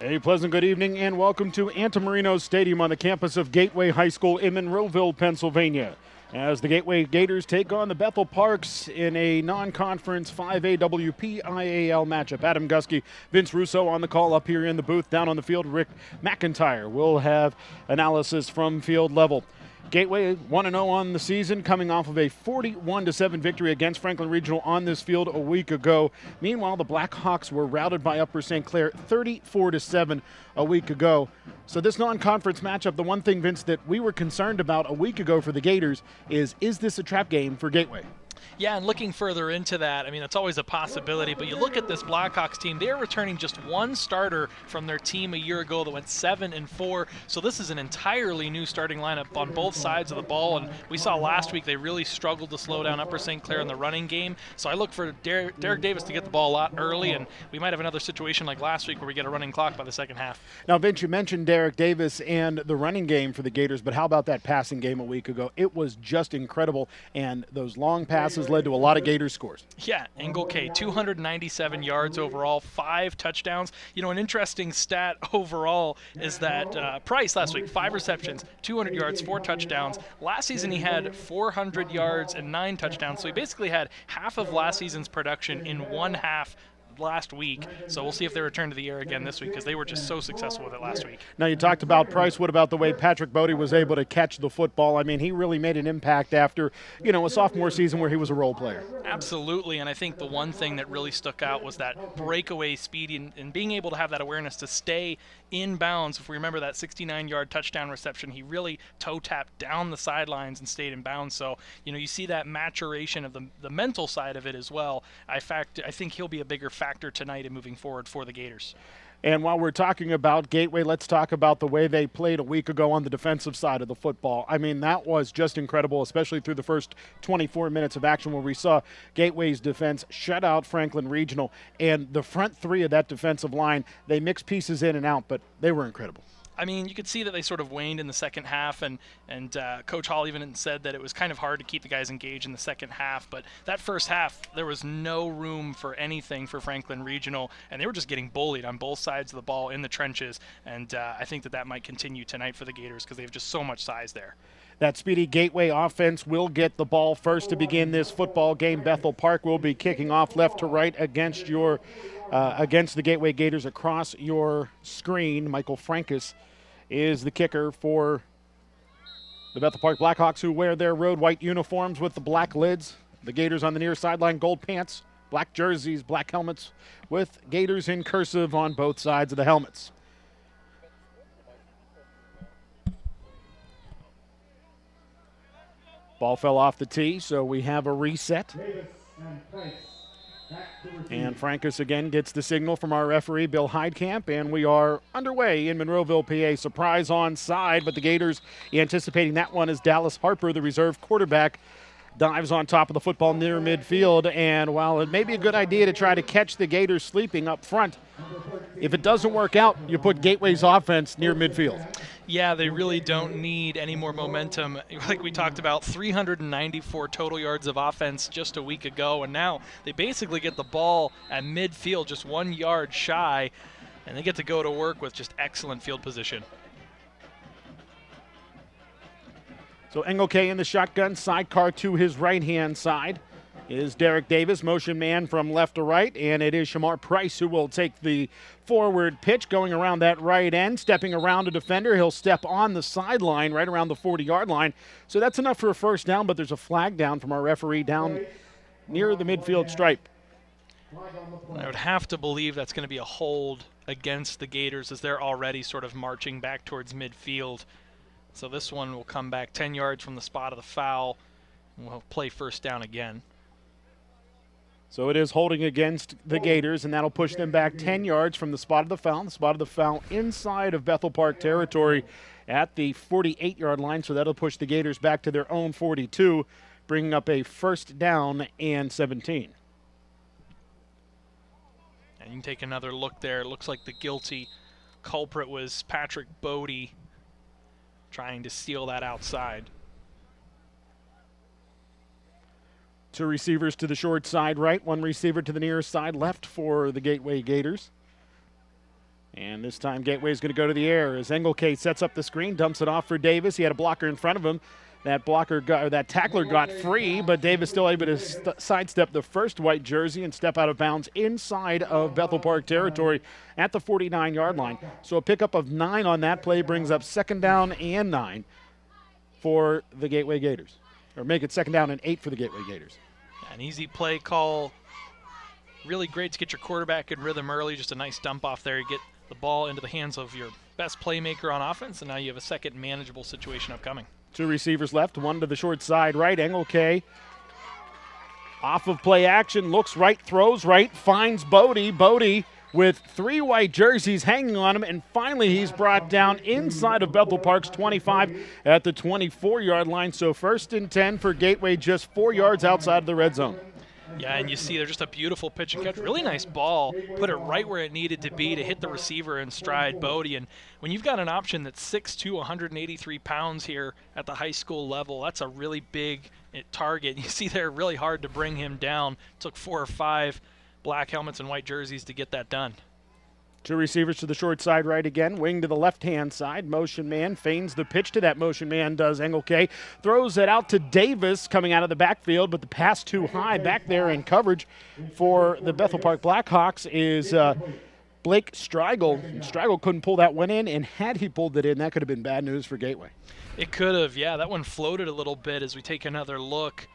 A pleasant good evening and welcome to Antamarino Stadium on the campus of Gateway High School in Monroeville, Pennsylvania. As the Gateway Gators take on the Bethel Parks in a non-conference 5A WPIAL matchup. Adam Gusky, Vince Russo on the call up here in the booth. Down on the field, Rick McIntyre will have analysis from field level. Gateway 1-0 on the season, coming off of a 41-7 victory against Franklin Regional on this field a week ago. Meanwhile, the Blackhawks were routed by Upper St. Clair 34-7 a week ago. So this non-conference matchup, the one thing, Vince, that we were concerned about a week ago for the Gators is this a trap game for Gateway? Yeah, and looking further into that, I mean, that's always a possibility, but you look at this Blackhawks team, they're returning just one starter from their team a year ago that went 7-4, so this is an entirely new starting lineup on both sides of the ball, and we saw last week they really struggled to slow down Upper St. Clair in the running game, so I look for Derek Davis to get the ball a lot early, and we might have another situation like last week where we get a running clock by the second half. Now, Vince, you mentioned Derek Davis and the running game for the Gators, but how about that passing game a week ago? It was just incredible, and those long passes led to a lot of Gators scores. Yeah, Engel K, 297 yards overall, 5 touchdowns. You know, an interesting stat overall is that Price last week, 5 receptions, 200 yards, 4 touchdowns. Last season he had 400 yards and 9 touchdowns, so he basically had half of last season's production in one half last week, so we'll see if they return to the air again this week because they were just so successful with it last week. Now, you talked about Price. What about the way Patrick Bodie was able to catch the football? I mean, he really made an impact after, a sophomore season where he was a role player. Absolutely, and I think the one thing that really stuck out was that breakaway speed and being able to have that awareness to stay in bounds. If we remember that 69-yard touchdown reception, he really toe-tapped down the sidelines and stayed in bounds. So, you see that maturation of the mental side of it as well. I think he'll be a bigger factor tonight and moving forward for the Gators. And while we're talking about Gateway, let's talk about the way they played a week ago on the defensive side of the football. I mean, that was just incredible, especially through the first 24 minutes of action where we saw Gateway's defense shut out Franklin Regional. And the front three of that defensive line, they mixed pieces in and out, but they were incredible. I mean, you could see that they sort of waned in the second half, and Coach Hall even said that it was kind of hard to keep the guys engaged in the second half. But that first half, there was no room for anything for Franklin Regional, and they were just getting bullied on both sides of the ball in the trenches. And I think that might continue tonight for the Gators because they have just so much size there. That speedy Gateway offense will get the ball first to begin this football game. Bethel Park will be kicking off left to right against the Gateway Gators across your screen. Michael Frankus is the kicker for the Bethel Park Blackhawks, who wear their road white uniforms with the black lids. The Gators on the near sideline, gold pants, black jerseys, black helmets, with Gators in cursive on both sides of the helmets. Ball fell off the tee, so we have a reset. And Frankus again gets the signal from our referee, Bill Heidkamp, and we are underway in Monroeville, PA. Surprise onside, but the Gators anticipating that one as Dallas Harper, the reserve quarterback, dives on top of the football near midfield. And while it may be a good idea to try to catch the Gators sleeping up front, if it doesn't work out, you put Gateway's offense near midfield. Yeah, they really don't need any more momentum. Like we talked about, 394 total yards of offense just a week ago, and now they basically get the ball at midfield, just 1 yard shy, and they get to go to work with just excellent field position. So Engel K in the shotgun, sidecar to his right-hand side is Derek Davis, motion man from left to right, and it is Shamar Price who will take the forward pitch going around that right end, stepping around a defender. He'll step on the sideline right around the 40-yard line. So that's enough for a first down, but there's a flag down from our referee down near the midfield stripe. I would have to believe that's going to be a hold against the Gators as they're already sort of marching back towards midfield. So this one will come back 10 yards from the spot of the foul, and we'll play first down again. So it is holding against the Gators, and that'll push them back 10 yards from the spot of the foul. The spot of the foul inside of Bethel Park territory at the 48-yard line, so that'll push the Gators back to their own 42, bringing up a first down and 17. And you can take another look there. It looks like the guilty culprit was Patrick Bodie trying to steal that outside. Two receivers to the short side right, one receiver to the near side left for the Gateway Gators. And this time Gateway's going to go to the air as Engelke sets up the screen, dumps it off for Davis. He had a blocker in front of him. That tackler got free, but Davis still able to sidestep the first white jersey and step out of bounds inside of Bethel Park territory at the 49-yard line. So a pickup of 9 on that play brings up 2nd down and 9 for the Gateway Gators. Or make it 2nd down and 8 for the Gateway Gators. An easy play call. Really great to get your quarterback in rhythm early. Just a nice dump off there. You get the ball into the hands of your best playmaker on offense, and now you have a second manageable situation upcoming. 2 receivers left, 1 to the short side right. Engelke off of play action, looks right, throws right, finds Bodie. Bodie with 3 white jerseys hanging on him, and finally he's brought down inside of Bethel Park's 25 at the 24-yard line. So 1st and 10 for Gateway, just 4 yards outside of the red zone. Yeah, and you see there's just a beautiful pitch and catch. Really nice ball. Put it right where it needed to be to hit the receiver in stride, Bodie. And when you've got an option that's 6'2", 183 pounds here at the high school level, that's a really big target. You see they're really hard to bring him down. Took 4 or 5 black helmets and white jerseys to get that done. 2 receivers to the short side right again. Wing to the left-hand side. Motion man feigns the pitch to that motion man, does Engelke. Throws it out to Davis coming out of the backfield, but the pass too high back there in coverage for the Bethel Park Blackhawks is Blake Strigel. Strigel couldn't pull that one in, and had he pulled it in, that could have been bad news for Gateway. It could have, yeah. That one floated a little bit as we take another look.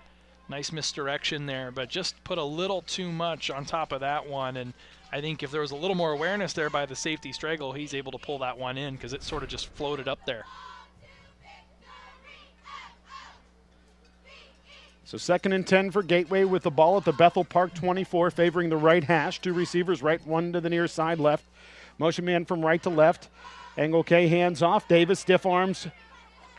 Nice misdirection there, but just put a little too much on top of that one, and I think if there was a little more awareness there by the safety Straggle, he's able to pull that one in because it sort of just floated up there. So 2nd and 10 for Gateway with the ball at the Bethel Park 24, favoring the right hash. 2 receivers right, 1 to the near side left. Motion man from right to left. Engelke hands off. Davis stiff arms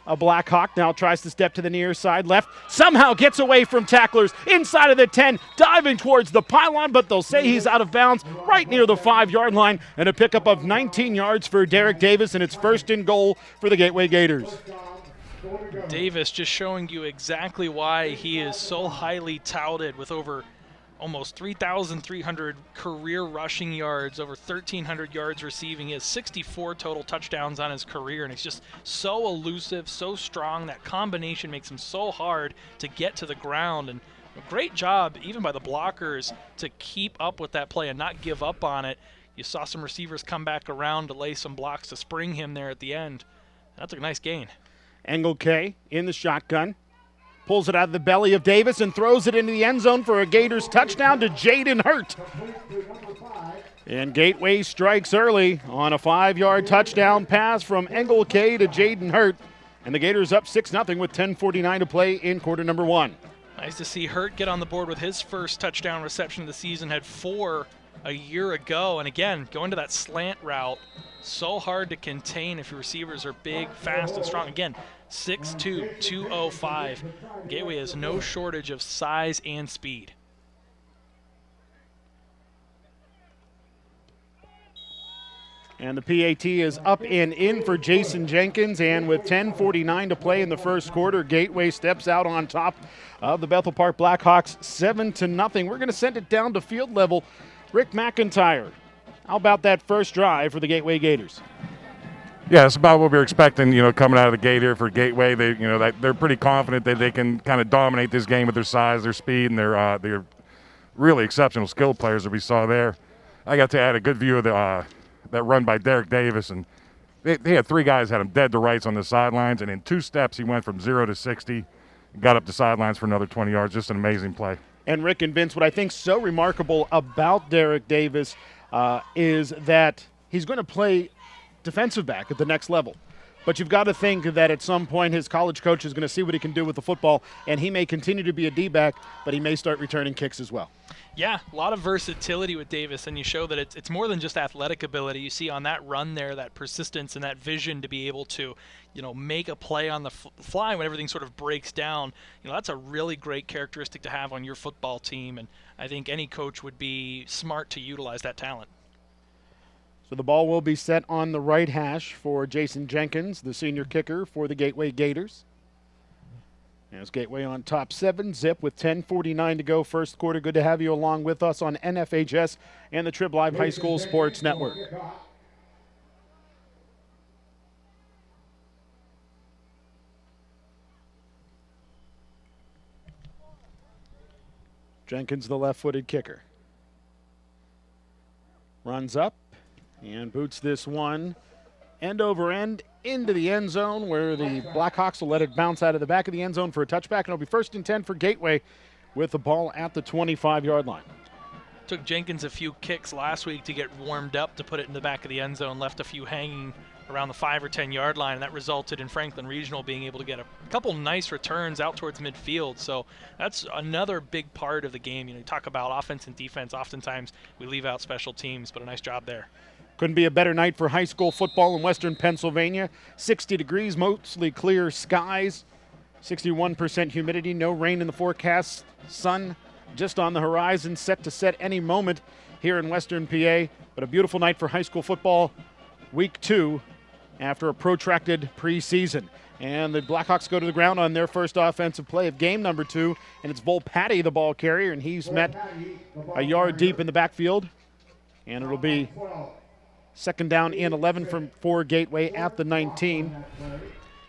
a Blackhawk, now tries to step to the near side left, somehow gets away from tacklers inside of the 10, diving towards the pylon, but they'll say he's out of bounds right near the 5-yard line, and a pickup of 19 yards for Derek Davis, and it's 1st and goal for the Gateway Gators. Davis just showing you exactly why he is so highly touted with over almost 3,300 career rushing yards, over 1,300 yards receiving. He has 64 total touchdowns on his career, and he's just so elusive, so strong. That combination makes him so hard to get to the ground, and a great job even by the blockers to keep up with that play and not give up on it. You saw some receivers come back around to lay some blocks to spring him there at the end. That's a nice gain. Engelke in the shotgun. Pulls it out of the belly of Davis and throws it into the end zone for a Gators touchdown to Jaden Hurt. And Gateway strikes early on a 5-yard touchdown pass from Engelke to Jaden Hurt. And the Gators up 6-0 with 10:49 to play in quarter number 1. Nice to see Hurt get on the board with his first touchdown reception of the season. Had 4 a year ago. And again, going to that slant route, so hard to contain if your receivers are big, fast, and strong. Again, 6'2", 205. Gateway has no shortage of size and speed. And the PAT is up and in for Jason Jenkins, and with 10:49 to play in the first quarter, Gateway steps out on top of the Bethel Park Blackhawks 7-0. We're going to send it down to field level. Rick McIntyre, how about that first drive for the Gateway Gators? Yeah, it's about what we were expecting, coming out of the gate here for Gateway. They're pretty confident that they can kind of dominate this game with their size, their speed, and their really exceptional skill players that we saw there. I got to add a good view of that run by Derek Davis, and they had 3 guys had him dead to rights on the sidelines, and in 2 steps he went from 0 to 60, got up the sidelines for another 20 yards. Just an amazing play. And Rick and Vince, what I think so remarkable about Derek Davis is that he's going to play defensive back at the next level. But you've got to think that at some point his college coach is going to see what he can do with the football, and he may continue to be a D-back, but he may start returning kicks as well. Yeah, a lot of versatility with Davis, and you show that it's more than just athletic ability. You see on that run there, that persistence and that vision to be able to, make a play on the fly when everything sort of breaks down. That's a really great characteristic to have on your football team, and I think any coach would be smart to utilize that talent. So the ball will be set on the right hash for Jason Jenkins, the senior kicker for the Gateway Gators. As Gateway on top 7-0 with 10:49 to go first quarter. Good to have you along with us on NFHS and the Trib Live High School Sports Network. Jenkins, the left-footed kicker. Runs up and boots this one end over end into the end zone, where the Blackhawks will let it bounce out of the back of the end zone for a touchback, and it'll be 1st and 10 for Gateway with the ball at the 25-yard line. Took Jenkins a few kicks last week to get warmed up to put it in the back of the end zone, left a few hanging around the 5 or 10 yard line, and that resulted in Franklin Regional being able to get a couple nice returns out towards midfield. So that's another big part of the game. You talk about offense and defense. Oftentimes we leave out special teams, but a nice job there. Couldn't be a better night for high school football in western Pennsylvania. 60 degrees, mostly clear skies, 61% humidity, no rain in the forecast, sun just on the horizon, set to set any moment here in western PA. But a beautiful night for high school football, week 2 after a protracted preseason. And the Blackhawks go to the ground on their first offensive play of game number 2, and it's Volpatti, the ball carrier, and he's met a yard deep in the backfield. And it'll be 2nd down and 11 for Gateway at the 19.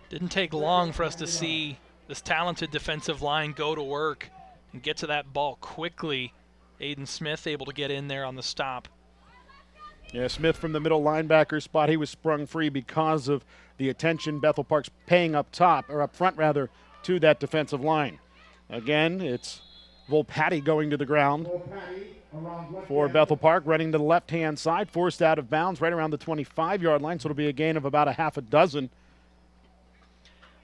Didn't take long for us to see this talented defensive line go to work and get to that ball quickly. Aiden Smith able to get in there on the stop. Yeah, Smith from the middle linebacker spot. He was sprung free because of the attention Bethel Park's paying up front to that defensive line. Again, it's Volpatti going to the ground for Bethel Park, running to the left-hand side, forced out of bounds right around the 25-yard line, so it'll be a gain of about a half a dozen.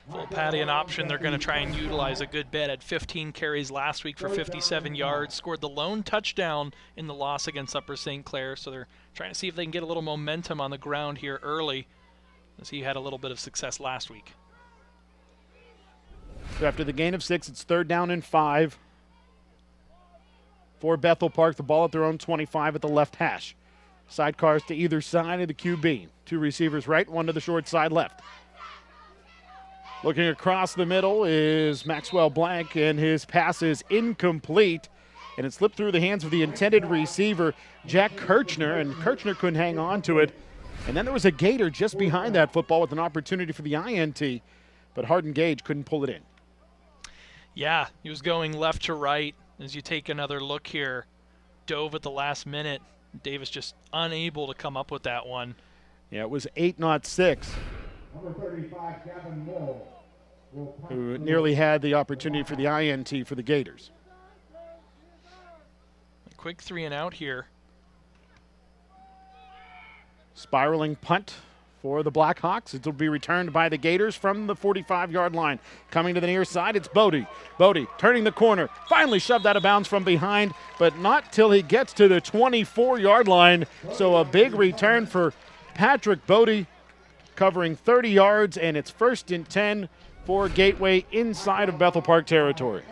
Volpatti, an option they're going to try and utilize a good bit. Had 15 carries last week for 57 yards, scored the lone touchdown in the loss against Upper St. Clair, so they're trying to see if they can get a little momentum on the ground here early, as he had a little bit of success last week. So after the gain of 6, it's 3rd down and 5 for Bethel Park. The ball at their own 25 at the left hash. Sidecars to either side of the QB. 2 receivers right, 1 to the short side left. Looking across the middle is Maxwell Blank, and his pass is incomplete, and it slipped through the hands of the intended receiver, Jack Kirchner, and Kirchner couldn't hang on to it. And then there was a Gator just behind that football with an opportunity for the INT, but Hardin Gage couldn't pull it in. Yeah, he was going left to right. As you take another look here, dove at the last minute. Davis just unable to come up with that one. Yeah, it was 8-6. Who nearly had the opportunity for the INT for the Gators. A quick 3 and out here. Spiraling punt for the Blackhawks. It will be returned by the Gators from the 45-yard line. Coming to the near side, it's Bodie. Bodie turning the corner. Finally shoved out of bounds from behind, but not till he gets to the 24-yard line. So a big return for Patrick Bodie, covering 30 yards, and it's 1st and 10 for Gateway inside of Bethel Park territory.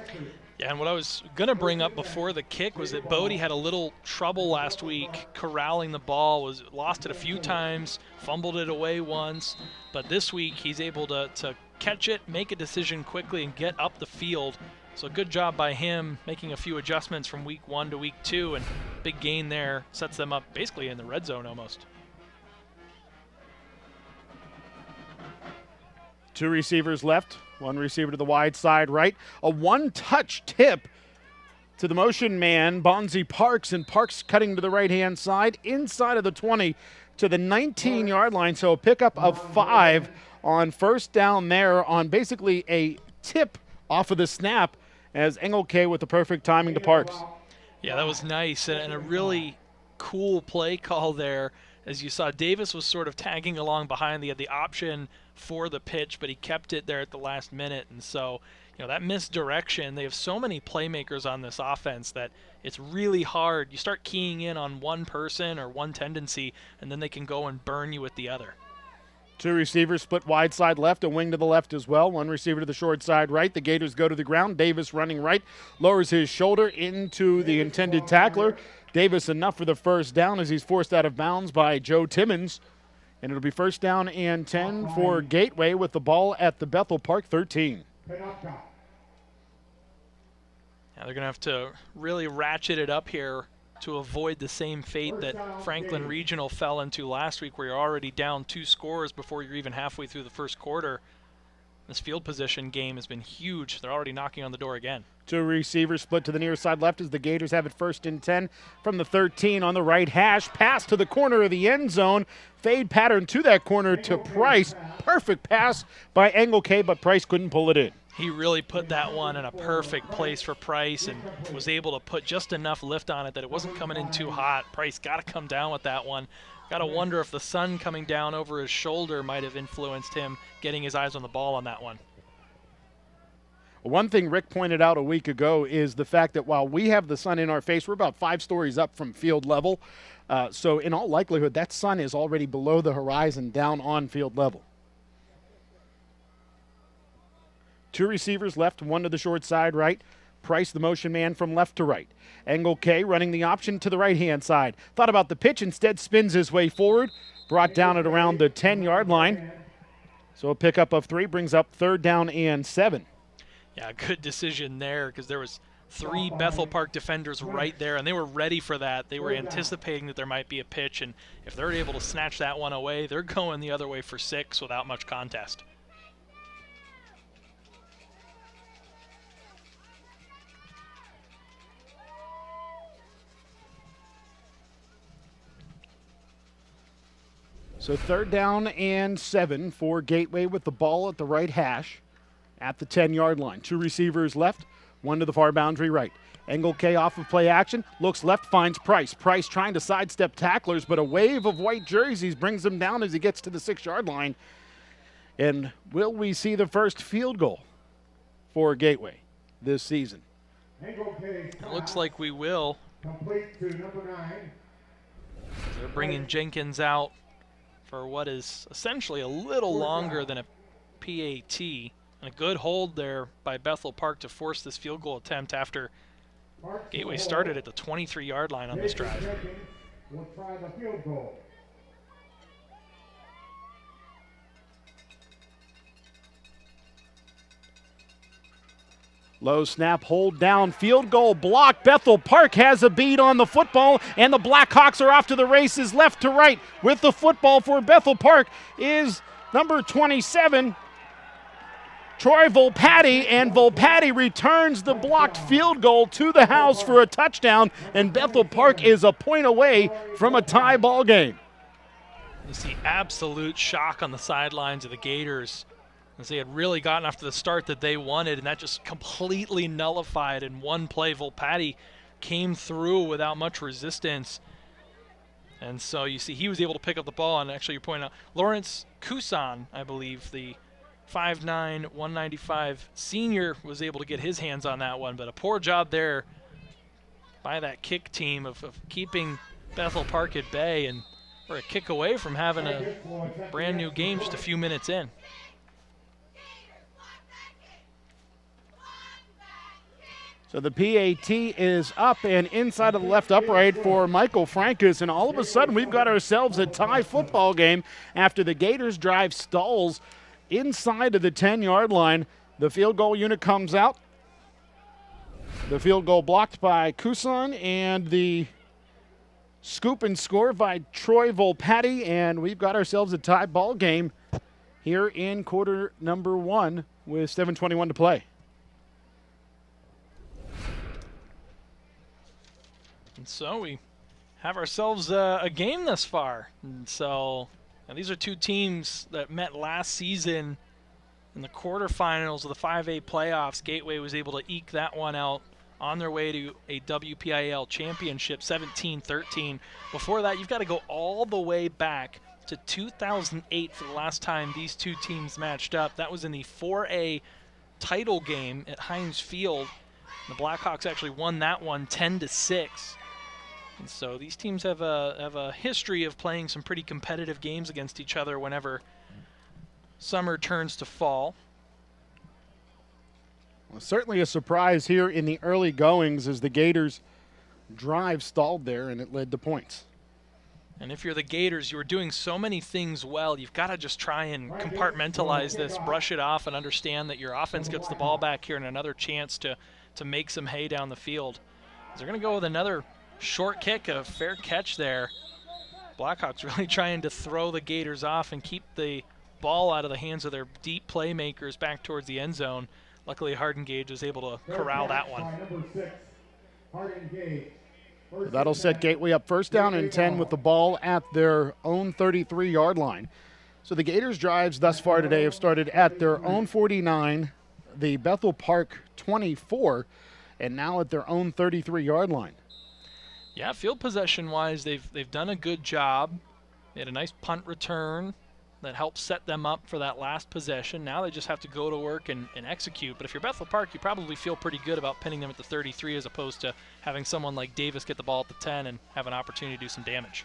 Yeah, and what I was going to bring up before the kick was that Bodie had a little trouble last week corralling the ball, lost it a few times, fumbled it away once, but this week he's able to catch it, make a decision quickly, and get up the field. So good job by him making a few adjustments from week 1 to week 2, and big gain there sets them up basically in the red zone almost. 2 receivers left, 1 receiver to the wide side right. A one-touch tip to the motion man, Bonzi Parks, and Parks cutting to the right-hand side, inside of the 20 to the 19-yard line. So a pickup of 5 on 1st down there on basically a tip off of the snap, as Engelke with the perfect timing to Parks. Yeah, that was nice, and a really cool play call there. As you saw, Davis was sort of tagging along behind. He had the option for the pitch, but he kept it there at the last minute. And so, that misdirection, they have so many playmakers on this offense that it's really hard. You start keying in on one person or one tendency, and then they can go and burn you with the other. 2 receivers split wide side left, a wing to the left as well. 1 receiver to the short side right. The Gators go to the ground. Davis running right, lowers his shoulder into the intended tackler. Davis enough for the 1st down as he's forced out of bounds by Joe Timmons. And it'll be 1st down and 10 for Gateway with the ball at the Bethel Park 13. Now they're going to have to really ratchet it up here to avoid the same fate that Franklin Regional fell into last week, where you're already down 2 scores before you're even halfway through the 1st quarter. This field position game has been huge. They're already knocking on the door again. Two receivers split to the near side left as the Gators have it 1st and 10 from the 13 on the right hash. Pass to the corner of the end zone. Fade pattern to that corner to Price. Perfect pass by Engelke, but Price couldn't pull it in. He really put that one in a perfect place for Price and was able to put just enough lift on it that it wasn't coming in too hot. Price got to come down with that one. Got to wonder if the sun coming down over his shoulder might have influenced him getting his eyes on the ball on that one. One thing Rick pointed out a week ago is the fact that while we have the sun in our face, we're about 5 stories up from field level. So in all likelihood, that sun is already below the horizon down on field level. Two receivers left, one to the short side right. Price, the motion man, from left to right. Engelke running the option to the right-hand side. Thought about the pitch, instead spins his way forward. Brought down at around the 10-yard line. So a pickup of 3 brings up 3rd down and 7. Yeah, good decision there because there was 3 Bethel Park defenders right there, and they were ready for that. They were anticipating that there might be a pitch, and if they're able to snatch that one away, they're going the other way for 6 without much contest. So 3rd down and 7 for Gateway with the ball at the right hash at the 10-yard line. 2 receivers left, 1 to the far boundary right. Engelke off of play action, looks left, finds Price. Price trying to sidestep tacklers, but a wave of white jerseys brings him down as he gets to the 6-yard line. And will we see the first field goal for Gateway this season? It looks like we will. Complete to number 9. They're bringing Jenkins out for what is essentially a little longer than a PAT. And a good hold there by Bethel Park to force this field goal attempt after Gateway started at the 23-yard line on this drive. Will try the field goal. Low snap, hold down, field goal block. Bethel Park has a bead on the football, and the Blackhawks are off to the races left to right. With the football for Bethel Park is number 27, Troy Volpatti, and Volpatti returns the blocked field goal to the house for a touchdown, and Bethel Park is a point away from a tie ball game. You see absolute shock on the sidelines of the Gators as they had really gotten off to the start that they wanted, and that just completely nullified in one play. Volpatti came through without much resistance. And so you see he was able to pick up the ball, and actually you're pointing out Lawrence Kusan, I believe, the 5'9", 195 senior, was able to get his hands on that one, but a poor job there by that kick team of keeping Bethel Park at bay, and we're a kick away from having a brand new game just a few minutes in. So the PAT is up and inside of the left upright for Michael Frankus, and all of a sudden we've got ourselves a tie football game after the Gators drive stalls inside of the 10-yard line. The field goal unit comes out. The field goal blocked by Kusan, and the scoop and score by Troy Volpatti, and we've got ourselves a tie ball game here in quarter number 1 with 7:21 to play. And so we have ourselves a game thus far. And so and these are two teams that met last season in the quarterfinals of the 5A playoffs. Gateway was able to eke that one out on their way to a WPIAL championship, 17-13. Before that, you've got to go all the way back to 2008 for the last time these two teams matched up. That was in the 4A title game at Heinz Field. The Blackhawks actually won that one 10-6. And so these teams have a history of playing some pretty competitive games against each other whenever summer turns to fall. Well, certainly a surprise here in the early goings as the Gators drive stalled there and it led to points. And if you're the Gators, you were doing so many things well, you've got to just try and compartmentalize this, brush it off, and understand that your offense gets the ball back here and another chance to make some hay down the field. They're going to go with another short kick, a fair catch there. Blackhawks really trying to throw the Gators off and keep the ball out of the hands of their deep playmakers back towards the end zone. Luckily, Hardin Gage was able to corral that one. Number 6, Hardin Gage. That'll set Gateway up first down and 10 with the ball at their own 33-yard line. So the Gators' drives thus far today have started at their own 49, the Bethel Park 24, and now at their own 33-yard line. Yeah, field possession-wise, they've done a good job. They had a nice punt return that helped set them up for that last possession. Now they just have to go to work and execute. But if you're Bethel Park, you probably feel pretty good about pinning them at the 33 as opposed to having someone like Davis get the ball at the 10 and have an opportunity to do some damage.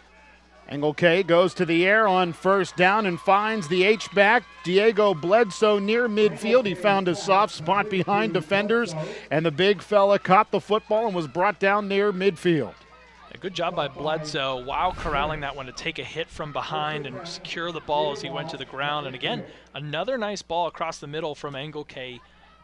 Angle K goes to the air on first down and finds the H-back, Diego Bledsoe, near midfield. He found a soft spot behind defenders, and the big fella caught the football and was brought down near midfield. A good job by Bledsoe while corralling that one to take a hit from behind and secure the ball as he went to the ground. And again, another nice ball across the middle from Angle K.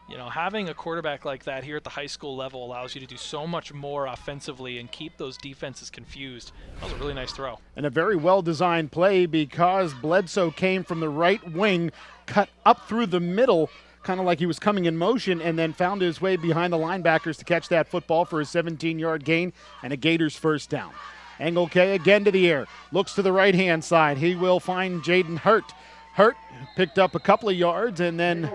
You know, having a quarterback like that here at the high school level allows you to do so much more offensively and keep those defenses confused. That was a really nice throw. And a very well-designed play because Bledsoe came from the right wing, cut up through the middle, kind of like he was coming in motion, and then found his way behind the linebackers to catch that football for a 17-yard gain and a Gators first down. Angle K again to the air, looks to the right-hand side. He will find Jaden Hurt. Hurt picked up a couple of yards and then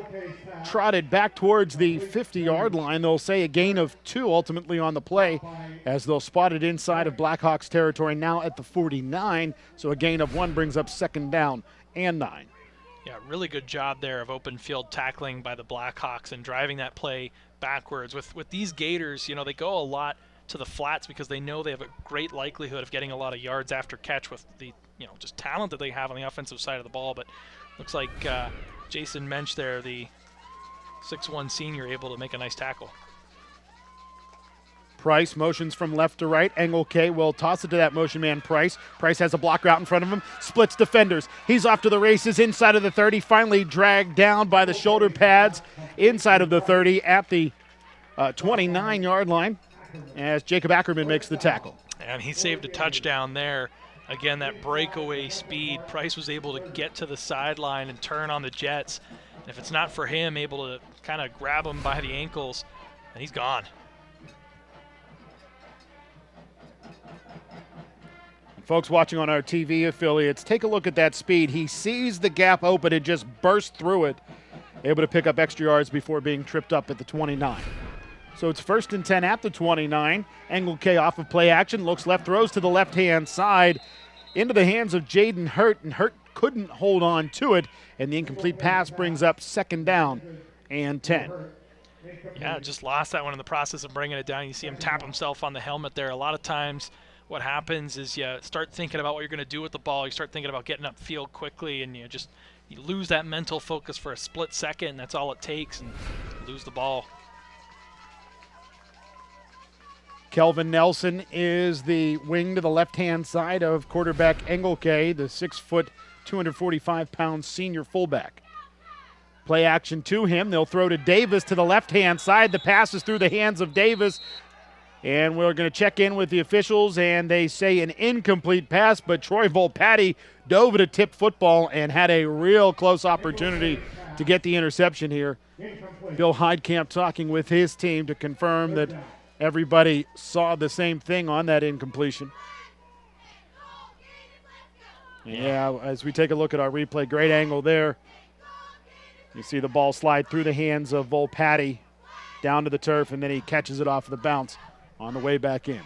trotted back towards the 50-yard line. They'll say a gain of 2 ultimately on the play as they'll spot it inside of Blackhawks territory now at the 49. So a gain of 1 brings up second down and 9. Yeah, really good job there of open field tackling by the Blackhawks and driving that play backwards. With these Gators, you know, they go a lot to the flats because they know they have a great likelihood of getting a lot of yards after catch with the, you know, just talent that they have on the offensive side of the ball. But looks like Jason Mensch there, the 6'1 senior, able to make a nice tackle. Price motions from left to right. Angle K will toss it to that motion man, Price. Price has a blocker out in front of him, splits defenders. He's off to the races inside of the 30, finally dragged down by the shoulder pads inside of the 30 at the 29-yard line as Jacob Ackerman makes the tackle. And he saved a touchdown there. Again, that breakaway speed. Price was able to get to the sideline and turn on the Jets. And if it's not for him, able to kind of grab him by the ankles, and he's gone. Folks watching on our TV affiliates, take a look at that speed. He sees the gap open and just burst through it, able to pick up extra yards before being tripped up at the 29. So it's first and 10 at the 29. Angle K off of play action, looks left, throws to the left-hand side into the hands of Jaden Hurt, and Hurt couldn't hold on to it, and the incomplete pass brings up second down and 10. Yeah, just lost that one in the process of bringing it down. You see him tap himself on the helmet there. A lot of times what happens is you start thinking about what you're going to do with the ball. You start thinking about getting upfield quickly, and you lose that mental focus for a split second, and that's all it takes, and you lose the ball. Kelvin Nelson is the wing to the left-hand side of quarterback Angle K, the 6', 245-pound senior fullback. Play action to him. They'll throw to Davis to the left-hand side. The pass is through the hands of Davis. And we're going to check in with the officials, and they say an incomplete pass, but Troy Volpatti dove at a tipped football and had a real close opportunity to get the interception here. Bill Heidkamp talking with his team to confirm that everybody saw the same thing on that incompletion. Yeah, as we take a look at our replay, great angle there. You see the ball slide through the hands of Volpatti down to the turf, and then he catches it off the bounce on the way back in.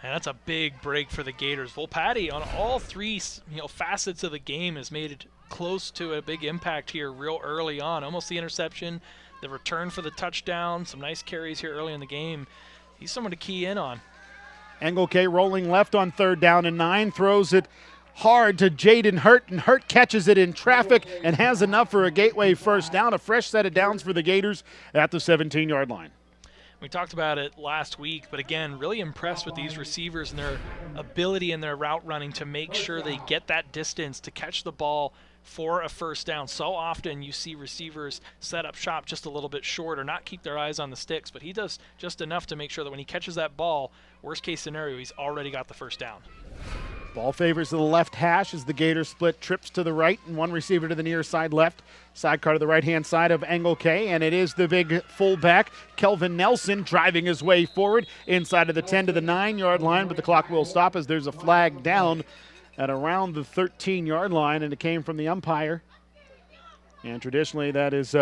And that's a big break for the Gators. Volpatti on all three facets of the game has made it close to a big impact here real early on. Almost the interception, the return for the touchdown, some nice carries here early in the game. He's someone to key in on. Angle K rolling left on third down and 9, throws it hard to Jaden Hurt, and Hurt catches it in traffic and has enough for a Gateway first down, a fresh set of downs for the Gators at the 17-yard line. We talked about it last week, but again, really impressed with these receivers and their ability in their route running to make sure they get that distance to catch the ball for a first down. So often you see receivers set up shop just a little bit short or not keep their eyes on the sticks, but he does just enough to make sure that when he catches that ball, worst case scenario, he's already got the first down. Ball favors to the left hash as the Gators split trips to the right and one receiver to the near side left. Sidecar to the right-hand side of Angle K, and it is the big fullback, Kelvin Nelson, driving his way forward inside of the 10 to the 9-yard line, but the clock will stop as there's a flag down at around the 13-yard line, and it came from the umpire. And traditionally that is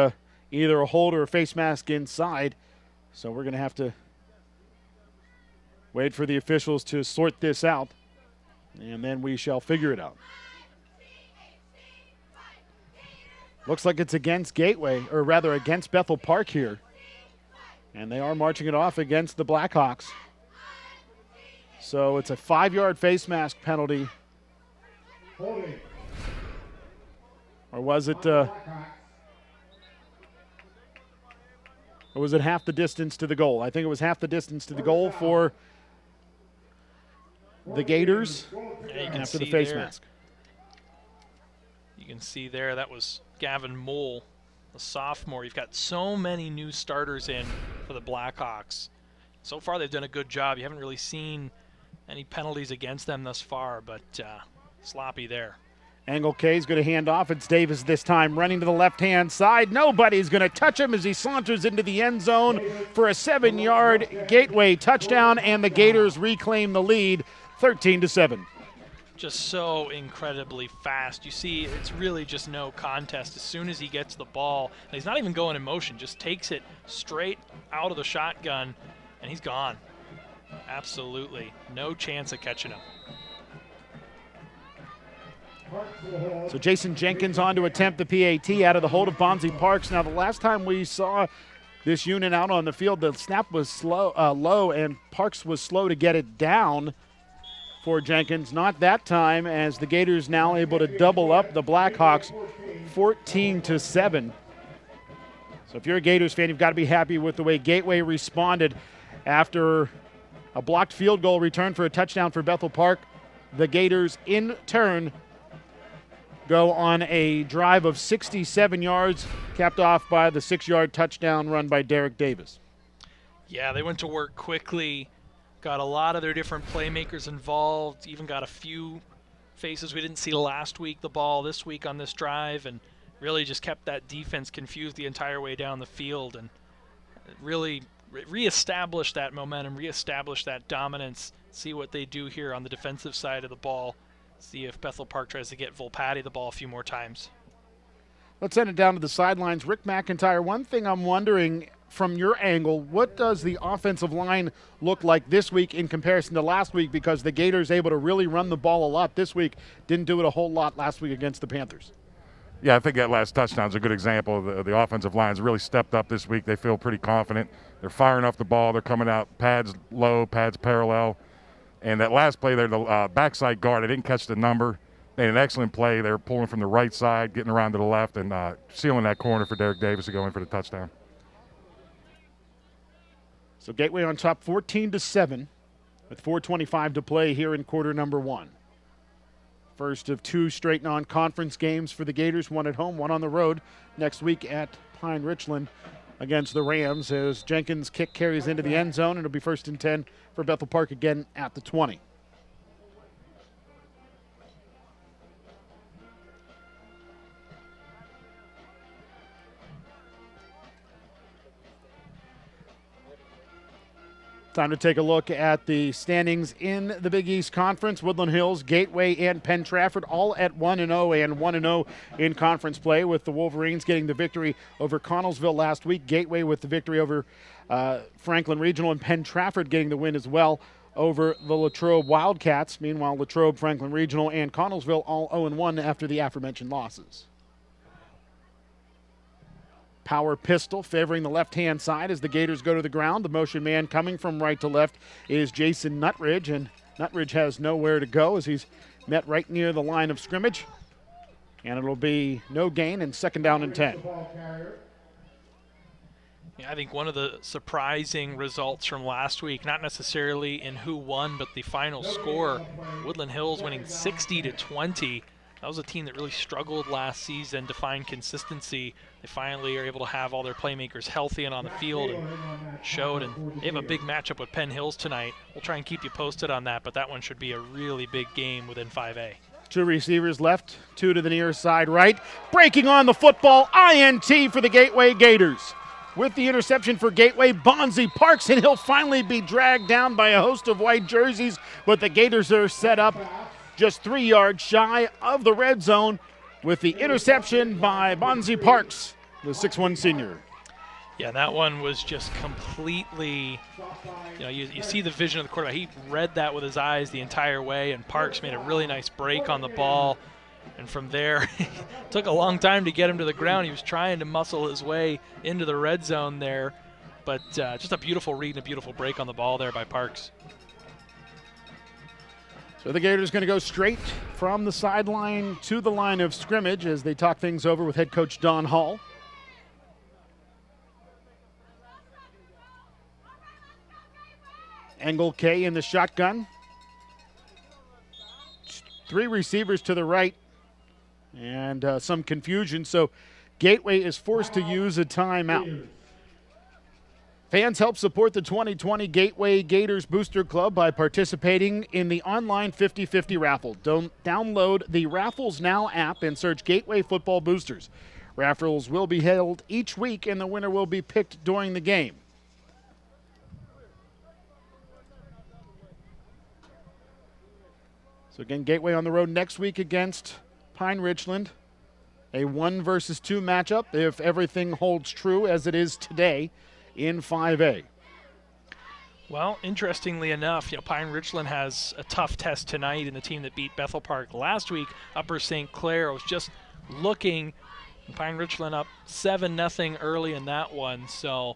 either a hold or a face mask inside, so we're going to have to wait for the officials to sort this out, and then we shall figure it out. Looks like it's against Gateway, or rather against Bethel Park here. And they are marching it off against the Blackhawks. So it's a 5-yard face mask penalty. Holding. Or was it half the distance to the goal? I think it was half the distance to the goal for the Gators after the face mask. You can see there that was Gavin Mole, a sophomore. You've got so many new starters in for the Blackhawks. So far they've done a good job. You haven't really seen any penalties against them thus far, but sloppy there. Angle K is going to hand off. It's Davis this time running to the left-hand side. Nobody's going to touch him as he saunters into the end zone for a 7-yard Gateway touchdown, and the Gators reclaim the lead 13-7. Just so incredibly fast. You see, it's really just no contest. As soon as he gets the ball, and he's not even going in motion, just takes it straight out of the shotgun, and he's gone. Absolutely no chance of catching him. So Jason Jenkins on to attempt the PAT out of the hold of Bonzi Parks. Now, the last time we saw this unit out on the field, the snap was low, and Parks was slow to get it down for Jenkins. Not that time, as the Gators now able to double up the Blackhawks 14-7. So if you're a Gators fan, you've got to be happy with the way Gateway responded after a blocked field goal return for a touchdown for Bethel Park. The Gators, in turn, go on a drive of 67 yards, capped off by the 6-yard touchdown run by Derek Davis. Yeah, they went to work quickly. Got a lot of their different playmakers involved, even got a few faces we didn't see last week, the ball this week on this drive, and really just kept that defense confused the entire way down the field, and really reestablished that momentum, reestablished that dominance, see what they do here on the defensive side of the ball, see if Bethel Park tries to get Volpatti the ball a few more times. Let's send it down to the sidelines. Rick McIntyre, one thing I'm wondering from your angle, what does the offensive line look like this week in comparison to last week? Because the Gators able to really run the ball a lot this week, didn't do it a whole lot last week against the Panthers. Yeah, I think that last touchdown is a good example of the offensive line's really stepped up this week. They feel pretty confident. They're firing off the ball. They're coming out pads low, pads parallel. And that last play there, the backside guard, I didn't catch the number. They had an excellent play. They were pulling from the right side, getting around to the left, and sealing that corner for Derek Davis to go in for the touchdown. So Gateway on top 14-7 with 4:25 to play here in quarter number 1. First of 2 straight non-conference games for the Gators, one at home, one on the road next week at Pine Richland against the Rams, as Jenkins' kick carries into the end zone, and it'll be 1st and 10 for Bethel Park again at the 20. Time to take a look at the standings in the Big East Conference. Woodland Hills, Gateway, and Penn Trafford all at 1-0 and 1-0 in conference play, with the Wolverines getting the victory over Connellsville last week. Gateway with the victory over Franklin Regional, and Penn Trafford getting the win as well over the Latrobe Wildcats. Meanwhile, Latrobe, Franklin Regional, and Connellsville all 0-1 after the aforementioned losses. Power pistol favoring the left-hand side as the Gators go to the ground. The motion man coming from right to left is Jason Nutridge, and Nutridge has nowhere to go as he's met right near the line of scrimmage. And it'll be no gain and 2nd down and 10. Yeah, I think one of the surprising results from last week, not necessarily in who won, but the final score, Woodland Hills winning 60-20. That was a team that really struggled last season to find consistency. They finally are able to have all their playmakers healthy and on the field, and showed. And they have a big matchup with Penn Hills tonight. We'll try and keep you posted on that, but that one should be a really big game within 5A. 2 receivers left, 2 to the near side right. Breaking on the football, INT for the Gateway Gators. With the interception for Gateway, Bonzi Parks, and he'll finally be dragged down by a host of white jerseys, but the Gators are set up just 3 yards shy of the red zone with the interception by Bonzi Parks, the 6'1 senior. Yeah, that one was just completely, you see the vision of the quarterback. He read that with his eyes the entire way, and Parks made a really nice break on the ball. And from there, it took a long time to get him to the ground. He was trying to muscle his way into the red zone there, but just a beautiful read and a beautiful break on the ball there by Parks. So the Gators going to go straight from the sideline to the line of scrimmage as they talk things over with head coach Don Hall. Engel K in the shotgun. 3 receivers to the right and some confusion. So Gateway is forced to use a timeout. Fans help support the 2020 Gateway Gators Booster Club by participating in the online 50-50 raffle. Download the Raffles Now app and search Gateway Football Boosters. Raffles will be held each week, and the winner will be picked during the game. So again, Gateway on the road next week against Pine Richland. A 1 versus 2 matchup if everything holds true as it is today in 5A. Well, interestingly enough, Pine Richland has a tough test tonight in the team that beat Bethel Park last week. Upper St. Clair, I was just looking, Pine Richland up 7-0 early in that one, so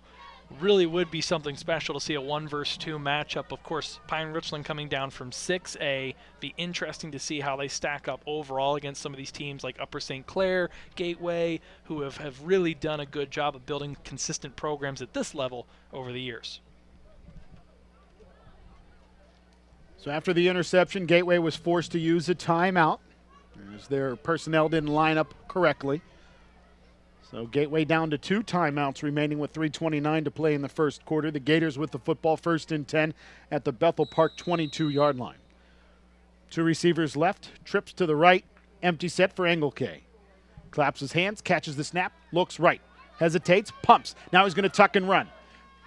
really would be something special to see a 1 versus 2 matchup. Of course, Pine Richland coming down from 6A. Be interesting to see how they stack up overall against some of these teams like Upper St. Clair, Gateway, who have really done a good job of building consistent programs at this level over the years. So after the interception, Gateway was forced to use a timeout as their personnel didn't line up correctly. So Gateway down to 2 timeouts remaining with 3:29 to play in the first quarter. The Gators with the football 1st and 10 at the Bethel Park 22-yard line. 2 receivers left, trips to the right, empty set for Engel K. Claps his hands, catches the snap, looks right, hesitates, pumps. Now he's going to tuck and run.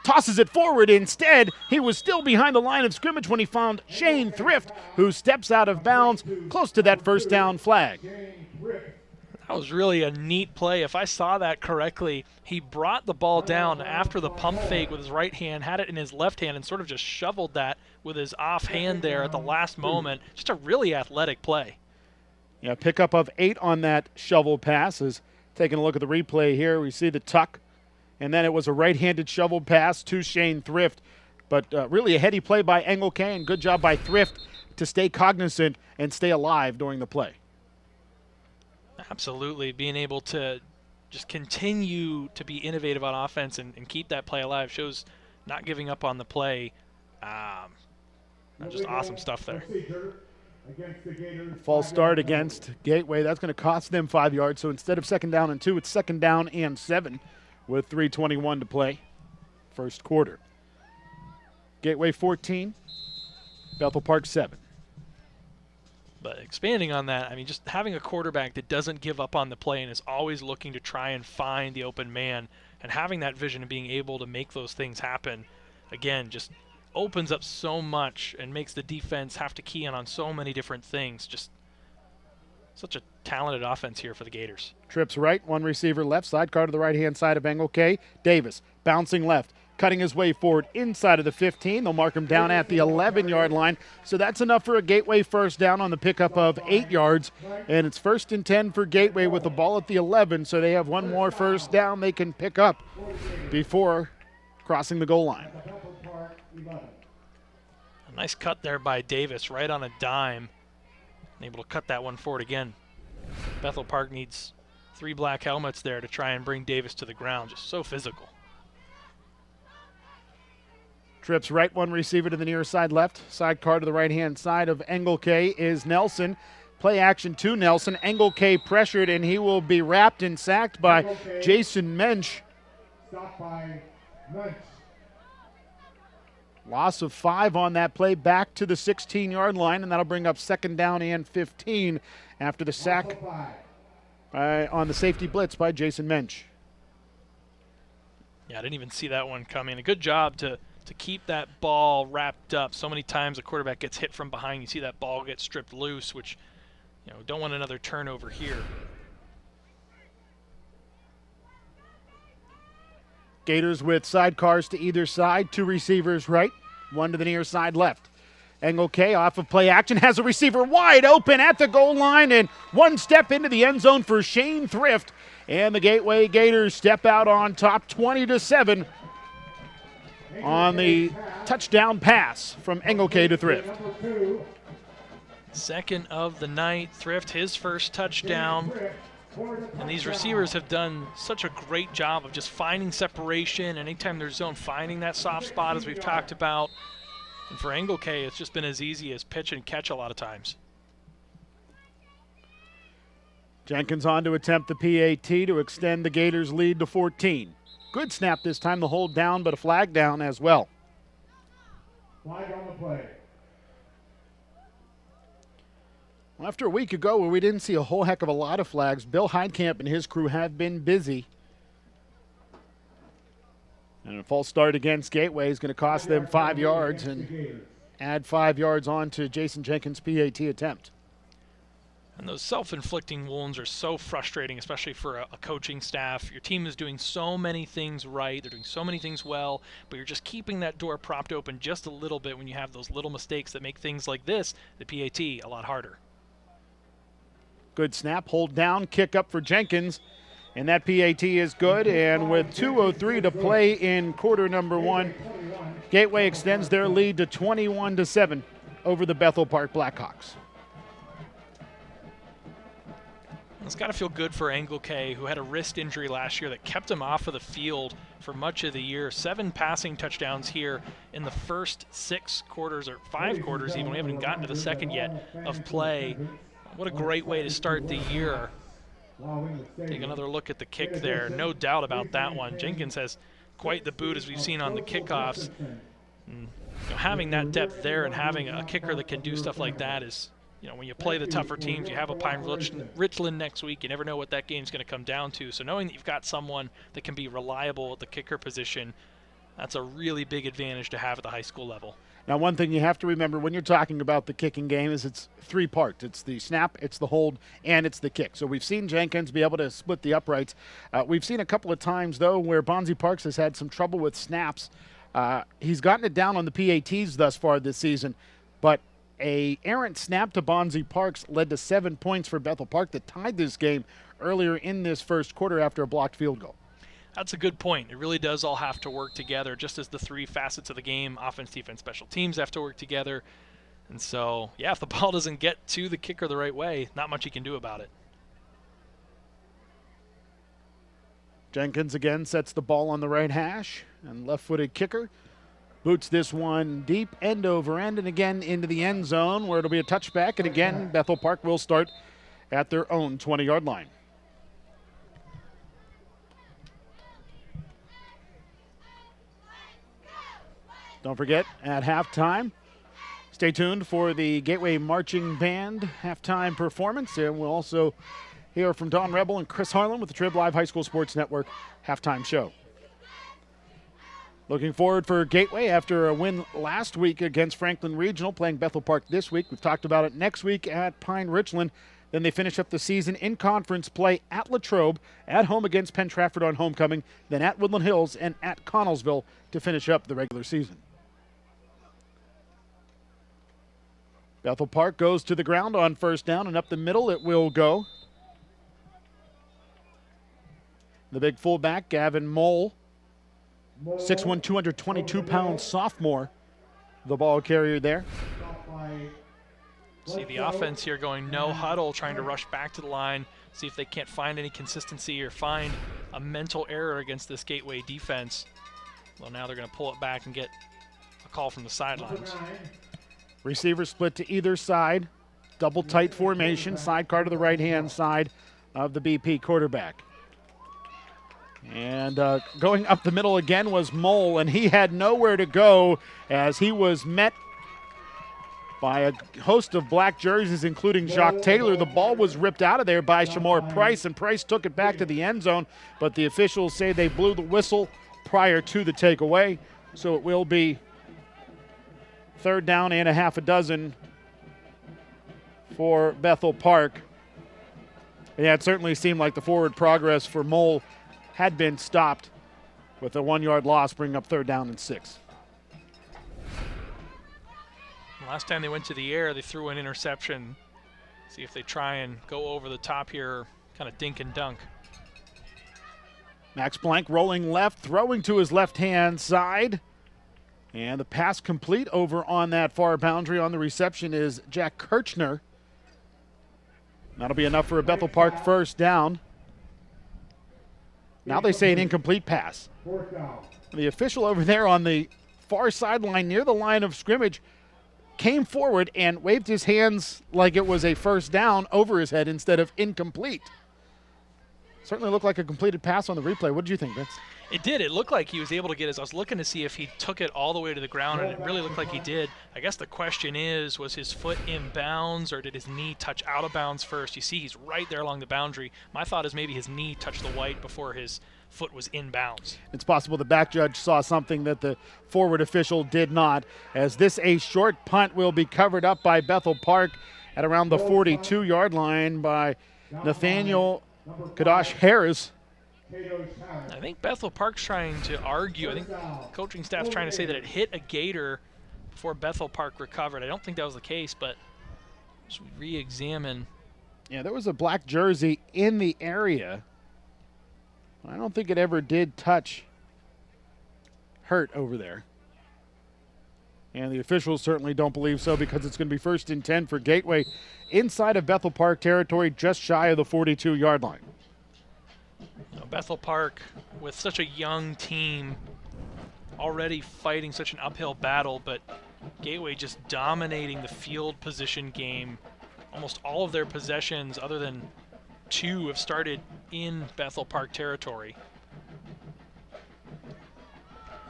Tosses it forward. Instead, he was still behind the line of scrimmage when he found Shane Thrift, who steps out of bounds close to that first down flag. That was really a neat play. If I saw that correctly, he brought the ball down after the pump fake with his right hand, had it in his left hand, and sort of just shoveled that with his off hand there at the last moment. Just a really athletic play. Yeah, pickup of 8 on that shovel pass. Is taking a look at the replay here. We see the tuck, and then it was a right-handed shovel pass to Shane Thrift. But really a heady play by Engel K, and good job by Thrift to stay cognizant and stay alive during the play. Absolutely, being able to just continue to be innovative on offense and keep that play alive shows not giving up on the play. Just awesome stuff there. False start against Gateway. That's going to cost them 5 yards. So instead of 2nd down and 2, it's 2nd down and 7 with 3:21 to play. First quarter. Gateway 14, Bethel Park 7. But expanding on that, I mean, just having a quarterback that doesn't give up on the play and is always looking to try and find the open man, and having that vision and being able to make those things happen, again, just opens up so much and makes the defense have to key in on so many different things. Just such a talented offense here for the Gators. Trips right, 1 receiver left, sidecar to the right-hand side of Engel K. Davis bouncing left, cutting his way forward inside of the 15. They'll mark him down at the 11-yard line. So that's enough for a Gateway first down on the pickup of 8 yards. And it's 1st and 10 for Gateway with the ball at the 11. So they have 1 more first down they can pick up before crossing the goal line. A nice cut there by Davis, right on a dime. Able to cut that one forward again. Bethel Park needs 3 black helmets there to try and bring Davis to the ground. Just so physical. Trips right, 1 receiver to the near side left. Sidecar to the right-hand side of Engel K is Nelson. Play action to Nelson. Engel K pressured, and he will be wrapped and sacked by Jason Mensch. Stopped by Mensch. Loss of 5 on that play, back to the 16-yard line, and that'll bring up 2nd down and 15 after the sack on the safety blitz by Jason Mensch. Yeah, I didn't even see that one coming. A good job to keep that ball wrapped up. So many times a quarterback gets hit from behind. You see that ball get stripped loose, which, you know, don't want another turnover here. Gators with sidecars to either side, 2 receivers right, 1 to the near side left. Engel K off of play action has a receiver wide open at the goal line, and 1 step into the end zone for Shane Thrift. And the Gateway Gators step out on top 20-7 on the touchdown pass from Engel K to Thrift. Second of the night, Thrift his first touchdown. And these receivers have done such a great job of just finding separation. Anytime there's zone, finding that soft spot, as we've talked about. And for Engel K, it's just been as easy as pitch and catch a lot of times. Jenkins on to attempt the PAT to extend the Gators' lead to 14. Good snap this time, the hold down, but a flag down as well. Flag on the play. Well, after a week ago where we didn't see a whole heck of a lot of flags, Bill Heidkamp and his crew have been busy. And a false start against Gateway is going to cost them 5 yards and add 5 yards on to Jason Jenkins' PAT attempt. And those self-inflicting wounds are so frustrating, especially for a coaching staff. Your team is doing so many things right. They're doing so many things well, but you're just keeping that door propped open just a little bit when you have those little mistakes that make things like this, the PAT, a lot harder. Good snap, hold down, kick up for Jenkins, and that PAT is good. And with 2:03 to play in quarter number 1, Gateway extends their lead to 21-7 over the Bethel Park Blackhawks. It's got to feel good for Engel K, who had a wrist injury last year that kept him off of the field for much of the year. 7 passing touchdowns here in the first 6 quarters, or 5 quarters even. We haven't even gotten to the second yet of play. What a great way to start the year. Take another look at the kick there. No doubt about that one. Jenkins has quite the boot, as we've seen on the kickoffs. And, you know, having that depth there and having a kicker that can do stuff like that is, you know, when you play the tougher teams, you have a Pine Richland next week, you never know what that game's going to come down to. So knowing that you've got someone that can be reliable at the kicker position, that's a really big advantage to have at the high school level. Now, one thing you have to remember when you're talking about the kicking game is it's 3 parts. It's the snap, it's the hold, and it's the kick. So we've seen Jenkins be able to split the uprights. We've seen a couple of times, though, where Bonzi Parks has had some trouble with snaps. He's gotten it down on the PATs thus far this season, but a errant snap to Bonzi Parks led to 7 points for Bethel Park that tied this game earlier in this first quarter after a blocked field goal. That's a good point. It really does all have to work together, just as the 3 facets of the game, offense, defense, special teams, have to work together. And so, yeah, if the ball doesn't get to the kicker the right way, not much he can do about it. Jenkins again sets the ball on the right hash, and left-footed kicker boots this one deep, end over end, and again into the end zone where it'll be a touchback. And again, Bethel Park will start at their own 20-yard line. Don't forget, at halftime, stay tuned for the Gateway Marching Band halftime performance. And we'll also hear from Don Rebel and Chris Harlan with the Trib Live High School Sports Network halftime show. Looking forward for Gateway after a win last week against Franklin Regional, playing Bethel Park this week. We've talked about it next week at Pine Richland. Then they finish up the season in conference play at Latrobe, at home against Penn Trafford on homecoming, then at Woodland Hills and at Connellsville to finish up the regular season. Bethel Park goes to the ground on first down, and up the middle it will go. The big fullback, Gavin Mole, 6'1", 222-pound sophomore, the ball carrier there. See the offense here going no huddle, trying to rush back to the line, see if they can't find any consistency or find a mental error against this Gateway defense. Well, now they're going to pull it back and get a call from the sidelines. Receivers split to either side. double tight formation, sidecar to the right-hand side of the BP quarterback. And going up the middle again was Mole, and he had nowhere to go as he was met by a host of black jerseys, including Jacques Taylor. The ball was ripped out of there by Shamor Price, and Price took it back to the end zone, but the officials say they blew the whistle prior to the takeaway, so it will be 3rd down and a half a dozen for Bethel Park. Yeah, it certainly seemed like the forward progress for Mole had been stopped with a 1-yard loss, bringing up 3rd down and 6. Last time they went to the air, they threw an interception. See if they try and go over the top here, kind of dink and dunk. Max Blank rolling left, throwing to his left-hand side. And the pass complete over on that far boundary. On the reception is Jack Kirchner. That'll be enough for a Bethel Park 1st down. Now they say an incomplete pass. 4th down. The official over there on the far sideline near the line of scrimmage came forward and waved his hands like it was a 1st down over his head instead of incomplete. Certainly looked like a completed pass on the replay. What did you think, Vince? It did. It looked like he was able to get his. I was looking to see if he took it all the way to the ground, and it really looked like he did. I guess the question is, was his foot in bounds, or did his knee touch out of bounds first? You see he's right there along the boundary. My thought is maybe his knee touched the white before his foot was in bounds. It's possible the back judge saw something that the forward official did not, as this a short punt will be covered up by Bethel Park at around the 42-yard line by Nathaniel Kadosh Harris. I think Bethel Park's trying to argue. I think the coaching staff's trying to say that it hit a Gator before Bethel Park recovered. I don't think that was the case, but just re-examine. Yeah, there was a black jersey in the area. I don't think it ever did touch Hurt over there. And the officials certainly don't believe so, because it's going to be 1st and 10 for Gateway inside of Bethel Park territory, just shy of the 42-yard line. Bethel Park, with such a young team, already fighting such an uphill battle, but Gateway just dominating the field position game. Almost all of their possessions, other than 2, have started in Bethel Park territory.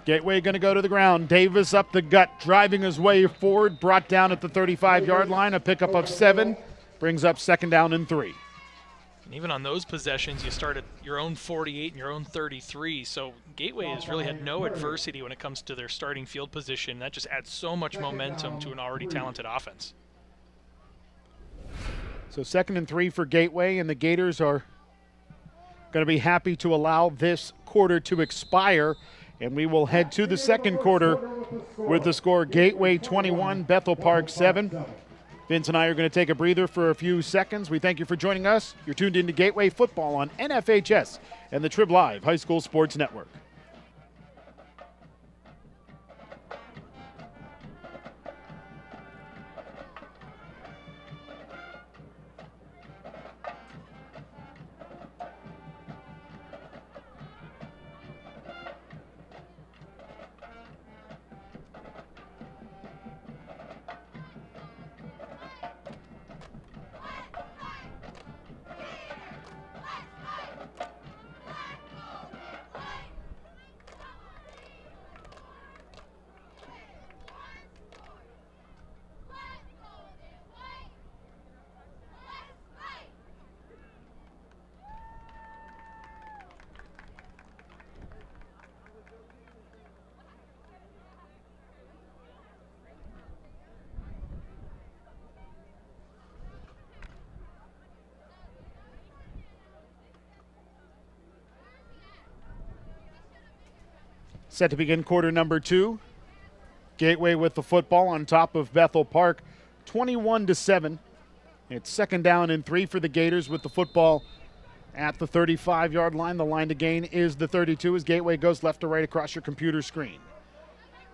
Gateway going to go to the ground. Davis up the gut, driving his way forward, brought down at the 35-yard line. A pickup of 7, brings up 2nd down and 3. And even on those possessions, you start at your own 48 and your own 33. So Gateway has really had no adversity when it comes to their starting field position. That just adds so much momentum to an already talented offense. So 2nd and 3 for Gateway, and the Gators are going to be happy to allow this quarter to expire. And we will head to the 2nd quarter with the score Gateway 21, Bethel Park 7. Vince and I are going to take a breather for a few seconds. We thank you for joining us. You're tuned into Gateway Football on NFHS and the Trib Live High School Sports Network. Set to begin quarter number 2. Gateway with the football on top of Bethel Park, 21-7. It's 2nd down and 3 for the Gators with the football at the 35-yard line. The line to gain is the 32 as Gateway goes left to right across your computer screen.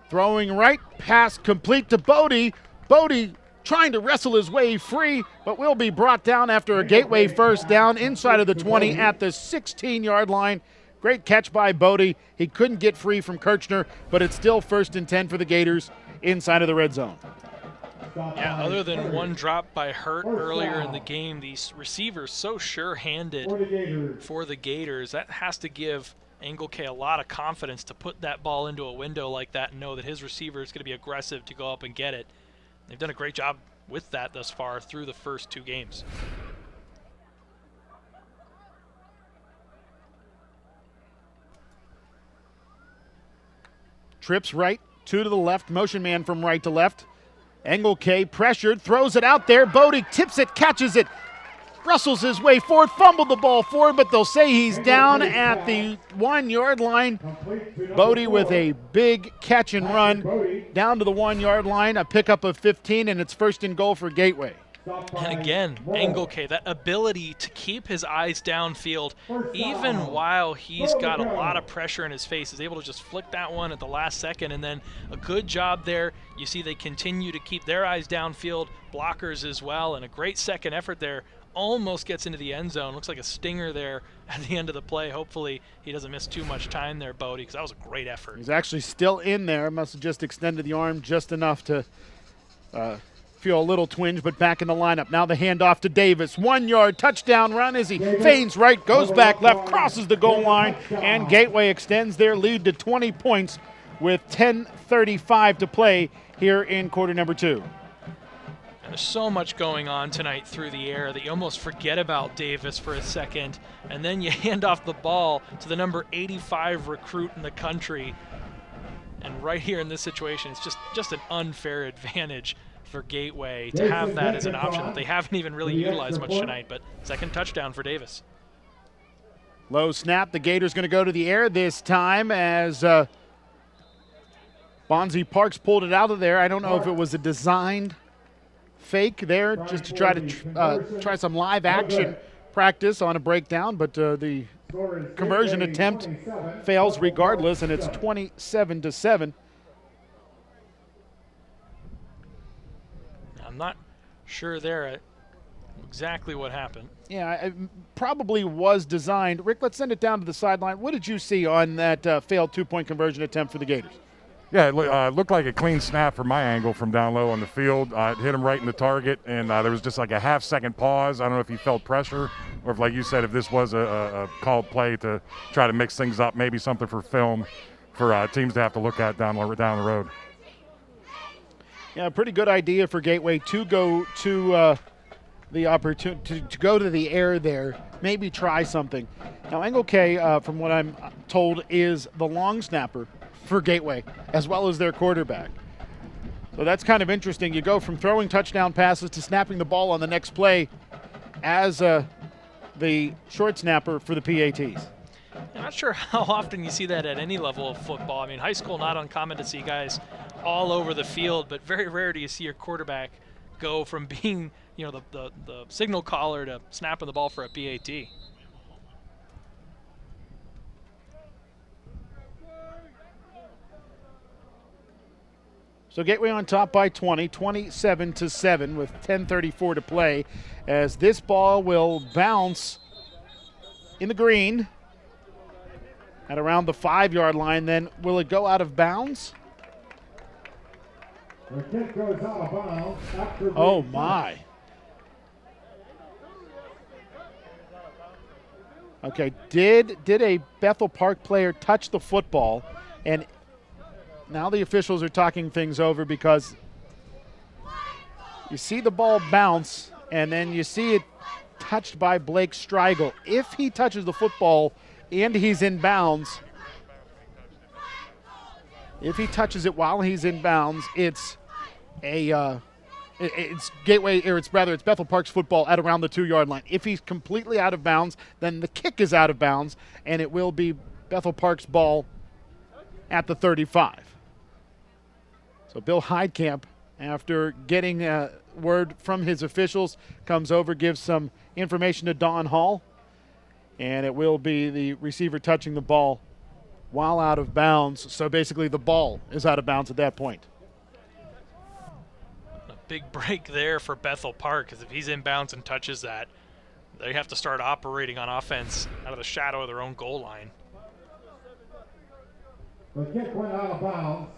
Throwing right, pass complete to Bodie. Bodie trying to wrestle his way free, but will be brought down after a Gateway 1st down inside of the 20 at the 16-yard line. Great catch by Bodie. He couldn't get free from Kirchner, but it's still 1st and 10 for the Gators inside of the red zone. Yeah, other than one drop by Hurt earlier in the game, these receivers so sure-handed for the Gators. That has to give Engelke a lot of confidence to put that ball into a window like that and know that his receiver is going to be aggressive to go up and get it. They've done a great job with that thus far through the first 2 games. Trips right, 2 to the left, motion man from right to left. Engelke pressured, throws it out there. Bodie tips it, catches it, wrestles his way forward, fumbled the ball forward, but they'll say he's down at the 1-yard line. Bodie with a big catch and run down to the 1-yard line, a pickup of 15, and it's 1st and goal for Gateway. And again, Engelke, that ability to keep his eyes downfield, even while he's got a lot of pressure in his face, is able to just flick that one at the last second, and then a good job there. You see they continue to keep their eyes downfield, blockers as well, and a great second effort there. Almost gets into the end zone. Looks like a stinger there at the end of the play. Hopefully he doesn't miss too much time there, Bodie, because that was a great effort. He's actually still in there. Must have just extended the arm just enough to feel a little twinge, but back in the lineup. Now the handoff to Davis. 1-yard touchdown run as he feigns right, goes back left, crosses the goal line, and Gateway extends their lead to 20 points with 10:35 to play here in quarter number 2. There's so much going on tonight through the air that you almost forget about Davis for a second, and then you hand off the ball to the number 85 recruit in the country. And right here in this situation, it's just an unfair advantage for Gateway to have that as an option that they haven't even really utilized much tonight, but second touchdown for Davis. Low snap. The Gators going to go to the air this time as Bonzi Parks pulled it out of there. I don't know if it was a designed fake there just to try to try some live action practice on a breakdown, but the conversion attempt fails regardless, and it's 27-7. I'm not sure there exactly what happened. Yeah, it probably was designed. Rick, let's send it down to the sideline. What did you see on that failed 2-point conversion attempt for the Gators? Yeah, it looked like a clean snap from my angle from down low on the field. It hit him right in the target, and there was just like a half-second pause. I don't know if he felt pressure or if, like you said, if this was a called play to try to mix things up, maybe something for film for teams to have to look at down the road. Yeah, pretty good idea for Gateway to go to the opportunity to go to the air there, maybe try something. Now, Engelke, from what I'm told, is the long snapper for Gateway, as well as their quarterback. So that's kind of interesting. You go from throwing touchdown passes to snapping the ball on the next play as the short snapper for the PATs. I'm not sure how often you see that at any level of football. I mean, high school, not uncommon to see guys all over the field, but very rare do you see your quarterback go from being, you know, the signal caller to snapping the ball for a PAT. So Gateway on top by 20, 27-7 with 10:34 to play, as this ball will bounce in the green at around the 5-yard line. Then will it go out of bounds? The kick goes out of bounds after Oh my. Okay, did a Bethel Park player touch the football? And now the officials are talking things over, because you see the ball bounce and then you see it touched by Blake Strigel. If he touches the football and he's in bounds, if he touches it while he's in bounds, it's it's Gateway, or it's Bethel Park's football at around the 2-yard line. If he's completely out of bounds, then the kick is out of bounds, and it will be Bethel Park's ball at the 35. So Bill Heidkamp, after getting word from his officials, comes over, gives some information to Don Hall, and it will be the receiver touching the ball while out of bounds. So basically the ball is out of bounds at that point. A big break there for Bethel Park, because if he's in bounds and touches that, they have to start operating on offense out of the shadow of their own goal line. The kick went out of bounds.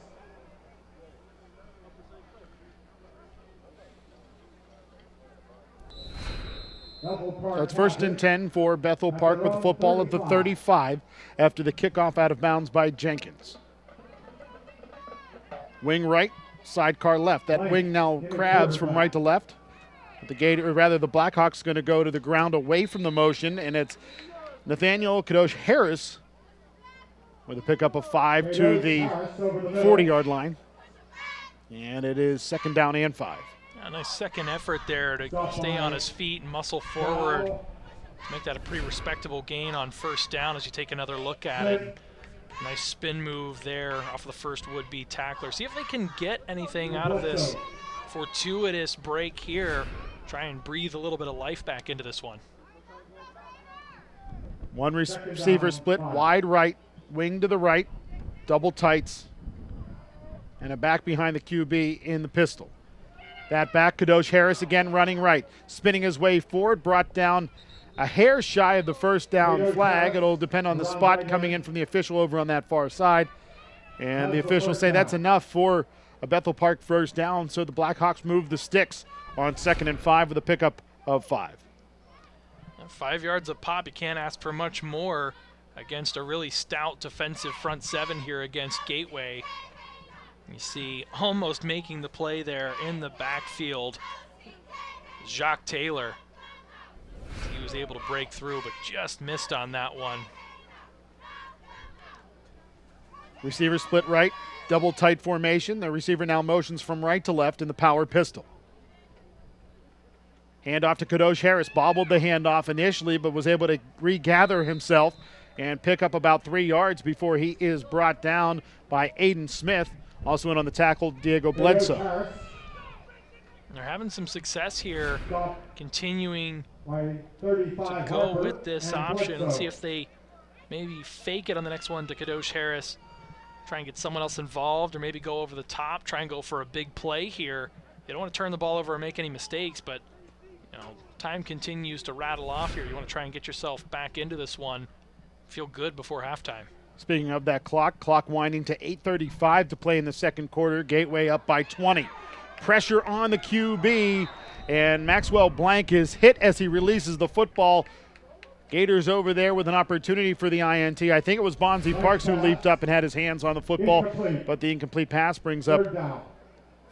So it's 1st and 10 for Bethel Park with the football at the 35 after the kickoff out of bounds by Jenkins. Wing right, sidecar left. That wing now crabs from right to left. The Blackhawks going to go to the ground away from the motion, and it's Nathaniel Kadosh Harris with a pickup of 5 to the 40-yard line. And it is 2nd down and 5. A nice second effort there to stay on his feet and muscle forward to make that a pretty respectable gain on 1st down as you take another look at it. Nice spin move there off the first would-be tackler. See if they can get anything out of this fortuitous break here. Try and breathe a little bit of life back into this one. One receiver split wide right, wing to the right, double tights, and a back behind the QB in the pistol. That back, Kadosh Harris again running right, spinning his way forward, brought down a hair shy of the 1st down flag. It'll depend on the spot coming in from the official over on that far side. And the officials say that's enough for a Bethel Park 1st down, so the Blackhawks move the sticks on 2nd and 5 with a pickup of 5. 5 yards a pop, you can't ask for much more against a really stout defensive front 7 here against Gateway. You see almost making the play there in the backfield, Jacques Taylor. He was able to break through, but just missed on that one. Receiver split right, double tight formation. The receiver now motions from right to left in the power pistol. Handoff to Kadosh Harris. Bobbled the handoff initially, but was able to regather himself and pick up about 3 yards before he is brought down by Aiden Smith. Also in on the tackle, Diego Bledsoe. They're having some success here, continuing to go with this option and see if they maybe fake it on the next one to Kadosh Harris, try and get someone else involved, or maybe go over the top, try and go for a big play here. They don't want to turn the ball over or make any mistakes, but time continues to rattle off here. You want to try and get yourself back into this one, feel good before halftime. Speaking of that clock winding to 8:35 to play in the 2nd quarter. Gateway up by 20. Pressure on the QB, and Maxwell Blank is hit as he releases the football. Gators over there with an opportunity for the INT. I think it was Bonzi Parks who leaped up and had his hands on the football, but the incomplete pass brings up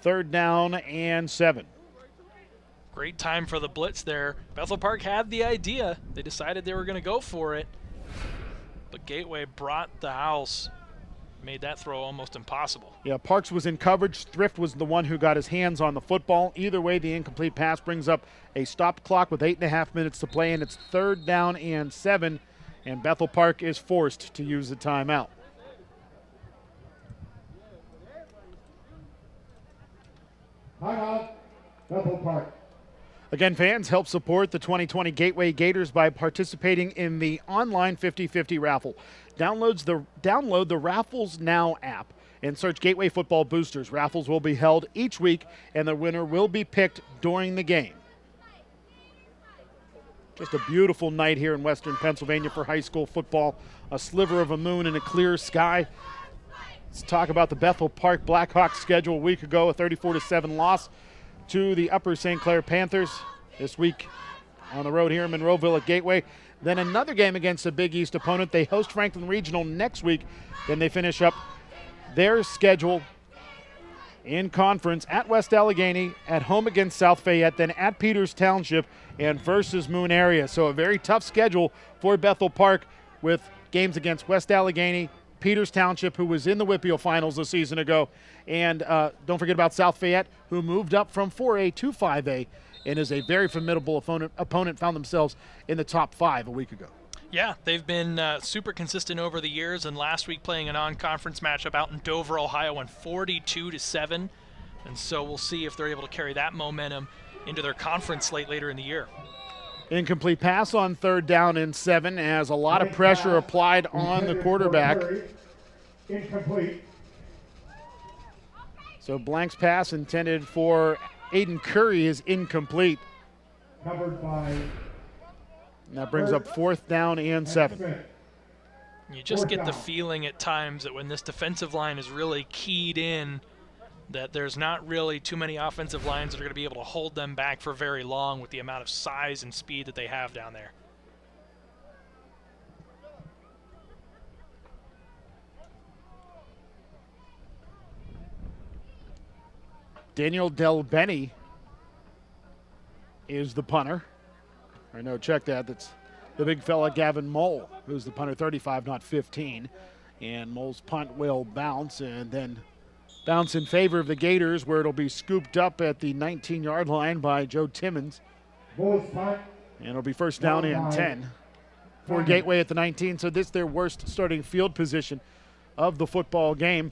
3rd down and 7. Great time for the blitz there. Bethel Park had the idea. They decided they were going to go for it, but Gateway brought the house, made that throw almost impossible. Yeah, Parks was in coverage. Thrift was the one who got his hands on the football. Either way, the incomplete pass brings up a stopped clock with 8.5 minutes to play, and it's 3rd down and 7, and Bethel Park is forced to use the timeout. Timeout, Bethel Park. Again, fans, help support the 2020 Gateway Gators by participating in the online 50/50 raffle. Download the Raffles Now app and search Gateway Football Boosters. Raffles will be held each week, and the winner will be picked during the game. Just a beautiful night here in Western Pennsylvania for high school football. A sliver of a moon in a clear sky. Let's talk about the Bethel Park Blackhawks schedule. A week ago, a 34-7 loss to the Upper St. Clair Panthers. This week on the road here in Monroeville at Gateway. Then another game against a Big East opponent. They host Franklin Regional next week. Then they finish up their schedule in conference at West Allegheny, at home against South Fayette, then at Peters Township, and versus Moon Area. So a very tough schedule for Bethel Park with games against West Allegheny, Peters Township, who was in the WPIAL finals a season ago, and don't forget about South Fayette, who moved up from 4A to 5A and is a very formidable opponent, found themselves in the top 5 a week ago. Yeah, they've been super consistent over the years, and last week playing a non-conference matchup out in Dover, Ohio, went 42-7, and so we'll see if they're able to carry that momentum into their conference slate later in the year. Incomplete pass on 3rd down and 7 as a lot of pressure applied on the quarterback. Incomplete. So Blank's pass intended for Aiden Curry is incomplete. Covered by. And that brings up 4th down and 7. You just get the feeling at times that when this defensive line is really keyed in, that there's not really too many offensive lines that are going to be able to hold them back for very long with the amount of size and speed that they have down there. Daniel Del Benny is the punter. Or no, check that. That's the big fella Gavin Mole, who's the punter, 35, not 15. And Mole's punt will bounce and then bounce in favor of the Gators, where it'll be scooped up at the 19-yard line by Joe Timmons. Mole's punt. And it'll be first down and 10 for Gateway at the 19. So this is their worst starting field position of the football game.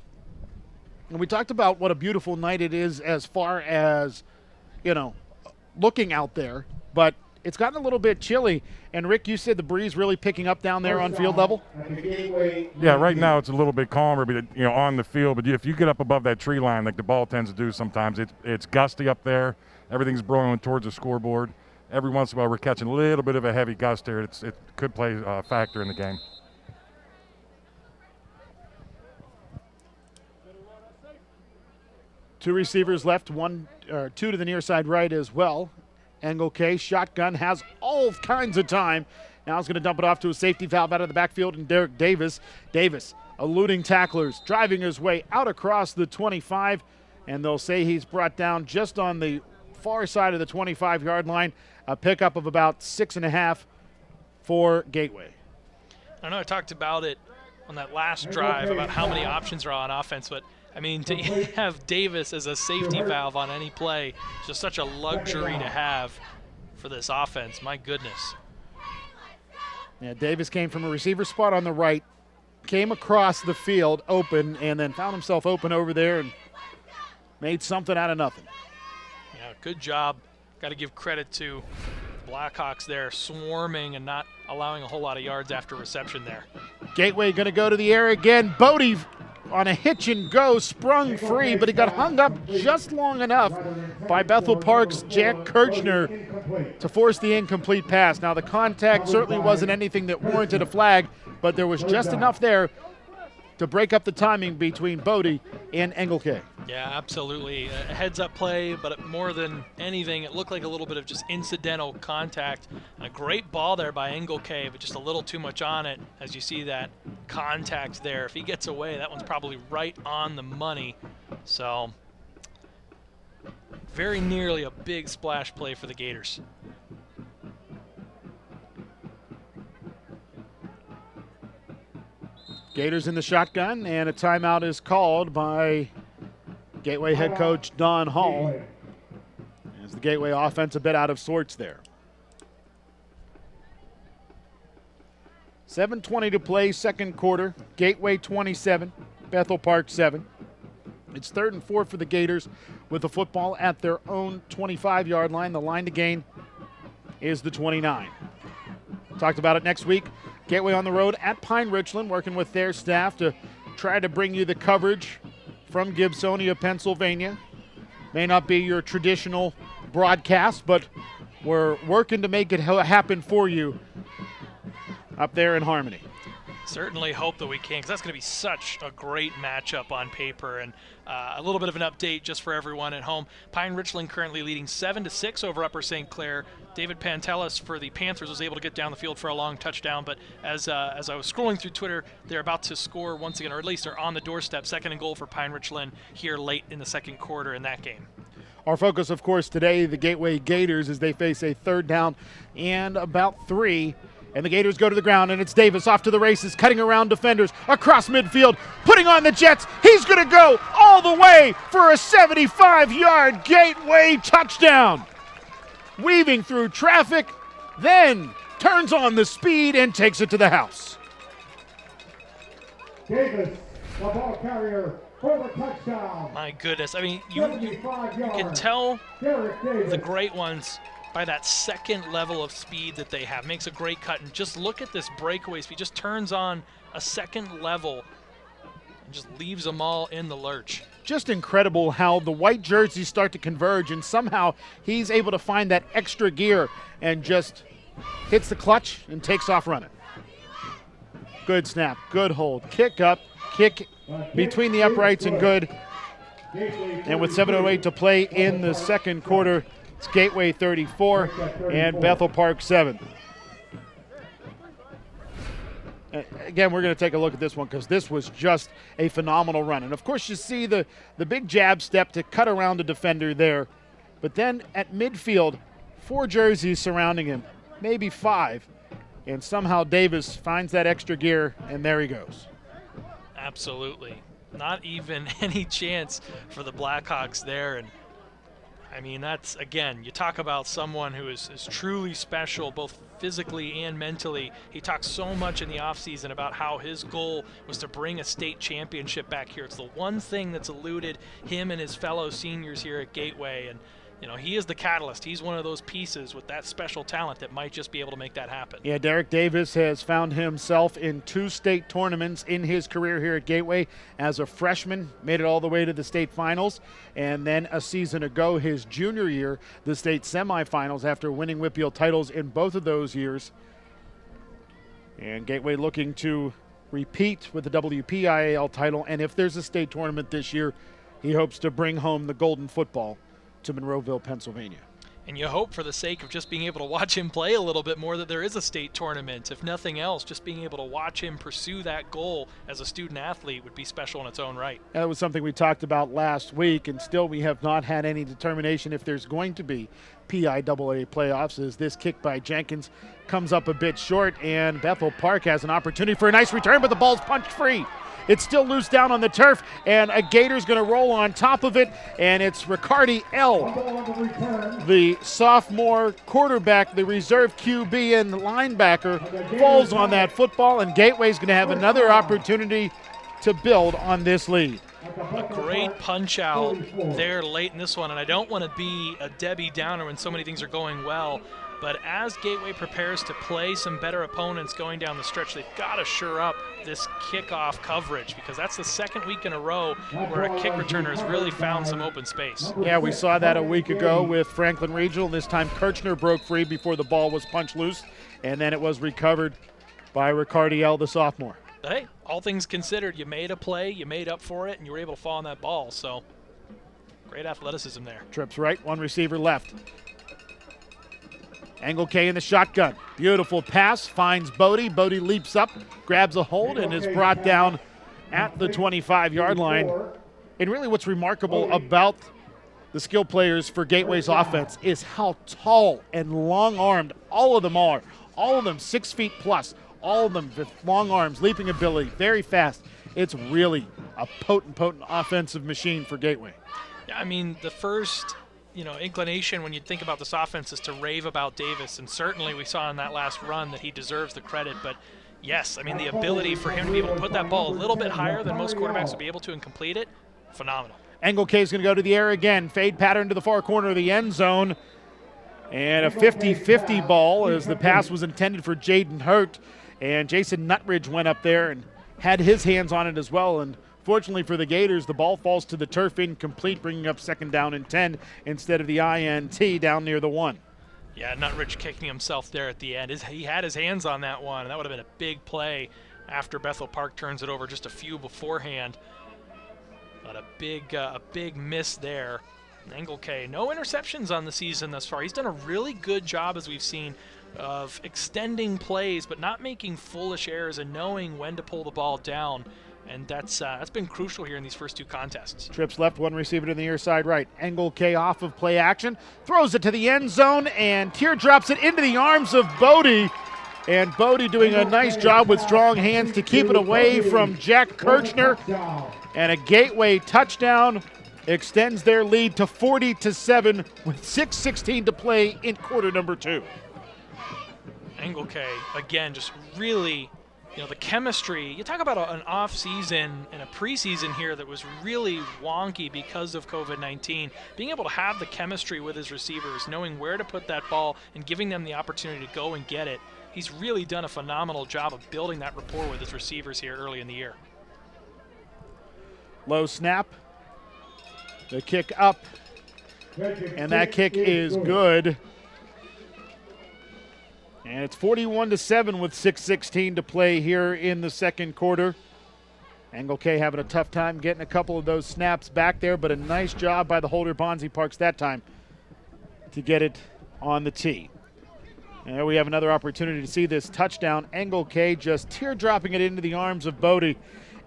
And we talked about what a beautiful night it is as far as, you know, looking out there. But it's gotten a little bit chilly. And, Rick, you said the breeze really picking up down there on field level? Yeah, right now it's a little bit calmer, but you know, on the field. But if you get up above that tree line, like the ball tends to do sometimes, it's gusty up there. Everything's blowing towards the scoreboard. Every once in a while we're catching a little bit of a heavy gust here. It could play a factor in the game. Two receivers left, two to the near side right as well. Engelke, shotgun, has all kinds of time. Now he's going to dump it off to a safety valve out of the backfield, and Derek Davis. Davis eluding tacklers, driving his way out across the 25, and they'll say he's brought down just on the far side of the 25-yard line. A pickup of about 6.5 for Gateway. I know I talked about it on that last drive about how many options are on offense, but I mean, to have Davis as a safety valve on any play is just such a luxury to have for this offense. My goodness. Yeah, Davis came from a receiver spot on the right, came across the field open, and then found himself open over there and made something out of nothing. Yeah, good job. Got to give credit to Blackhawks there, swarming and not allowing a whole lot of yards after reception there. Gateway going to go to the air again. Bodie on a hitch and go, sprung free, but he got hung up just long enough by Bethel Park's Jack Kirchner to force the incomplete pass. Now, the contact certainly wasn't anything that warranted a flag, but there was just enough there to break up the timing between Bodie and Engelke. Yeah, absolutely. A heads-up play, but more than anything, it looked like a little bit of just incidental contact. And a great ball there by Engelke, but just a little too much on it, as you see that contact there. If he gets away, that one's probably right on the money. So, very nearly a big splash play for the Gators. Gators in the shotgun, and a timeout is called by Gateway head coach Don Hall, as the Gateway offense a bit out of sorts there. 7:20 to play, second quarter. Gateway 27, Bethel Park 7. It's 3rd and 4 for the Gators with the football at their own 25-yard line. The line to gain is the 29. Talked about it next week. Gateway on the road at Pine Richland, working with their staff to try to bring you the coverage from Gibsonia, Pennsylvania. May not be your traditional broadcast, but we're working to make it happen for you up there in Harmony. Certainly hope that we can, because that's going to be such a great matchup on paper. And a little bit of an update just for everyone at home. Pine Richland currently leading 7-6 over Upper St. Clair. David Pantelis for the Panthers was able to get down the field for a long touchdown, but as I was scrolling through Twitter, they're about to score once again, or at least they're on the doorstep. 2nd and goal for Pine Richland here late in the second quarter in that game. Our focus, of course, today, the Gateway Gators, as they face a 3rd down and about 3. And the Gators go to the ground, and it's Davis off to the races, cutting around defenders, across midfield, putting on the Jets. He's going to go all the way for a 75-yard Gateway touchdown. Weaving through traffic, then turns on the speed and takes it to the house. Davis, the ball carrier, for the touchdown. My goodness. I mean, you can tell the great ones by that second level of speed that they have. Makes a great cut. And just look at this breakaway speed. Just turns on a second level and just leaves them all in the lurch. Just incredible how the white jerseys start to converge, and somehow he's able to find that extra gear and just hits the clutch and takes off running. Good snap, good hold, kick up, kick between the uprights and good. And with 7:08 to play in the second quarter, it's Gateway 34 and Bethel Park 7. Again, we're going to take a look at this one because this was just a phenomenal run. And, of course, you see the big jab step to cut around the defender there. But then at midfield, 4 jerseys surrounding him, maybe 5. And somehow Davis finds that extra gear, and there he goes. Absolutely. Not even any chance for the Blackhawks there. And I mean, that's, again, you talk about someone who is truly special, both physically and mentally. He talks so much in the offseason about how his goal was to bring a state championship back here. It's the one thing that's eluded him and his fellow seniors here at Gateway. And, you know, he is the catalyst. He's one of those pieces with that special talent that might just be able to make that happen. Yeah, Derek Davis has found himself in 2 state tournaments in his career here at Gateway. As a freshman, made it all the way to the state finals. And then a season ago, his junior year, the state semifinals after winning WPIAL titles in both of those years. And Gateway looking to repeat with the WPIAL title. And if there's a state tournament this year, he hopes to bring home the golden football to Monroeville, Pennsylvania. And you hope, for the sake of just being able to watch him play a little bit more, that there is a state tournament. If nothing else, just being able to watch him pursue that goal as a student athlete would be special in its own right. That was something we talked about last week, and still we have not had any determination if there's going to be PIAA playoffs, as this kick by Jenkins comes up a bit short, and Bethel Park has an opportunity for a nice return, but the ball's punched free. It's still loose down on the turf, and a Gator's going to roll on top of it, and it's Riccardi L., the sophomore quarterback, the reserve QB and linebacker, falls on that football, and Gateway's going to have another opportunity to build on this lead. A great punch out there late in this one, and I don't want to be a Debbie Downer when so many things are going well, but as Gateway prepares to play some better opponents going down the stretch, they've got to shore up this kickoff coverage, because that's the second week in a row where a kick returner has really found some open space. Yeah, we saw that a week ago with Franklin Regional. This time Kirchner broke free before the ball was punched loose, and then it was recovered by Riccardi L., the sophomore. But hey, all things considered, you made a play, you made up for it, and you were able to fall on that ball. So great athleticism there. Trips right, 1 receiver left. Angle K in the shotgun. Beautiful pass, finds Bodie. Bodie leaps up, grabs a hold, and is brought down at the 25-yard line. And really what's remarkable about the skill players for Gateway's offense is how tall and long-armed all of them are. All of them 6 feet plus. All of them with long arms, leaping ability, very fast. It's really a potent offensive machine for Gateway. Yeah, I mean, the first inclination when you think about this offense is to rave about Davis, and certainly we saw in that last run that he deserves the credit. But yes, I mean, the ability for him to be able to put that ball a little bit higher than most quarterbacks would be able to and complete it, phenomenal. Angle K is going to go to the air again. Fade pattern to the far corner of the end zone. And a 50-50 ball, as the pass was intended for Jaden Hurt. And Jason Nutridge went up there and had his hands on it as well. And fortunately for the Gators, the ball falls to the turf incomplete, bringing up 2nd down and 10 instead of the INT down near the 1. Yeah, Nutridge kicking himself there at the end. He had his hands on that one, and that would have been a big play after Bethel Park turns it over just a few beforehand. But a big miss there. Angle K, no interceptions on the season thus far. He's done a really good job, as we've seen, of extending plays but not making foolish errors and knowing when to pull the ball down. And that's been crucial here in these first 2 contests. Trips left, 1 receiver to the near side right. Angle K off of play action, throws it to the end zone, and teardrops it into the arms of Bodie. And Bodie doing a nice job with strong hands to keep it away from Jack Kirchner. And a Gateway touchdown extends their lead to 40-7 with 6:16 to play in quarter number 2. Angle K, again, just really, the chemistry. You talk about an off season and a preseason here that was really wonky because of COVID-19. Being able to have the chemistry with his receivers, knowing where to put that ball and giving them the opportunity to go and get it. He's really done a phenomenal job of building that rapport with his receivers here early in the year. Low snap. The kick up. And that kick is good. And it's 41-7 with 6:16 to play here in the second quarter. Angle K having a tough time getting a couple of those snaps back there, but a nice job by the holder, Bonzi Parks, that time to get it on the tee. And there we have another opportunity to see this touchdown. Angle K just teardropping it into the arms of Bodie.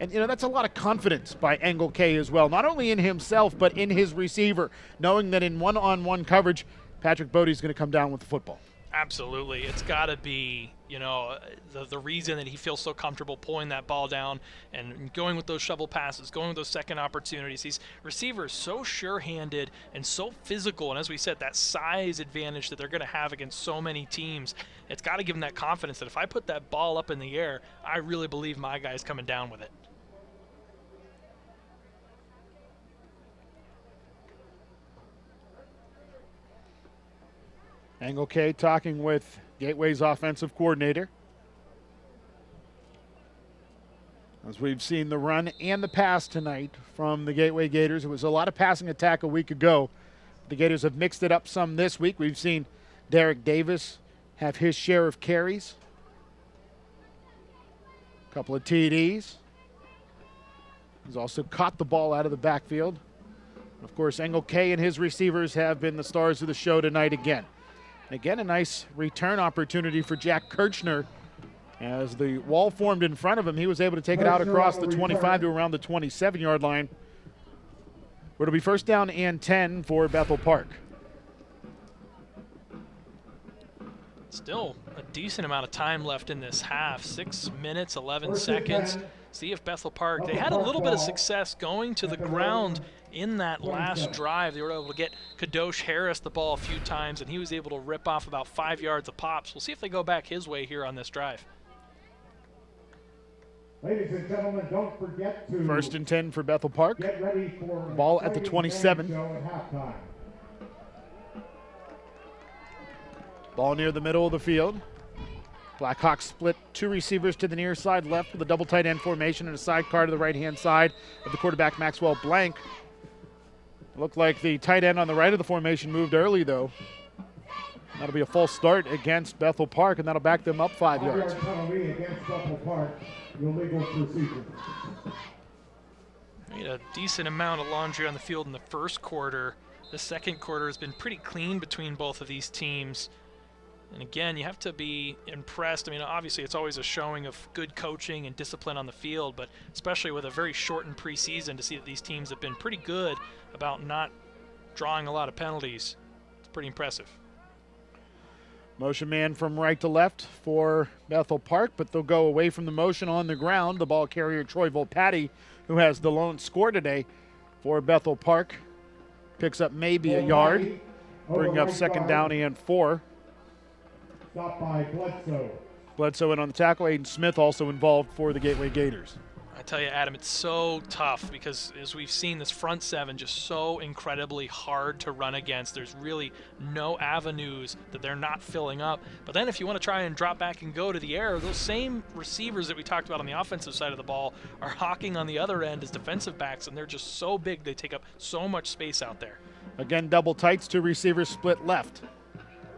And, that's a lot of confidence by Angle K as well, not only in himself, but in his receiver, knowing that in one-on-one coverage, Patrick Bodie's going to come down with the football. Absolutely. It's got to be, the reason that he feels so comfortable pulling that ball down and going with those shovel passes, going with those second opportunities. These receivers so sure-handed and so physical, and as we said, that size advantage that they're going to have against so many teams, it's got to give them that confidence that if I put that ball up in the air, I really believe my guy's coming down with it. Angle K talking with Gateway's offensive coordinator. As we've seen the run and the pass tonight from the Gateway Gators. It was a lot of passing attack a week ago. The Gators have mixed it up some this week. We've seen Derek Davis have his share of carries. A couple of TDs. He's also caught the ball out of the backfield. Of course, Angle K and his receivers have been the stars of the show tonight again. Again, a nice return opportunity for Jack Kirchner. As the wall formed in front of him, he was able to take it out across the 25 to around the 27-yard line. It'll be first down and 10 for Bethel Park. Still a decent amount of time left in this half. 6 minutes, 11 seconds. See if Bethel Park, they had a little bit of success going to the ground in that last drive. They were able to get Kadosh Harris the ball a few times, and he was able to rip off about 5 yards of pops. We'll see if they go back his way here on this drive. Ladies and gentlemen, don't forget to First and 10 for Bethel Park. get ready for Ball at the 27. show at halftime. Ball near the middle of the field. Blackhawks split two receivers to the near side left with a double tight end formation and a sidecar to the right-hand side of the quarterback, Maxwell Blank. Looked like the tight end on the right of the formation moved early, though. That'll be a false start against Bethel Park, and that'll back them up 5 yards. Penalty against Bethel Park. Illegal procedure. Made a decent amount of laundry on the field in the first quarter. The second quarter has been pretty clean between both of these teams. And again, you have to be impressed. I mean, obviously it's always a showing of good coaching and discipline on the field, but especially with a very shortened preseason, to see that these teams have been pretty good about not drawing a lot of penalties. It's pretty impressive. Motion man from right to left for Bethel Park, but they'll go away from the motion on the ground. The ball carrier, Troy Volpatti, who has the lone score today for Bethel Park, picks up maybe a yard, bring up second down and 4. Stopped by Bledsoe. Bledsoe in on the tackle. Aiden Smith also involved for the Gateway Gators. I tell you, Adam, it's so tough because as we've seen, this front seven just so incredibly hard to run against. There's really no avenues that they're not filling up. But then if you want to try and drop back and go to the air, those same receivers that we talked about on the offensive side of the ball are hawking on the other end as defensive backs, and they're just so big. They take up so much space out there. Again, double tights, two receivers split left.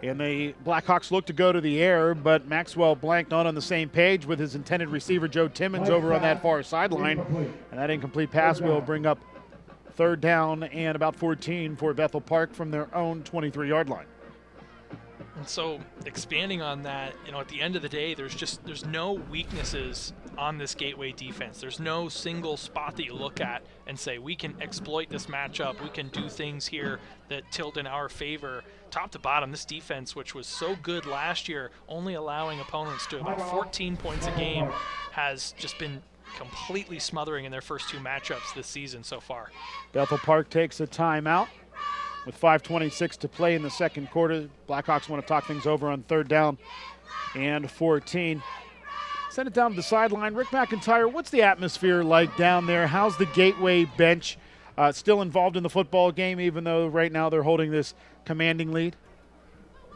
And the Blackhawks look to go to the air, but Maxwell Blank not on the same page with his intended receiver, Joe Timmons, over on that far sideline. And that incomplete pass will bring up third down and about 14 for Bethel Park from their own 23-yard line. And so expanding on that, at the end of the day, there's no weaknesses on this Gateway defense. There's no single spot that you look at and say, we can exploit this matchup. We can do things here that tilt in our favor. Top to bottom, this defense, which was so good last year, only allowing opponents to about 14 points a game, has just been completely smothering in their first two matchups this season so far. Bethel Park takes a timeout with 5:26 to play in the second quarter. Blackhawks want to talk things over on third down and 14. Send it down to the sideline. Rick McIntyre, what's the atmosphere like down there? How's the Gateway bench still involved in the football game, even though right now they're holding this commanding lead?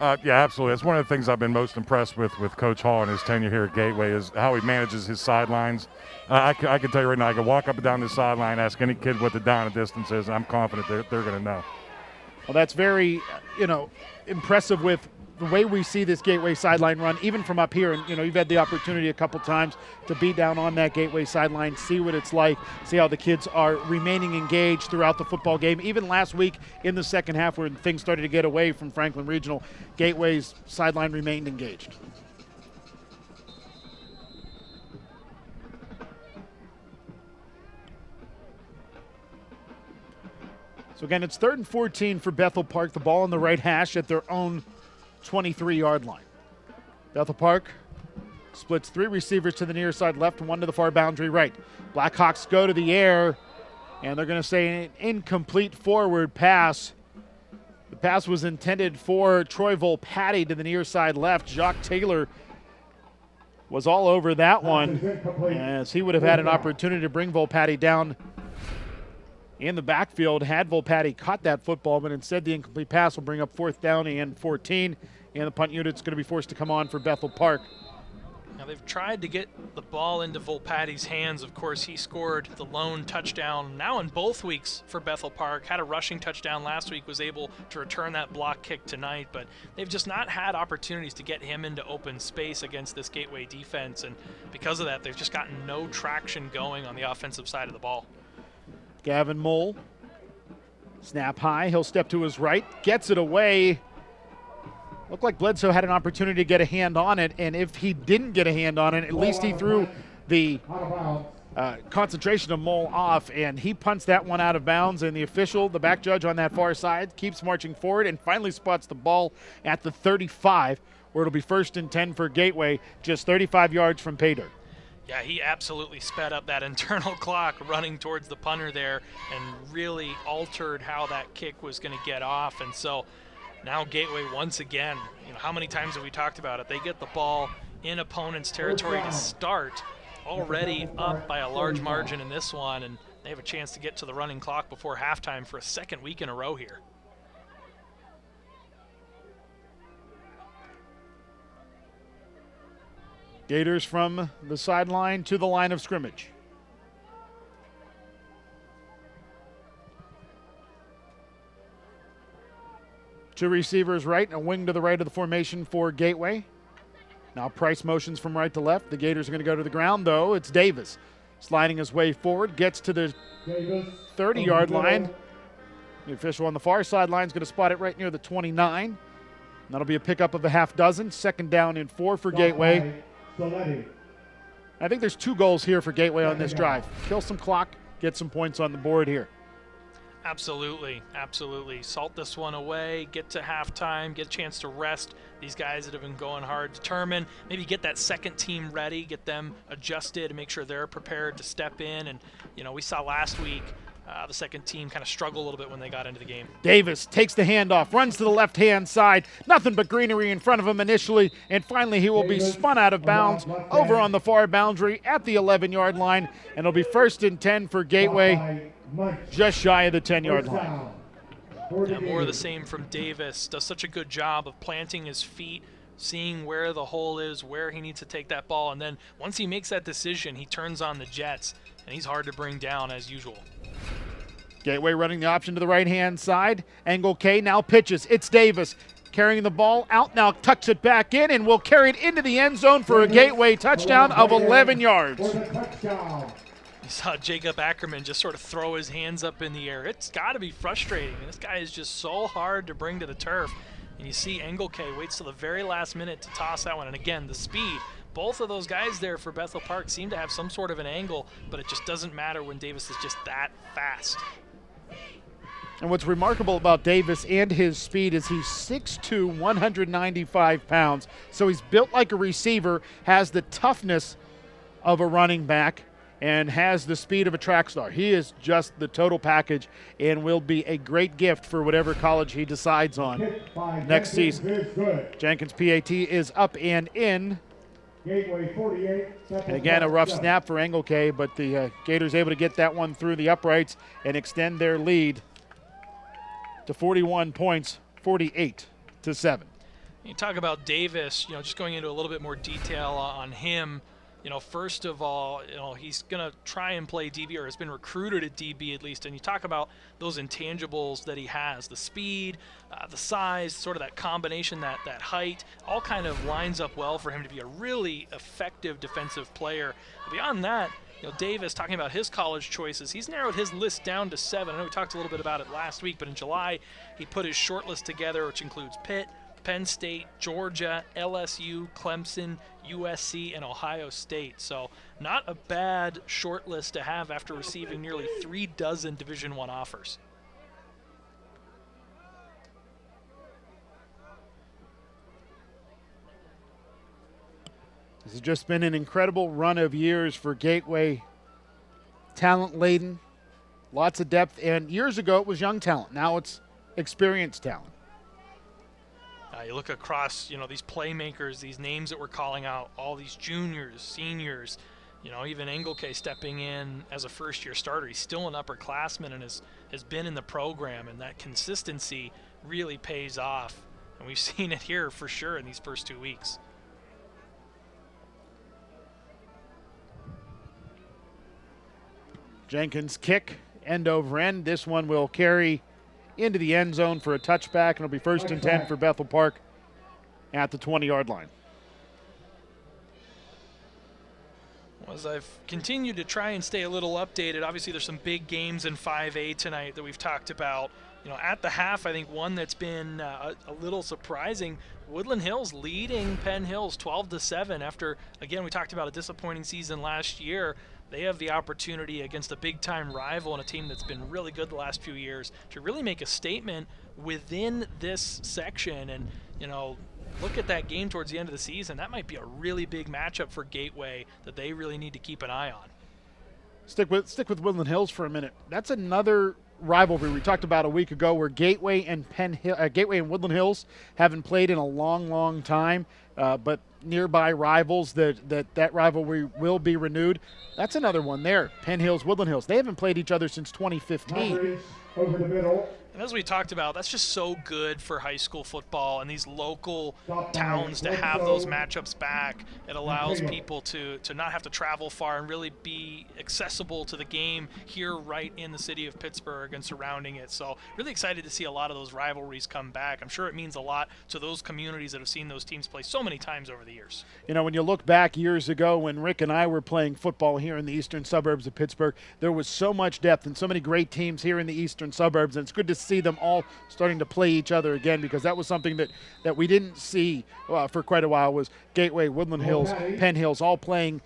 Yeah, absolutely. That's one of the things I've been most impressed with Coach Hall and his tenure here at Gateway is how he manages his sidelines. I can tell you right now, I can walk up and down the sideline, ask any kid what the down and distance is, and I'm confident they're going to know. Well, that's very, impressive with the way we see this Gateway sideline run, even from up here, and you've had the opportunity a couple times to be down on that Gateway sideline, see what it's like, see how the kids are remaining engaged throughout the football game. Even last week in the second half when things started to get away from Franklin Regional, Gateway's sideline remained engaged. So again, it's 3rd and 14 for Bethel Park. The ball on the right hash at their own 23-yard line. Bethel Park splits 3 receivers to the near side left and 1 to the far boundary right. Blackhawks go to the air, and they're going to say an incomplete forward pass. The pass was intended for Troy Volpatti to the near side left. Jacques Taylor was all over that one, as he would have had an opportunity to bring Volpatti down in the backfield had Volpatti caught that football, but instead the incomplete pass will bring up 4th down and 14, and the punt unit's going to be forced to come on for Bethel Park. Now they've tried to get the ball into Volpatti's hands. Of course, he scored the lone touchdown now in both weeks for Bethel Park. Had a rushing touchdown last week, was able to return that block kick tonight, but they've just not had opportunities to get him into open space against this Gateway defense, and because of that, they've just gotten no traction going on the offensive side of the ball. Gavin Mole, snap high, he'll step to his right, gets it away. Looked like Bledsoe had an opportunity to get a hand on it, and if he didn't get a hand on it, at least he threw the concentration of Mole off, and he punts that one out of bounds, and the official, the back judge on that far side, keeps marching forward and finally spots the ball at the 35, where it'll be 1st and 10 for Gateway, just 35 yards from pay dirt. Yeah, he absolutely sped up that internal clock running towards the punter there and really altered how that kick was going to get off. And so now Gateway once again, how many times have we talked about it? They get the ball in opponent's territory to start, already up by a large margin in this one, and they have a chance to get to the running clock before halftime for a 2nd week in a row here. Gators from the sideline to the line of scrimmage. Two receivers right and a wing to the right of the formation for Gateway. Now Price motions from right to left. The Gators are going to go to the ground, though. It's Davis sliding his way forward, gets to the 30-yard line. The official on the far sideline is going to spot it right near the 29. That'll be a pickup of a half dozen. 2nd down and 4 for Gateway. I think there's 2 goals here for Gateway on this drive. Kill some clock, get some points on the board here. Absolutely, absolutely. Salt this one away, get to halftime, get a chance to rest these guys that have been going hard, determine, maybe get that 2nd team ready, get them adjusted and make sure they're prepared to step in. And, we saw last week the 2nd team kind of struggle a little bit when they got into the game. Davis takes the handoff, runs to the left-hand side. Nothing but greenery in front of him initially, and finally he will be spun out of bounds over on the far boundary at the 11-yard line, and it'll be 1st and 10 for Gateway, just shy of the 10-yard line. Yeah, more of the same from Davis. Does such a good job of planting his feet, seeing where the hole is, where he needs to take that ball, and then once he makes that decision, he turns on the jets, and he's hard to bring down as usual. Gateway running the option to the right-hand side. Angle K now pitches. It's Davis carrying the ball out now, tucks it back in, and will carry it into the end zone for a Gateway touchdown of 11 yards. You saw Jacob Ackerman just sort of throw his hands up in the air. It's got to be frustrating. This guy is just so hard to bring to the turf. And you see Engelke waits till the very last minute to toss that one. And again, the speed. Both of those guys there for Bethel Park seem to have some sort of an angle, but it just doesn't matter when Davis is just that fast. And what's remarkable about Davis and his speed is he's 6'2", 195 pounds. So he's built like a receiver, has the toughness of a running back, and has the speed of a track star. He is just the total package and will be a great gift for whatever college he decides on next season. Jenkins PAT is up and in. And again, a rough snap for Engelke, but the Gators able to get that one through the uprights and extend their lead to 41 points, 48-7. You talk about Davis, just going into a little bit more detail on him. first of all, he's going to try and play DB, or has been recruited at DB at least. And you talk about those intangibles that he has, the speed, the size, sort of that combination, that height, all kind of lines up well for him to be a really effective defensive player. Beyond that, Davis, talking about his college choices, he's narrowed his list down to 7. I know we talked a little bit about it last week, but in July, he put his short list together, which includes Pitt, Penn State, Georgia, LSU, Clemson, USC, and Ohio State. So not a bad short list to have after receiving nearly 36 Division I offers. This has just been an incredible run of years for Gateway. Talent-laden, lots of depth, and years ago it was young talent. Now it's experienced talent. You look across, these playmakers, these names that we're calling out, all these juniors, seniors, even Engelke stepping in as a first-year starter. He's still an upperclassman and has been in the program, and that consistency really pays off. And we've seen it here for sure in these first 2 weeks. Jenkins kick, end over end. This one will carry into the end zone for a touchback, and it'll be 1st and 10 for Bethel Park at the 20-yard line. Well, as I've continued to try and stay a little updated, obviously there's some big games in 5A tonight that we've talked about. At the half, I think one that's been a little surprising, Woodland Hills leading Penn Hills 12-7 after, again, we talked about a disappointing season last year. They have the opportunity against a big-time rival and a team that's been really good the last few years to really make a statement within this section. And, look at that game towards the end of the season. That might be a really big matchup for Gateway that they really need to keep an eye on. Stick with Woodland Hills for a minute. That's another rivalry we talked about a week ago where Gateway and Woodland Hills haven't played in a long time, but nearby rivals that rivalry will be renewed. That's another one there. Penn Hills, Woodland Hills. They haven't played each other since 2015. Over the middle. And as we talked about, that's just so good for high school football and these local towns to have those matchups back. It allows people to not have to travel far and really be accessible to the game here right in the city of Pittsburgh and surrounding it. So really excited to see a lot of those rivalries come back. I'm sure it means a lot to those communities that have seen those teams play so many times over the years. When you look back years ago when Rick and I were playing football here in the eastern suburbs of Pittsburgh, there was so much depth and so many great teams here in the eastern suburbs, and it's good to see them all starting to play each other again, because that was something that we didn't see for quite a while, was Gateway, Woodland Hills, Penn Hills all playing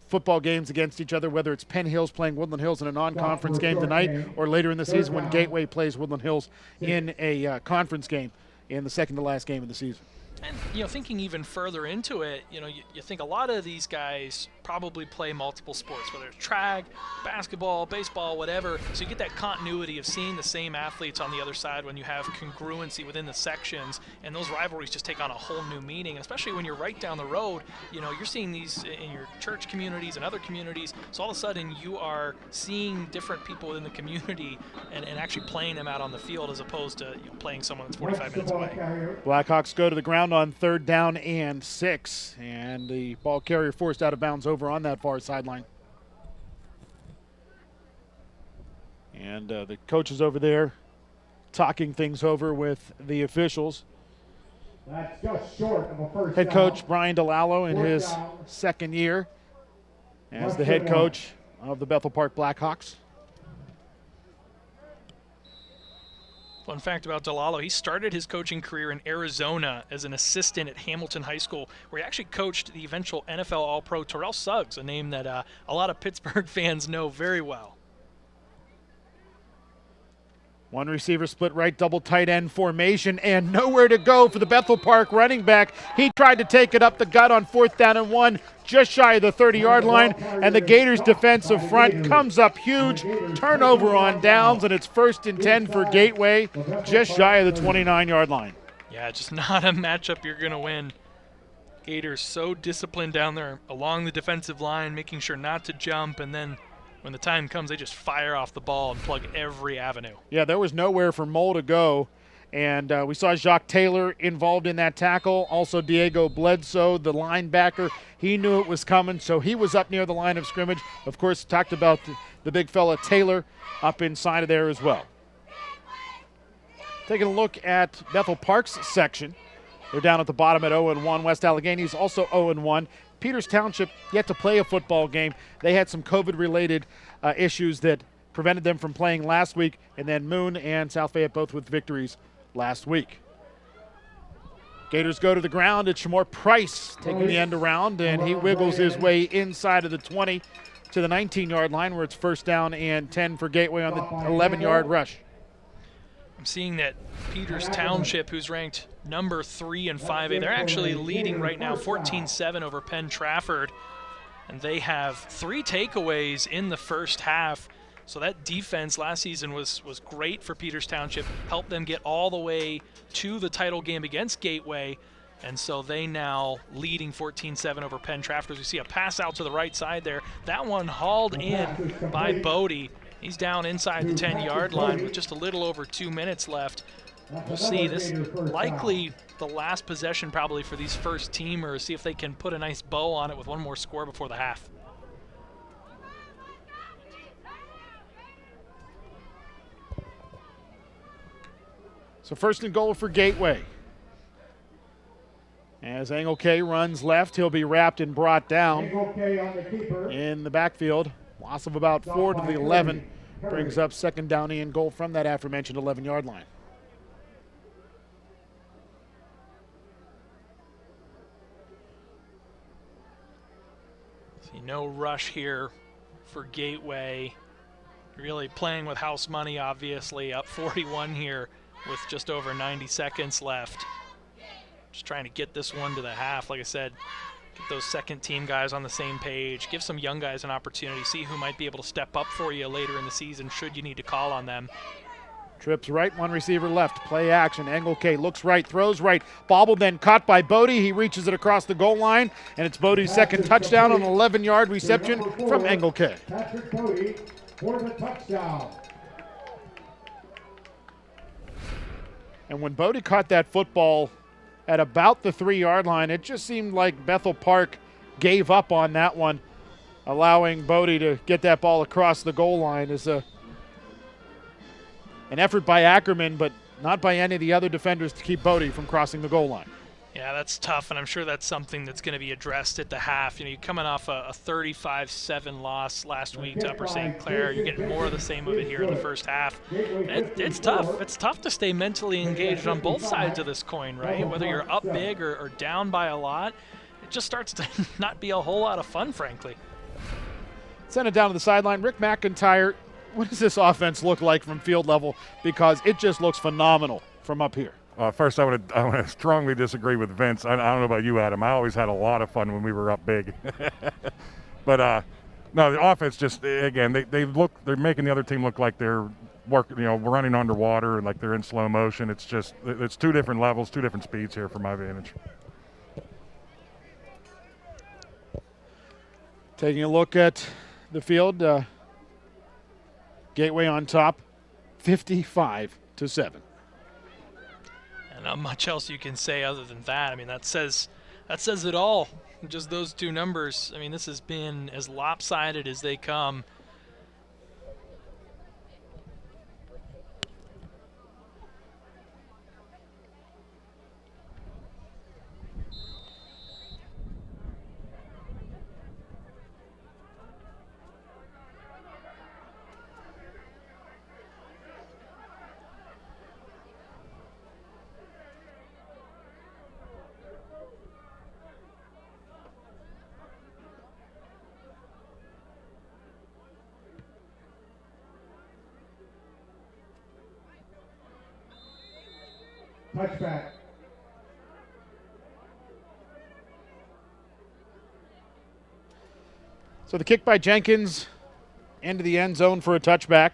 football games against each other, whether it's Penn Hills playing Woodland Hills in a non-conference game tonight or later in the season when Gateway plays Woodland Hills in a conference game in the second to last game of the season. And, thinking even further into it, you think a lot of these guys probably play multiple sports, whether it's track, basketball, baseball, whatever. So you get that continuity of seeing the same athletes on the other side when you have congruency within the sections, and those rivalries just take on a whole new meaning. And especially when you're right down the road, you're seeing these in your church communities and other communities. So all of a sudden you are seeing different people within the community and actually playing them out on the field as opposed to playing someone that's 45 minutes away. Blackhawks go to the ground on 3rd down and 6, and the ball carrier forced out of bounds over on that far sideline. And the coaches over there talking things over with the officials. That's just short of a first Head down. coach Brian DeLallo in his down. second year as the head coach of the Bethel Park Blackhawks. Fun fact about DeLallo, he started his coaching career in Arizona as an assistant at Hamilton High School, where he actually coached the eventual NFL All-Pro Terrell Suggs, a name that a lot of Pittsburgh fans know very well. One receiver split right, double tight end formation, and nowhere to go for the Bethel Park running back. He tried to take it up the gut on 4th down and 1, just shy of the 30-yard line, and the Gators defensive front comes up huge. Turnover on downs, and it's 1st and 10 for Gateway, just shy of the 29-yard line. Yeah, just not a matchup you're going to win. Gators so disciplined down there along the defensive line, making sure not to jump, and then when the time comes, they just fire off the ball and plug every avenue. Yeah, there was nowhere for Mole to go. And we saw Jacques Taylor involved in that tackle. Also Diego Bledsoe, the linebacker. He knew it was coming, so he was up near the line of scrimmage. Of course, talked about the big fella Taylor up inside of there as well. Taking a look at Bethel Park's section. They're down at the bottom at 0-1. West Allegheny's also 0-1. Peters Township yet to play a football game. They had some COVID-related issues that prevented them from playing last week, and then Moon and South Fayette both with victories last week. Gators go to the ground. It's Shamor Price taking the end around, and he wiggles his way inside of the 20 to the 19-yard line, where it's first down and 10 for Gateway on the 11-yard rush. I'm seeing that Peters Township, who's ranked number 3 in 5A, they're actually leading right now 14-7 over Penn Trafford, and they have 3 takeaways in the first half. So that defense last season was great for Peters Township, helped them get all the way to the title game against Gateway, and so they now leading 14-7 over Penn Trafford. As we see a pass out to the right side there. That one hauled in by Bodie. He's down inside the 10-yard line with just a little over 2 minutes left. We'll see. This likely the last possession probably for these first teamers. See if they can put a nice bow on it with one more score before the half. So first and goal for Gateway. As Engelke runs left, he'll be wrapped and brought down in the backfield. Loss of about 4 to the 11 brings up second down and goal from that aforementioned 11-yard line. See, no rush here for Gateway. Really playing with house money, obviously, up 41 here with just over 90 seconds left. Just trying to get this one to the half. Like I said, get those second-team guys on the same page. Give some young guys an opportunity. See who might be able to step up for you later in the season should you need to call on them. Trips right, one receiver left. Play action. Engelke looks right, throws right. Bobbled, then caught by Bodie. He reaches it across the goal line, and it's Bodie's second touchdown on an 11-yard reception from Engelke. Patrick Bodie for the touchdown. And when Bodie caught that football at about the 3-yard line, it just seemed like Bethel Park gave up on that one, allowing Bodie to get that ball across the goal line. Is an effort by Ackerman, but not by any of the other defenders to keep Bodie from crossing the goal line. Yeah, that's tough, and I'm sure that's something that's going to be addressed at the half. You know, you're coming off a 35-7 loss last week to Upper St. Clair. You're getting more of the same of it here in the first half. It's tough. It's tough to stay mentally engaged on both sides of this coin, right? Whether you're up big or down by a lot, it just starts to not be a whole lot of fun, frankly. Send it down to the sideline. Rick McIntyre, what does this offense look like from field level? Because it just looks phenomenal from up here. First, I want to strongly disagree with Vince. I don't know about you, Adam. I always had a lot of fun when we were up big. But no, the offense just, again, they're making the other team look like they're running underwater and like they're in slow motion. It's just, it's 2 different levels, 2 different speeds here from my vantage. Taking a look at the field, Gateway on top, 55-7. And not much else you can say other than that. I mean, that says it all. Just those 2 numbers. I mean, this has been as lopsided as they come. Touchback. So the kick by Jenkins into the end zone for a touchback,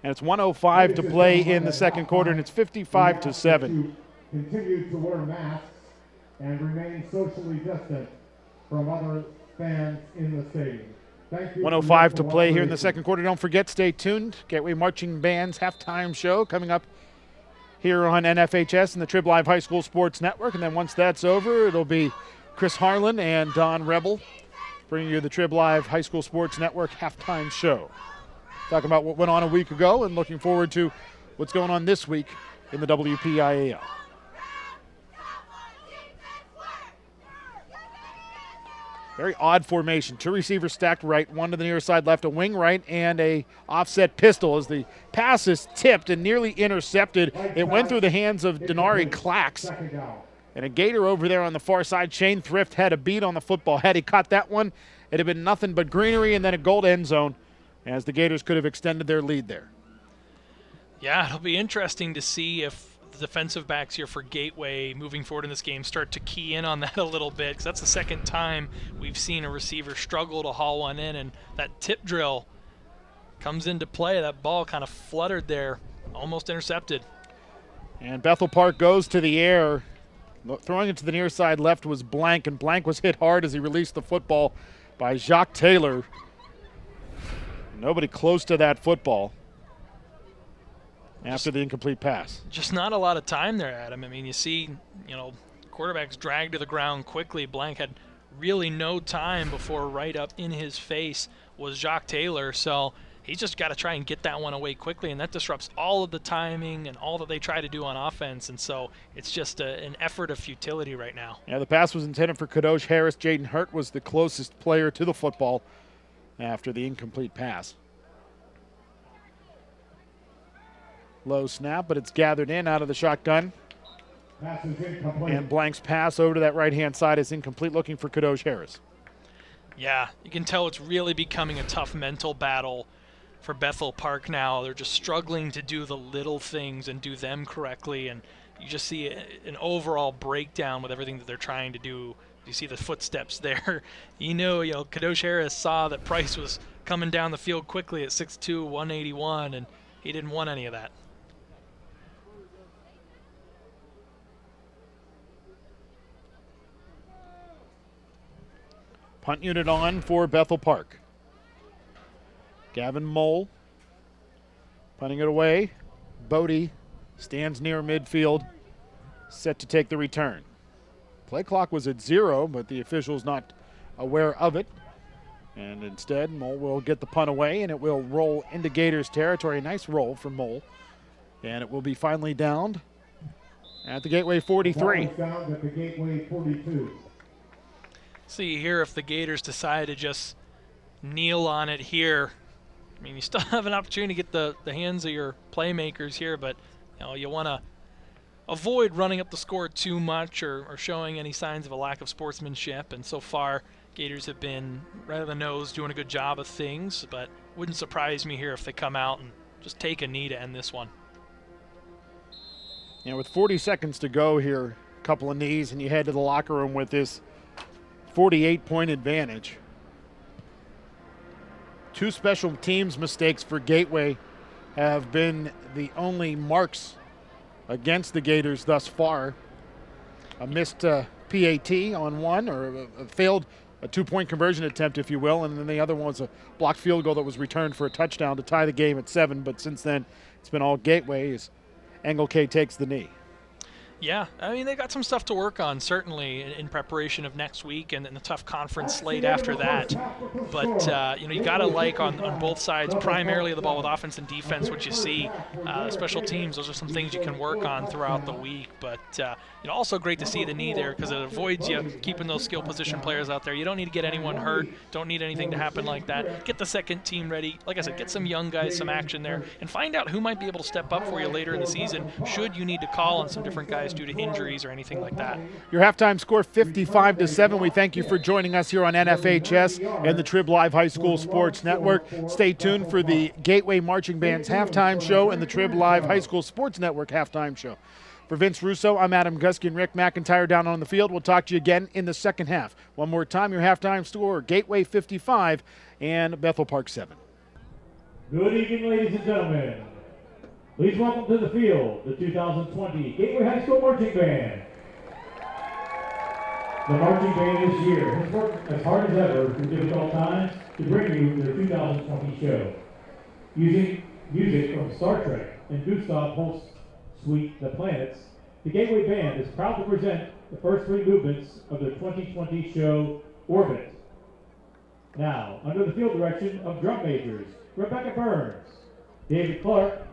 and it's 1:05 to play in the second quarter, and it's 55-7. Continue to wear masks and remain socially distant from other fans in the stadium. Thank you. 1:05 to play here in the second quarter. Don't forget, stay tuned. Gateway Marching Band's halftime show coming up here on NFHS and the Trib Live High School Sports Network. And then once that's over, it'll be Chris Harlan and Don Rebel bringing you the Trib Live High School Sports Network halftime show. Talking about what went on a week ago and looking forward to what's going on this week in the WPIAL. Very odd formation. Two receivers stacked right, one to the near side left, a wing right, and a offset pistol as the pass is tipped and nearly intercepted. It went through the hands of Denari Clacks. And a Gator over there on the far side, Shane Thrift, had a beat on the football. Had he caught that one, it'd have been nothing but greenery and then a gold end zone as the Gators could have extended their lead there. Yeah, it'll be interesting to see if the defensive backs here for Gateway moving forward in this game start to key in on that a little bit, because that's the second time we've seen a receiver struggle to haul one in, and that tip drill comes into play. That ball kind of fluttered there, almost intercepted. And Bethel Park goes to the air. Throwing it to the near side left was Blank, and Blank was hit hard as he released the football by Jacques Taylor. Nobody close to that football after the incomplete pass. Just not a lot of time there, Adam. I mean, you see, quarterbacks dragged to the ground quickly. Blank had really no time before right up in his face was Jacques Taylor. So he's just got to try and get that one away quickly, and that disrupts all of the timing and all that they try to do on offense. And so it's just an effort of futility right now. Yeah, the pass was intended for Kadosh Harris. Jaden Hurt was the closest player to the football after the incomplete pass. Low snap, but it's gathered in out of the shotgun. Pass is incomplete. And Blank's pass over to that right-hand side is incomplete, looking for Kadosh Harris. Yeah, you can tell it's really becoming a tough mental battle for Bethel Park now. They're just struggling to do the little things and do them correctly, and you just see an overall breakdown with everything that they're trying to do. You see the footsteps there. Kadosh Harris saw that Price was coming down the field quickly at 6'2", 181, and he didn't want any of that. Punt unit on for Bethel Park. Gavin Mole punting it away. Bodie stands near midfield, set to take the return. Play clock was at 0, but the official's not aware of it. And instead, Mole will get the punt away, and it will roll into Gators territory. Nice roll from Mole. And it will be finally downed at the Gateway 43. Down at the Gateway 42. See here if the Gators decide to just kneel on it here. I mean, you still have an opportunity to get the hands of your playmakers here, but you want to avoid running up the score too much or showing any signs of a lack of sportsmanship. And so far, Gators have been right on the nose doing a good job of things, but wouldn't surprise me here if they come out and just take a knee to end this one. Yeah, with 40 seconds to go here, a couple of knees, and you head to the locker room with this 48-point advantage. Two special teams mistakes for Gateway have been the only marks against the Gators thus far. A missed PAT on one, or a failed a two-point conversion attempt, if you will, and then the other one was a blocked field goal that was returned for a touchdown to tie the game at 7, but since then it's been all Gateway as Engelke takes the knee. Yeah, I mean, they got some stuff to work on, certainly, in preparation of next week and the tough conference slate after that. But, you got to like on both sides, primarily the ball with offense and defense, what you see. Special teams, those are some things you can work on throughout the week. But, also great to see the knee there because it avoids you keeping those skill position players out there. You don't need to get anyone hurt. Don't need anything to happen like that. Get the second team ready. Like I said, get some young guys, some action there, and find out who might be able to step up for you later in the season should you need to call on some different guys due to injuries or anything like that. Your halftime score 55-7. We thank you for joining us here on NFHS and the Trib Live High School Sports Network. Stay tuned for the Gateway Marching Band's halftime show and the Trib Live High School Sports Network halftime show. For Vince Russo, I'm Adam Gusky and Rick McIntyre down on the field. We'll talk to you again in the second half. One more time, your halftime score, Gateway 55 and Bethel Park 7. Good evening, ladies and gentlemen. Please welcome to the field the 2020 Gateway High School Marching Band. The marching band this year has worked as hard as ever through difficult times to bring you their 2020 show. Using music from Star Trek and Gustav Holst's Suite The Planets, the Gateway Band is proud to present the first three movements of their 2020 show, Orbit. Now, under the field direction of drum majors Rebecca Burns, David Clark,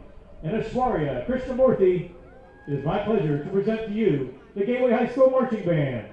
and Ashwarya Krishnamurthy, it is my pleasure to present to you the Gateway High School Marching Band.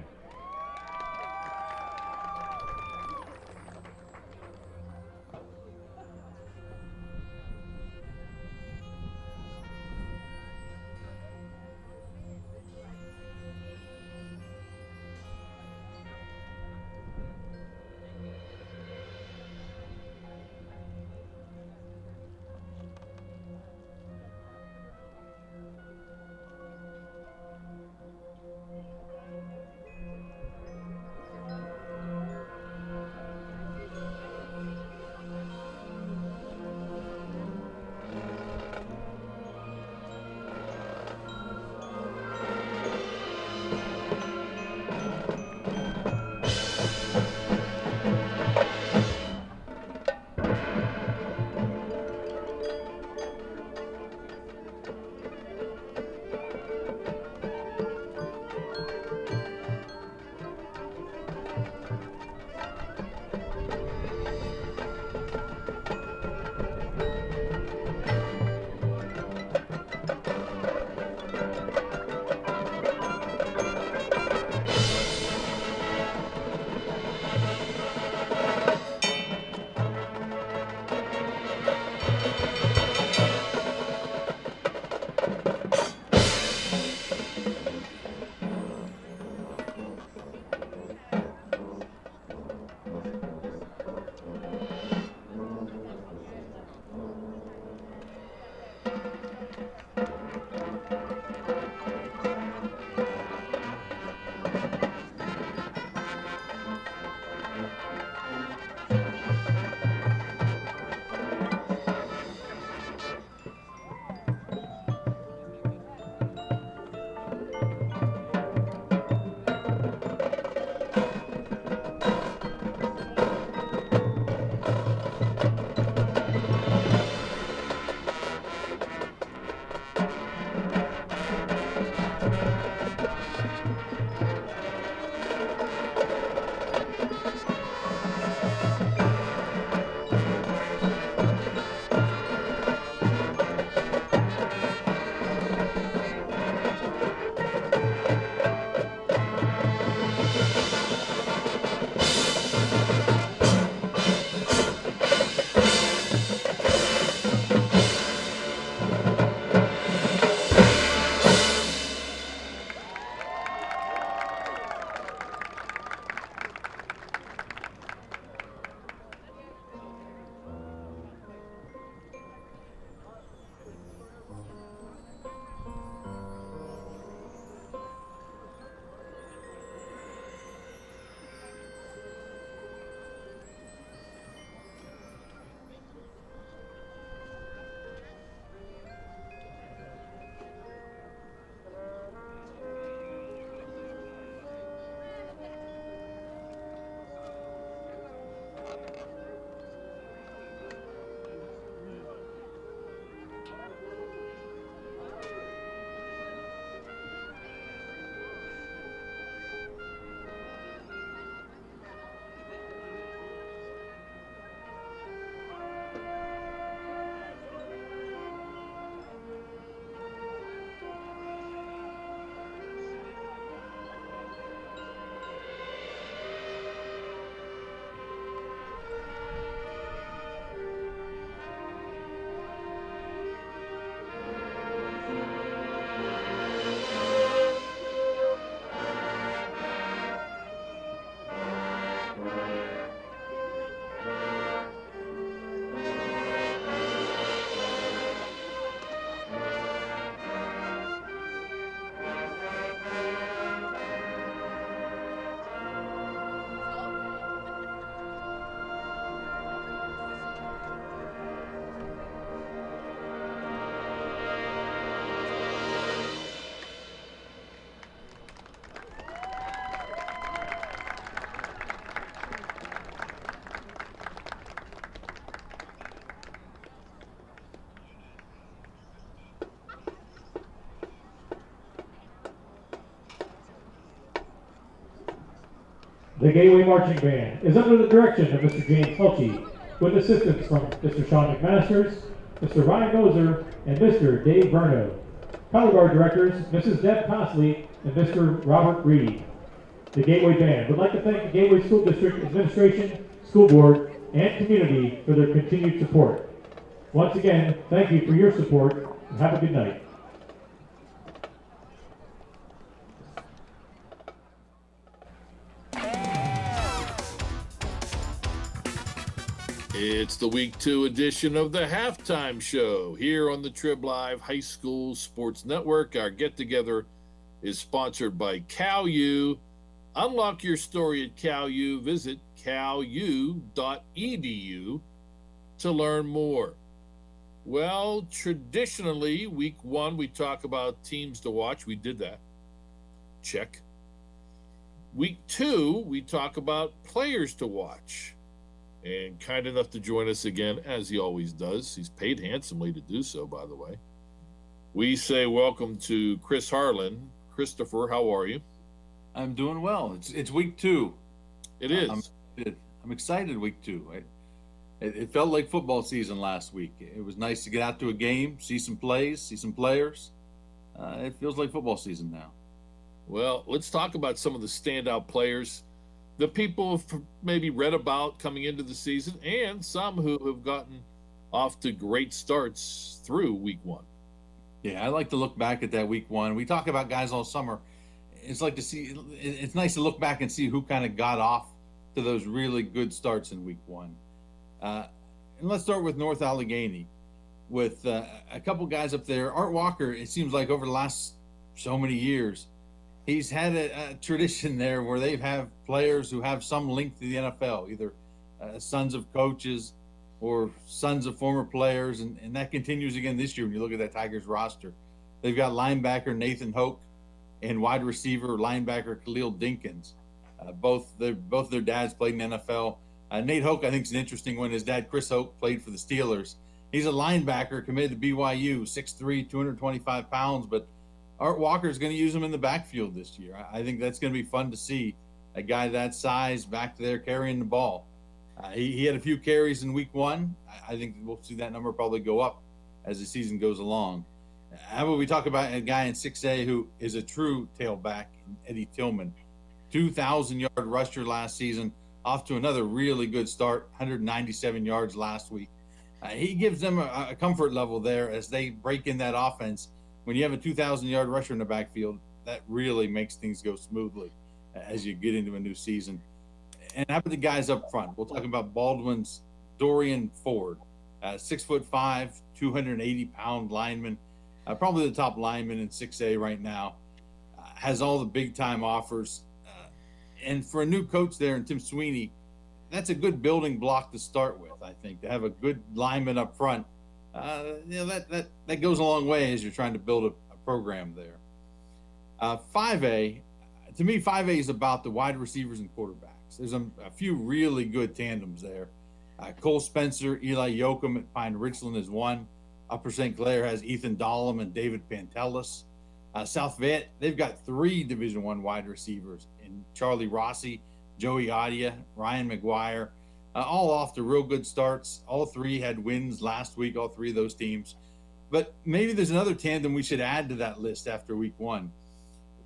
The Gateway Marching Band is under the direction of Mr. James Helchie, with assistance from Mr. Sean McMasters, Mr. Ryan Moser, and Mr. Dave Verno. Color Guard Directors, Mrs. Deb Cosley and Mr. Robert Reed. The Gateway Band would like to thank the Gateway School District Administration, School Board, and community for their continued support. Once again, thank you for your support, and have a good night. It's the Week 2 edition of the Halftime Show here on the Trib Live High School Sports Network. Our get-together is sponsored by CalU. Unlock your story at CalU. Visit calu.edu to learn more. Well, traditionally, Week 1, we talk about teams to watch. We did that. Check. Week 2, we talk about players to watch. And kind enough to join us again, as he always does. He's paid handsomely to do so, by the way. We say welcome to Chris Harlan. Christopher, how are you? I'm doing well. It's week 2. It is. I'm excited week 2. It felt like football season last week. It was nice to get out to a game, see some plays, see some players. It feels like football season now. Well, let's talk about some of the standout players. The people have maybe read about coming into the season, and some who have gotten off to great starts through week 1. Yeah, I like to look back at that week 1. We talk about guys all summer. It's nice to look back and see who kind of got off to those really good starts in week 1. And let's start with North Allegheny with a couple guys up there. Art Walker, it seems like over the last so many years, he's had a tradition there where they have players who have some link to the NFL, either sons of coaches or sons of former players. And that continues again this year when you look at that Tigers roster. They've got linebacker Nathan Hoke and wide receiver linebacker Khalil Dinkins. Both their dads played in the NFL. Nate Hoke, I think, is an interesting one. His dad, Chris Hoke, played for the Steelers. He's a linebacker committed to BYU, 6'3", 225 pounds, but Art Walker is going to use him in the backfield this year. I think that's going to be fun to see a guy that size back there carrying the ball. He had a few carries in week 1. I think we'll see that number probably go up as the season goes along. How about we talk about a guy in 6A who is a true tailback, Eddie Tillman. 2,000-yard rusher last season, off to another really good start, 197 yards last week. He gives them a comfort level there as they break in that offense. When you have a 2,000-yard rusher in the backfield, that really makes things go smoothly as you get into a new season. And how about the guys up front? We'll talk about Baldwin's Dorian Ford, 6'5", 280-pound lineman, probably the top lineman in 6A right now, has all the big-time offers. And for a new coach there in Tim Sweeney, that's a good building block to start with, I think, to have a good lineman up front. That goes a long way as you're trying to build a program there. 5A, to me, 5A is about the wide receivers and quarterbacks. There's a few really good tandems there. Cole Spencer, Eli Yoakum at Pine Richland is one. Upper St. Clair has Ethan Dahlem and David Pantelis. South Fayette, they've got 3 Division I wide receivers in Charlie Rossi, Joey Adia, Ryan McGuire, all off to real good starts. All 3 had wins last week, all 3 of those teams. But maybe there's another tandem we should add to that list after week 1.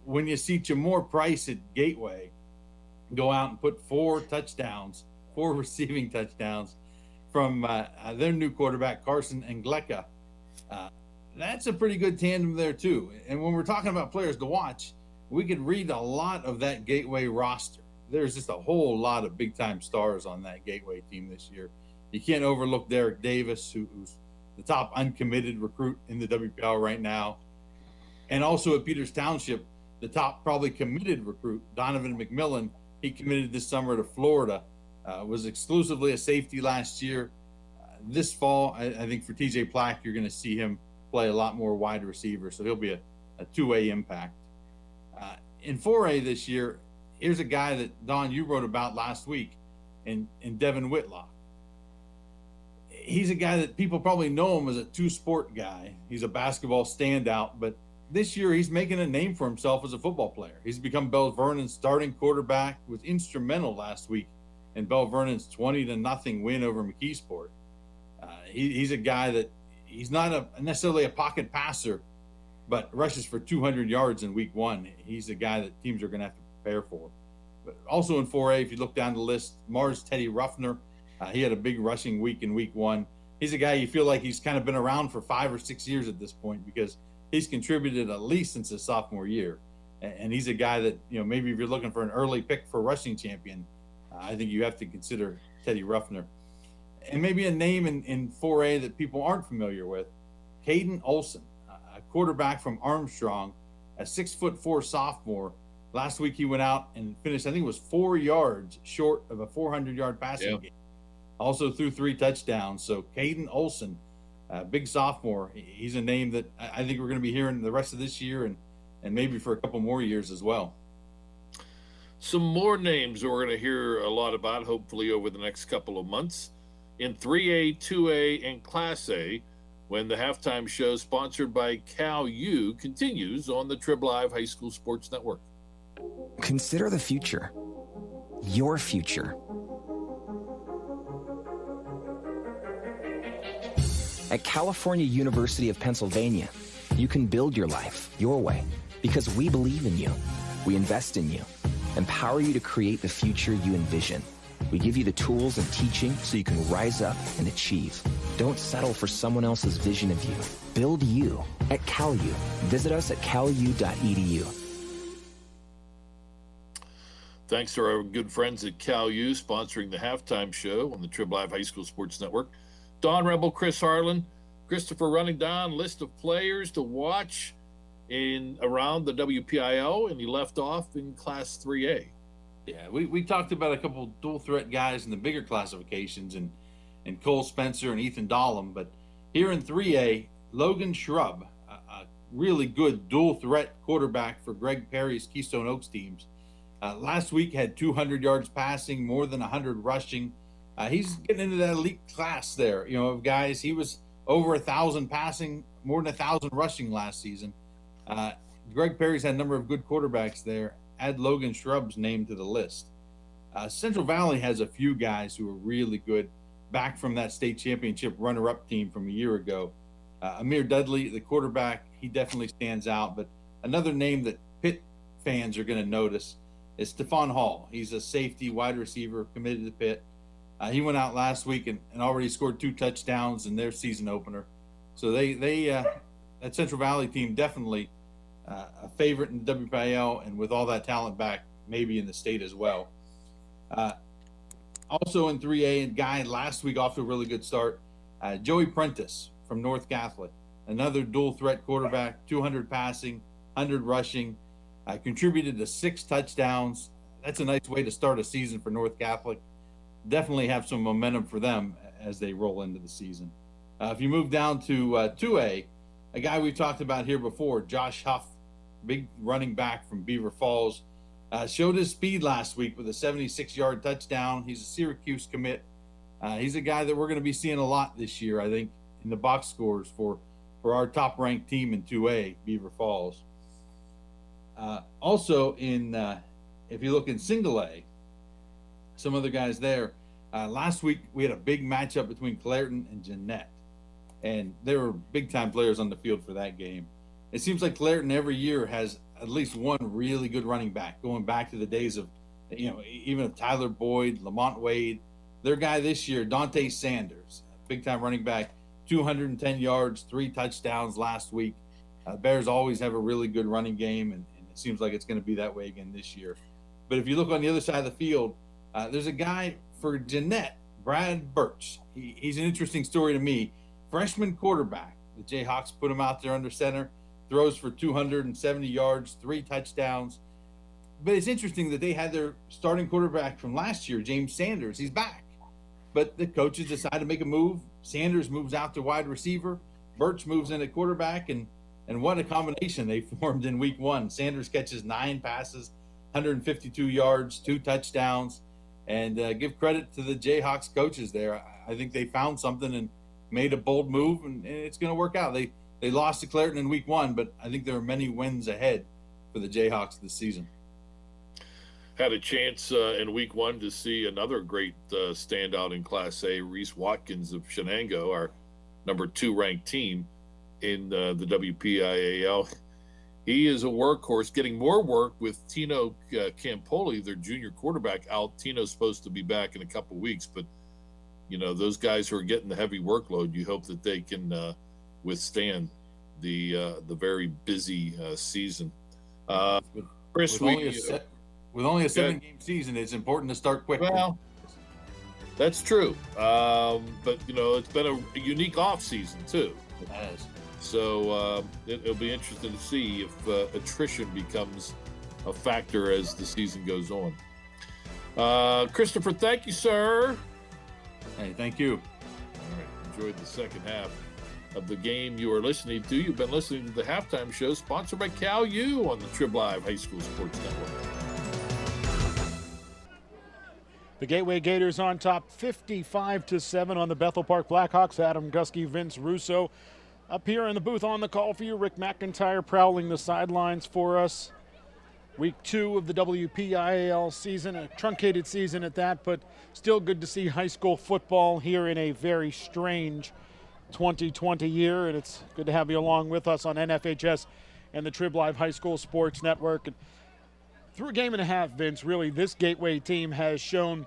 When you see Jamore Price at Gateway go out and put 4 receiving touchdowns from their new quarterback, Carson Engleka, that's a pretty good tandem there too. And when we're talking about players to watch, we could read a lot of that Gateway roster. There's just a whole lot of big-time stars on that Gateway team this year. You can't overlook Derek Davis, who's the top uncommitted recruit in the WPIAL right now. And also at Peters Township, the top probably committed recruit, Donovan McMillan. He committed this summer to Florida, was exclusively a safety last year. This fall, I think for TJ Plack, you're going to see him play a lot more wide receiver, so he'll be a two-way impact. In 4A this year, here's a guy that, Don, you wrote about last week in Devin Whitlock. He's a guy that people probably know him as a two-sport guy. He's a basketball standout, but this year he's making a name for himself as a football player. He's become Bell Vernon's starting quarterback, was instrumental last week in Bell Vernon's 20-0 win over McKeesport. He's a guy that he's not necessarily a pocket passer, but rushes for 200 yards in week 1. He's a guy that teams are going to have to prepare for. But also in 4A, if you look down the list, Mars Teddy Ruffner, he had a big rushing week in week 1. He's a guy you feel like he's kind of been around for 5 or 6 years at this point because he's contributed at least since his sophomore year. And he's a guy that, maybe if you're looking for an early pick for rushing champion, I think you have to consider Teddy Ruffner. And maybe a name in 4A that people aren't familiar with, Hayden Olsen, a quarterback from Armstrong, a 6'4" sophomore. Last week he went out and finished, I think it was 4 yards short of a 400-yard passing game. Also threw 3 touchdowns. So Hayden Olsen, big sophomore, he's a name that I think we're going to be hearing the rest of this year and maybe for a couple more years as well. Some more names we're going to hear a lot about, hopefully, over the next couple of months. In 3A, 2A, and Class A, when the halftime show sponsored by Cal U continues on the Trib Live High School Sports Network. Consider the future. Your future. At California University of Pennsylvania, you can build your life your way because we believe in you. We invest in you, empower you to create the future you envision. We give you the tools and teaching so you can rise up and achieve. Don't settle for someone else's vision of you. Build you at CalU. Visit us at calu.edu. Thanks to our good friends at Cal U sponsoring the halftime show on the Trib Live High School Sports Network. Don Rebel, Chris Harlan, Christopher running down list of players to watch in around the WPIAL, and he left off in Class 3A. Yeah, we talked about a couple dual threat guys in the bigger classifications and Cole Spencer and Ethan Dahlem, but here in 3A, Logan Shrub, a really good dual threat quarterback for Greg Perry's Keystone Oaks teams. Last week had 200 yards passing, more than 100 rushing. He's getting into that elite class there, of guys. He was over 1,000 passing, more than 1,000 rushing last season. Greg Perry's had a number of good quarterbacks there. Add Logan Shrub's name to the list. Central Valley has a few guys who are really good, back from that state championship runner-up team from a year ago. Amir Dudley, the quarterback, he definitely stands out. But another name that Pitt fans are going to notice is Stephon Hall. He's a safety wide receiver committed to Pitt. He went out last week and already scored 2 touchdowns in their season opener. So that Central Valley team definitely a favorite in the WPIAL, and with all that talent back, maybe in the state as well. Also in 3A, and guy last week off to a really good start, Joey Prentice from North Catholic, another dual threat quarterback, 200 passing, 100 rushing, contributed to 6 touchdowns. That's a nice way to start a season for North Catholic. Definitely have some momentum for them as they roll into the season. If you move down to 2A, a guy we've talked about here before, Josh Huff, big running back from Beaver Falls, showed his speed last week with a 76-yard touchdown. He's a Syracuse commit. He's a guy that we're going to be seeing a lot this year, I think, in the box scores for our top-ranked team in 2A, Beaver Falls. Also, if you look in single A, some other guys there. Last week, we had a big matchup between Clairton and Jeanette, and there were big-time players on the field for that game. It seems like Clairton every year has at least one really good running back, going back to the days of, even of Tyler Boyd, Lamont Wade. Their guy this year, Dante Sanders, big-time running back, 210 yards, 3 touchdowns last week. Bears always have a really good running game, and it seems like it's going to be that way again this year. But if you look on the other side of the field, there's a guy for Jeanette, Brad Birch. He's an interesting story to me. Freshman quarterback. The Jayhawks put him out there under center, throws for 270 yards, 3 touchdowns. But it's interesting that they had their starting quarterback from last year, James Sanders. He's back. But the coaches decide to make a move. Sanders moves out to wide receiver. Birch moves in at quarterback. And what a combination they formed in week 1. Sanders catches 9 passes, 152 yards, 2 touchdowns. And give credit to the Jayhawks coaches there. I think they found something and made a bold move, and it's going to work out. They They lost to Clareton in week 1, but I think there are many wins ahead for the Jayhawks this season. Had a chance in week 1 to see another great standout in Class A, Reese Watkins of Shenango, our number 2 ranked team in the WPIAL. He is a workhorse, getting more work with Tino Campoli, their junior quarterback, out. Tino's supposed to be back in a couple weeks, but those guys who are getting the heavy workload, you hope that they can withstand the very busy season. Chris, with only a 7-game season, it's important to start quickly. Well, that's true, but it's been a unique off season too. It has. So it'll be interesting to see if attrition becomes a factor as the season goes on. Christopher, thank you, sir. Hey, thank you. All right, enjoyed the second half of the game you are listening to. You've been listening to the Halftime Show, sponsored by Cal U on the Trib Live High School Sports Network. The Gateway Gators on top 55-7 on the Bethel Park Blackhawks. Adam Gusky, Vince Russo up here in the booth on the call for you. Rick McIntyre prowling the sidelines for us. Week 2 of the WPIAL season, a truncated season at that, but still good to see high school football here in a very strange 2020 year, and it's good to have you along with us on NFHS and the Trib Live High School Sports Network. And through a game and a half, Vince, really this Gateway team has shown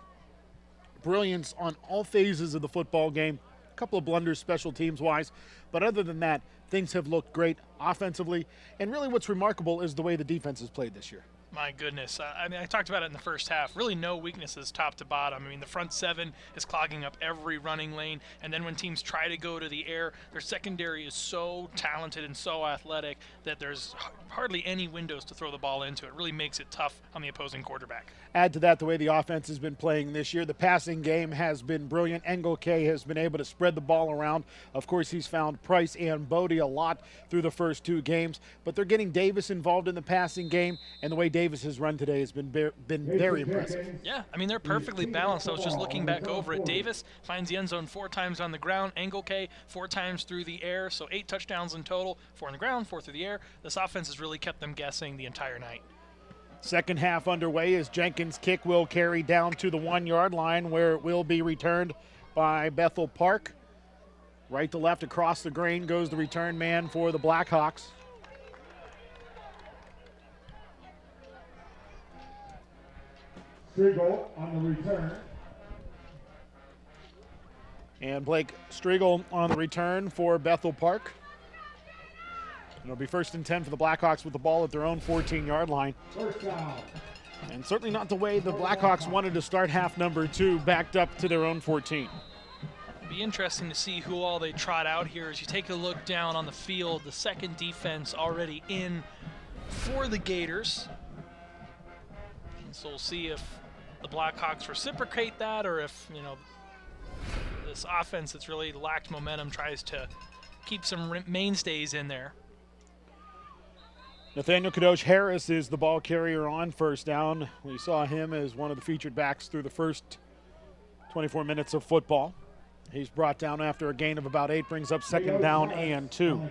brilliance on all phases of the football game. A couple of blunders special teams-wise, but other than that, things have looked great offensively. And really what's remarkable is the way the defense has played this year. My goodness. I talked about it in the first half. Really no weaknesses top to bottom. I mean, the front 7 is clogging up every running lane, and then when teams try to go to the air, their secondary is so talented and so athletic that there's hardly any windows to throw the ball into. It really makes it tough on the opposing quarterback. Add to that the way the offense has been playing this year. The passing game has been brilliant. Engelke has been able to spread the ball around. Of course, he's found Price and Bodie a lot through the first 2 games, but they're getting Davis involved in the passing game, and the way Davis has run today has been very impressive. Yeah, I mean, they're perfectly balanced. I was just looking back over it. Davis finds the end zone 4 times on the ground. Engelke 4 times through the air, so 8 touchdowns in total, 4 on the ground, 4 through the air. This offense has really kept them guessing the entire night. Second half underway as Jenkins' kick will carry down to the 1-yard line, where it will be returned by Bethel Park. Right to left across the grain goes the return man for the Blackhawks. Striegel on the return. And Blake Striegel on the return for Bethel Park. It'll be 1st and 10 for the Blackhawks with the ball at their own 14-yard line. First down. And certainly not the way the Blackhawks wanted to start half number 2, backed up to their own 14. It'll be interesting to see who all they trot out here. As you take a look down on the field, the second defense already in for the Gators. And so we'll see if the Blackhawks reciprocate that, or if, this offense that's really lacked momentum tries to keep some mainstays in there. Nathaniel Kadosh Harris is the ball carrier on first down. We saw him as one of the featured backs through the first 24 minutes of football. He's brought down after a gain of about 8, brings up 2nd down and 2.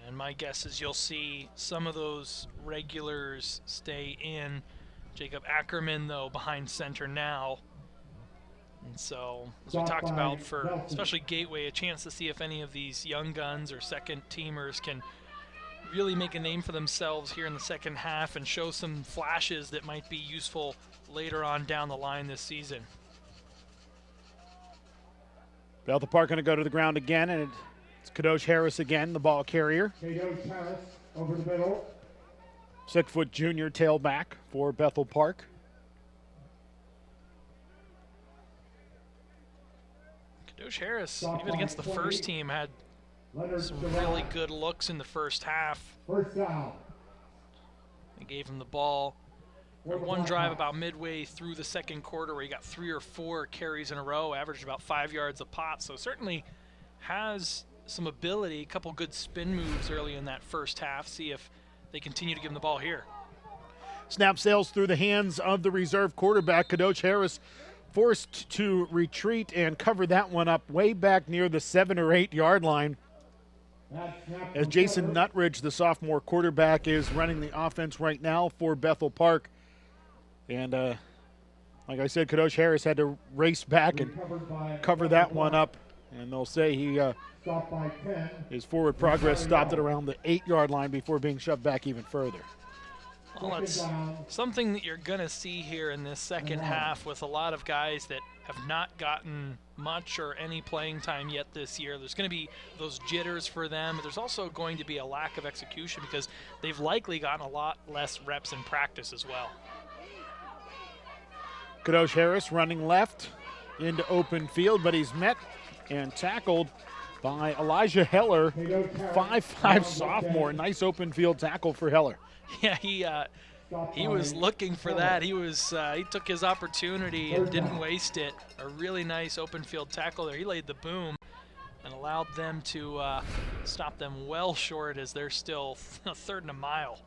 And my guess is you'll see some of those regulars stay in. Jacob Ackerman, though, behind center now. And so, as we talked about, for especially Gateway, a chance to see if any of these young guns or second-teamers can really make a name for themselves here in the second half and show some flashes that might be useful later on down the line this season. Bethel Park going to go to the ground again, and it's Kadosh Harris again, the ball carrier. Kadosh Harris over the middle. 6-foot junior tailback for Bethel Park. Kadosh Harris, even against the first team, had some really good looks in the first half. First down. They gave him the ball. One drive about midway through the second quarter where he got 3 or 4 carries in a row, averaged about 5 yards a pop. So certainly has some ability, a couple good spin moves early in that first half. See if they continue to give him the ball here. Snap sails through the hands of the reserve quarterback. Kadosh Harris forced to retreat and cover that one up way back near the 7 or 8 yard line. as Jason Nutridge, the sophomore quarterback, is running the offense right now for Bethel Park. And like I said, Kadosh Harris had to race back and cover that one up. And they'll say his forward progress stopped at around the 8-yard line before being shoved back even further. Well, it's something that you're going to see here in this second half with a lot of guys that have not gotten much or any playing time yet this year. There's going to be those jitters for them. But there's also going to be a lack of execution because they've likely gotten a lot less reps in practice as well. Kadosh Harris running left into open field, but he's met and tackled by Elijah Heller, 5'5" sophomore. Nice open field tackle for Heller. Yeah, he was looking for that. He took his opportunity and didn't waste it. A really nice open field tackle there. He laid the boom and allowed them to stop them well short as they're still a third and a mile.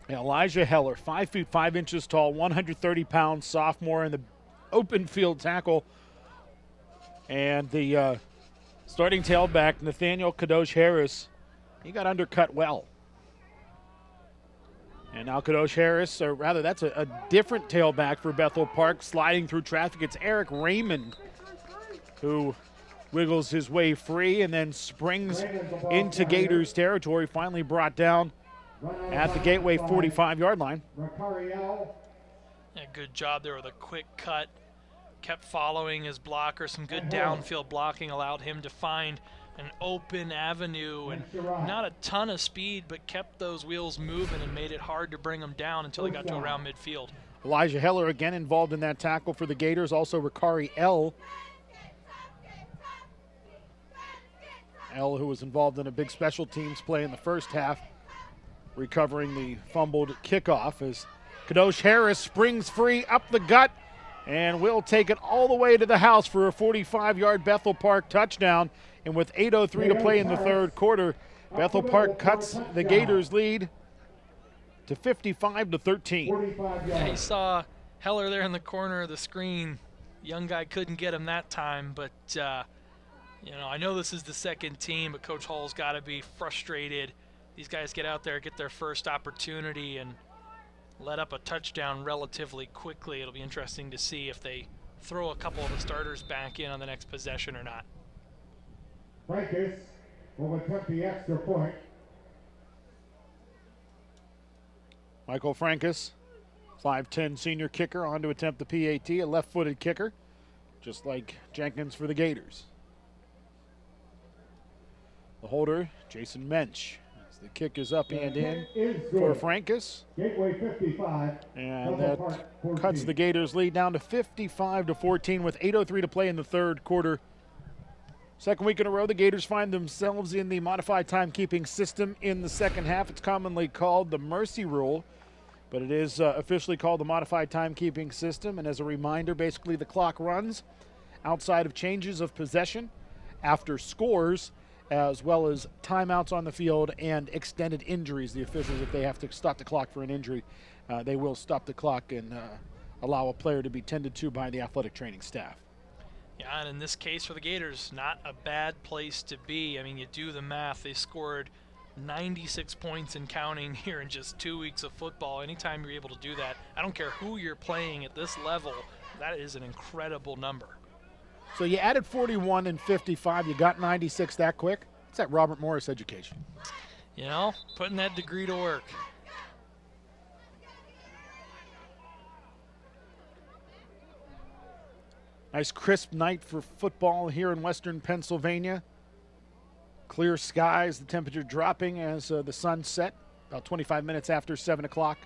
Elijah Heller, 5 feet 5 inches tall, 130 pounds, sophomore, in the open field tackle. And the starting tailback, Nathaniel Kadosh Harris, he got undercut well. And now Kadosh Harris, or rather that's a different tailback for Bethel Park, sliding through traffic. It's Eric Raymond who wiggles his way free and then springs into Gators territory, finally brought down at the Gateway 45-yard line. Yeah, good job there with a quick cut. Kept following his blocker. Some good downfield blocking allowed him to find an open avenue and not a ton of speed, but kept those wheels moving and made it hard to bring him down until he got to around midfield. Elijah Heller again involved in that tackle for the Gators. Also Ricari L, who was involved in a big special teams play in the first half, recovering the fumbled kickoff as Kadosh Harris springs free up the gut and will take it all the way to the house for a 45-yard Bethel Park touchdown. And with 8:03 to play in the third quarter, Bethel Park cuts the Gators' lead to 55-13. Yeah, he saw Heller there in the corner of the screen. Young guy couldn't get him that time, but I know this is the second team, but Coach Hall's got to be frustrated. These guys get out there, get their first opportunity, and let up a touchdown relatively quickly. It'll be interesting to see if they throw a couple of the starters back in on the next possession or not. Frankus will attempt the extra point. Michael Frankus, 5'10" senior kicker, on to attempt the PAT, a left-footed kicker, just like Jenkins for the Gators. The holder, Jason Mensch. As the kick is up and in for Frankus. Gateway 55. And that cuts the Gators' lead down to 55-14 with 8:03 to play in the third quarter. Second week in a row, the Gators find themselves in the modified timekeeping system in the second half. It's commonly called the Mercy Rule, but it is officially called the modified timekeeping system. And as a reminder, basically the clock runs outside of changes of possession, after scores, as well as timeouts on the field and extended injuries. The officials, if they have to stop the clock for an injury, they will stop the clock and allow a player to be tended to by the athletic training staff. Yeah, and in this case for the Gators, not a bad place to be. I mean, you do the math, they scored 96 points and counting here in just 2 weeks of football. Anytime you're able to do that, I don't care who you're playing at this level, that is an incredible number. So you added 41 and 55, you got 96 that quick. It's that Robert Morris education. You know, putting that degree to work. Nice crisp night for football here in western Pennsylvania. Clear skies, the temperature dropping as the sun set about 25 minutes after 7 o'clock.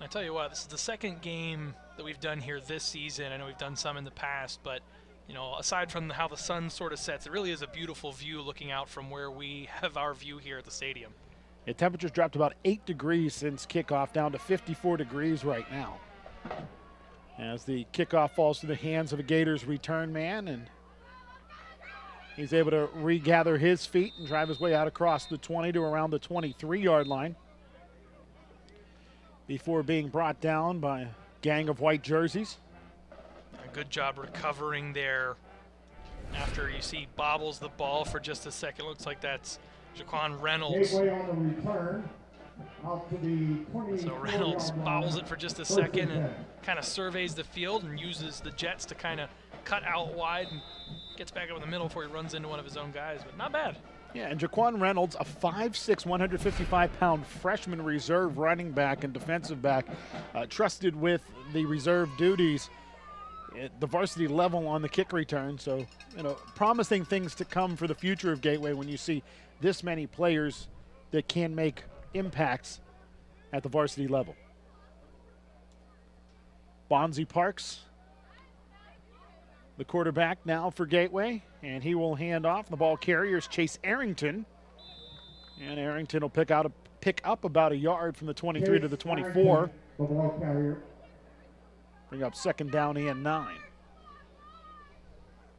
I tell you what, this is the second game that we've done here this season. I know we've done some in the past, but you know, aside from how the sun sort of sets, it really is a beautiful view looking out from where we have our view here at the stadium. The temperature's dropped about 8 degrees since kickoff, down to 54 degrees right now. As the kickoff falls to the hands of a Gators return man, and he's able to regather his feet and drive his way out across the 20 to around the 23-yard line before being brought down by a gang of white jerseys. A good job recovering there after you see bobbles the ball for just a second. Looks like that's Jaquan Reynolds. Gateway on the return. Out to the So Reynolds bobbles it for just a second and kind of surveys the field and uses the Jets to kind of cut out wide and gets back up in the middle before he runs into one of his own guys, but not bad. Yeah, and Jaquan Reynolds, a 5'6", 155-pound freshman reserve running back and defensive back, trusted with the reserve duties at the varsity level on the kick return. So, promising things to come for the future of Gateway when you see this many players that can make impacts at the varsity level. Bonzi Parks, the quarterback now for Gateway, and he will hand off. The ball carrier is Chase Arrington, and Arrington will pick up about a yard from the 23 to the 24. The ball carrier. Bring up second down and 9. I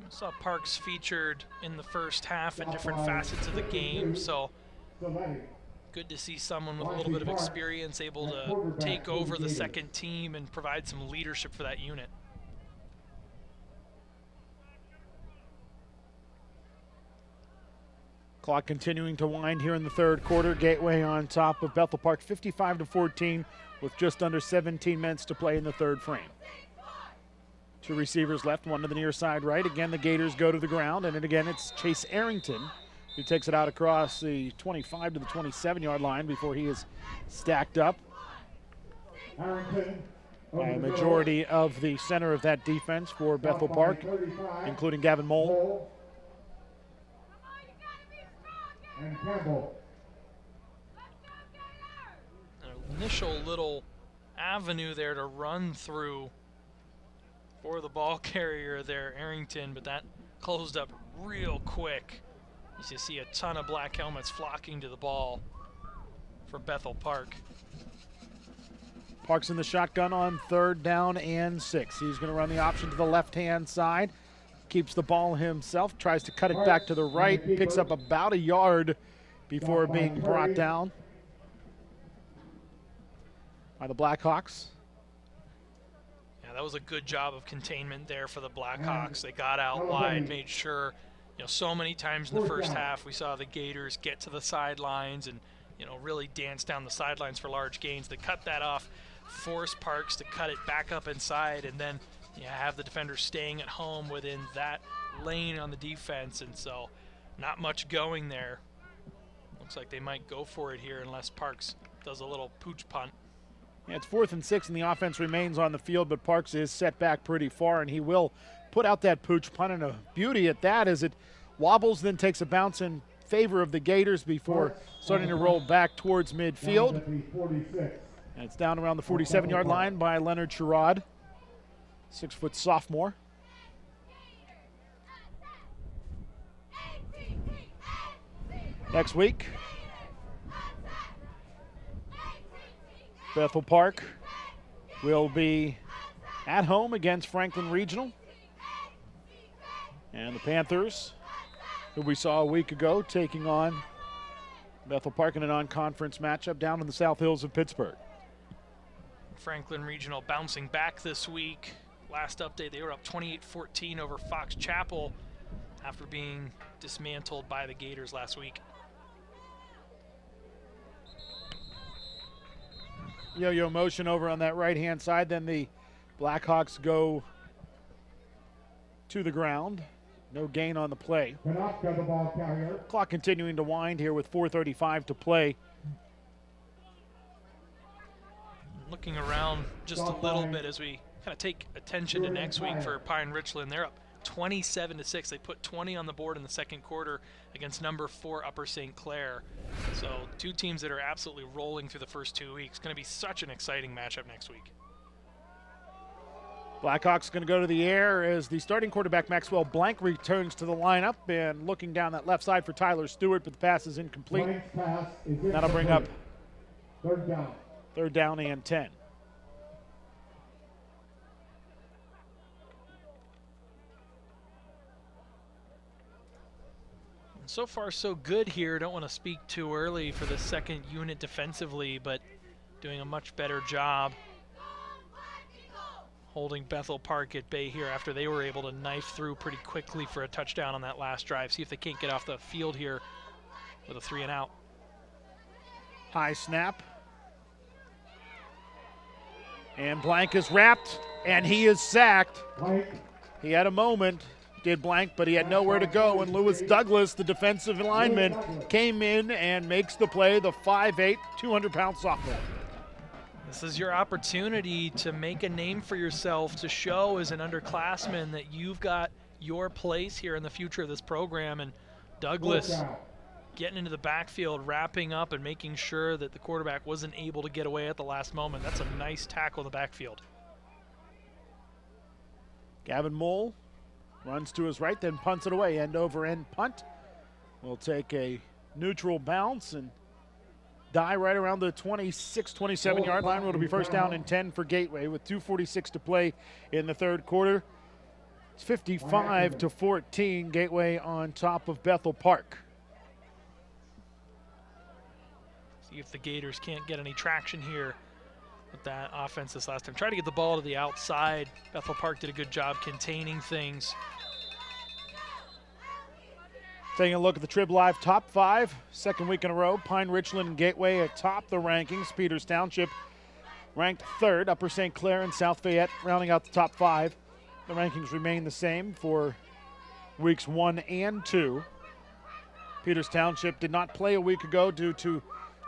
saw Parks featured in the first half in different facets of the game, so good to see someone with a little bit of experience able to take over the second team and provide some leadership for that unit. Clock continuing to wind here in the third quarter. Gateway on top of Bethel Park 55-14 with just under 17 minutes to play in the third frame. 2 receivers left, one to the near side right. Again, the Gators go to the ground, and then again it's Chase Arrington who takes it out across the 25 to the 27-yard line before he is stacked up by a majority of the center of that defense for Bethel Park, including Gavin Mole. And Campbell. An initial little avenue there to run through for the ball carrier there, Arrington, but that closed up real quick. You see a ton of black helmets flocking to the ball for Bethel Park. Parks in the shotgun on third down and 6. He's going to run the option to the left-hand side. Keeps the ball himself, tries to cut it back to the right, picks up about a yard before being brought down by the Blackhawks. Yeah, that was a good job of containment there for the Blackhawks. They got out wide, made sure, so many times in the first half we saw the Gators get to the sidelines and, really dance down the sidelines for large gains. They cut that off, force Parks to cut it back up inside, and then have the defenders staying at home within that lane on the defense, and so not much going there. Looks like they might go for it here unless Parks does a little pooch punt. Yeah, it's 4th and 6, and the offense remains on the field, but Parks is set back pretty far, and he will put out that pooch punt, and a beauty at that is it wobbles, then takes a bounce in favor of the Gators before starting to roll back towards midfield. And it's down around the 47-yard line by Leonard Sherrod. 6-foot sophomore. Next week, Bethel Park will be at home against Franklin Regional. And the Panthers, who we saw a week ago, taking on Bethel Park in a non-conference matchup down in the South Hills of Pittsburgh. Franklin Regional bouncing back this week. Last update, they were up 28-14 over Fox Chapel after being dismantled by the Gators last week. Yo-yo motion over on that right-hand side. Then the Blackhawks go to the ground. No gain on the play. Clock continuing to wind here with 4:35 to play. Looking around just a little bit as we kind of take attention to next week for Pine Richland. They're up 27-6. They put 20 on the board in the second quarter against number 4 Upper St. Clair. So 2 teams that are absolutely rolling through the first 2 weeks. Going to be such an exciting matchup next week. Blackhawks going to go to the air as the starting quarterback Maxwell Blank returns to the lineup, and looking down that left side for Tyler Stewart, but the pass is incomplete. That'll bring up third down and 10. So far, so good here. Don't want to speak too early for the second unit defensively, but doing a much better job holding Bethel Park at bay here after they were able to knife through pretty quickly for a touchdown on that last drive. See if they can't get off the field here with a 3-and-out. High snap. And Blank is wrapped, and he is sacked. He had a moment, did Blank, but he had nowhere to go, and Lewis Douglas, the defensive lineman, came in and makes the play, the 5'8", 200-pound sophomore. This is your opportunity to make a name for yourself, to show as an underclassman that you've got your place here in the future of this program. And Douglas getting into the backfield, wrapping up and making sure that the quarterback wasn't able to get away at the last moment. That's a nice tackle in the backfield. Gavin Mole runs to his right, then punts it away. End over end punt. Will take a neutral bounce and die right around the 26, 27-yard line. It'll be first down and 10 for Gateway with 2:46 to play in the third quarter. It's 55-14, Gateway on top of Bethel Park. See if the Gators can't get any traction here with that offense this last time. Try to get the ball to the outside. Bethel Park did a good job containing things. Taking a look at the Trib Live top 5, second week in a row. Pine Richland and Gateway atop the rankings. Peters Township ranked 3rd. Upper St. Clair and South Fayette rounding out the top 5. The rankings remain the same for weeks 1 and 2. Peters Township did not play a week ago due to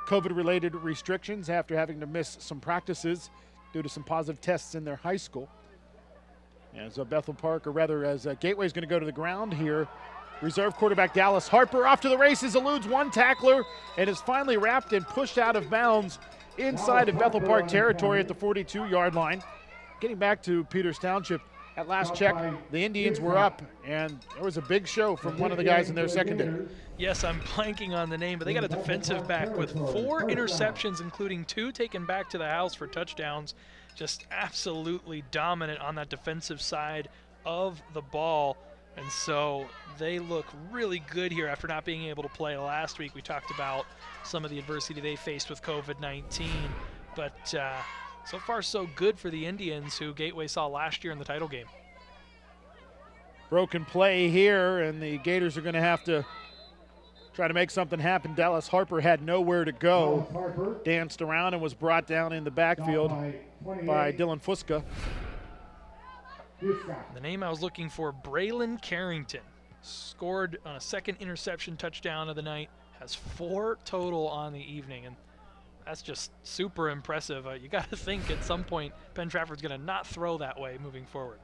COVID-related restrictions after having to miss some practices due to some positive tests in their high school. As Bethel Park, or rather as Gateway's going to go to the ground here. Reserve quarterback Dallas Harper off to the races, eludes one tackler, and is finally wrapped and pushed out of bounds inside of Bethel Park territory at the 42-yard line. Getting back to Peters Township, at last check, the Indians were up, and there was a big show from one of the guys in their secondary. Yes, I'm blanking on the name, but they got a defensive back with 4 interceptions, including 2 taken back to the house for touchdowns. Just absolutely dominant on that defensive side of the ball. And so they look really good here after not being able to play last week. We talked about some of the adversity they faced with COVID-19. But so far so good for the Indians, who Gateway saw last year in the title game. Broken play here, and the Gators are going to have to try to make something happen. Dallas Harper had nowhere to go. Danced around and was brought down in the backfield by Dylan Fuska. The name I was looking for, Braylon Carrington, scored on a second interception touchdown of the night, has 4 total on the evening, and that's just super impressive. You got to think at some point Penn Trafford's going to not throw that way moving forward.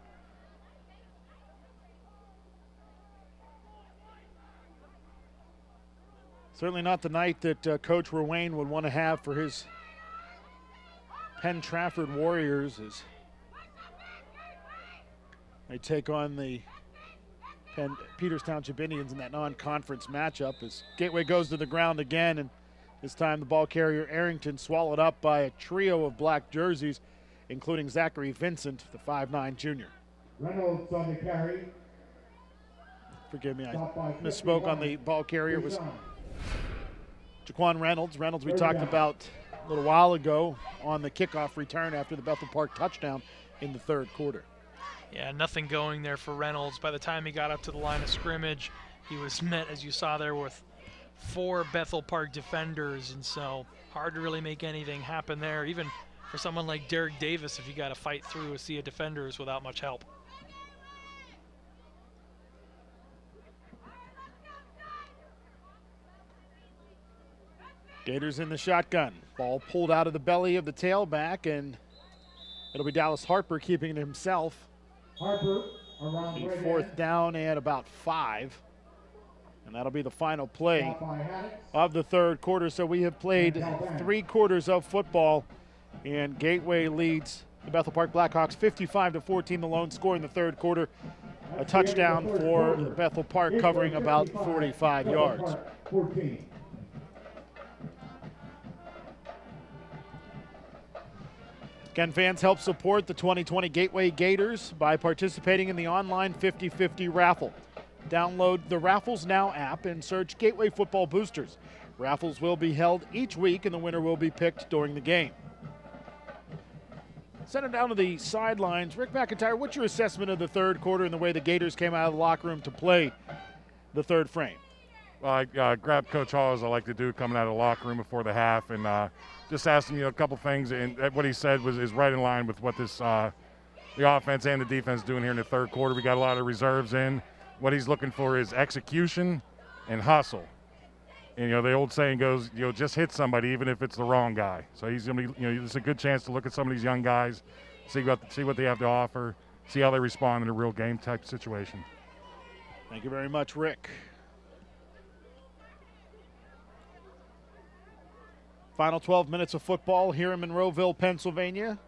Certainly not the night that Coach Ruane would want to have for his Penn Trafford Warriors as they take on the Peters Township Indians in that non-conference matchup as Gateway goes to the ground again, and this time the ball carrier Arrington swallowed up by a trio of black jerseys, including Zachary Vincent, the 5'9" junior. Reynolds on the carry. Forgive me, I misspoke on the ball carrier. It was Jaquan Reynolds. Reynolds we talked about a little while ago on the kickoff return after the Bethel Park touchdown in the third quarter. Yeah, nothing going there for Reynolds. By the time he got up to the line of scrimmage, he was met, as you saw there, with 4 Bethel Park defenders, and so hard to really make anything happen there, even for someone like Derek Davis, if you got to fight through a sea of defenders without much help. Gators in the shotgun. Ball pulled out of the belly of the tailback, and it'll be Dallas Harper keeping it himself. Harper around The fourth down and about 5. And that'll be the final play of the third quarter. So we have played 3 quarters of football, and Gateway leads the Bethel Park Blackhawks 55-14, the lone score in the third quarter. A touchdown for Bethel Park covering about 45 yards. 14. Can fans help support the 2020 Gateway Gators by participating in the online 50-50 raffle? Download the Raffles Now app and search Gateway Football Boosters. Raffles will be held each week, and the winner will be picked during the game. Send it down to the sidelines. Rick McIntyre, what's your assessment of the third quarter and the way the Gators came out of the locker room to play the third frame? Well, I grabbed Coach Hall, as I like to do, coming out of the locker room before the half, and just asked him, a couple things. And what he said is right in line with what the offense and the defense doing here in the third quarter. We got a lot of reserves in. What he's looking for is execution and hustle. And, the old saying goes, just hit somebody even if it's the wrong guy. So he's going to be, it's a good chance to look at some of these young guys, see what they have to offer, see how they respond in a real game type situation. Thank you very much, Rick. Final 12 minutes of football here in Monroeville, Pennsylvania.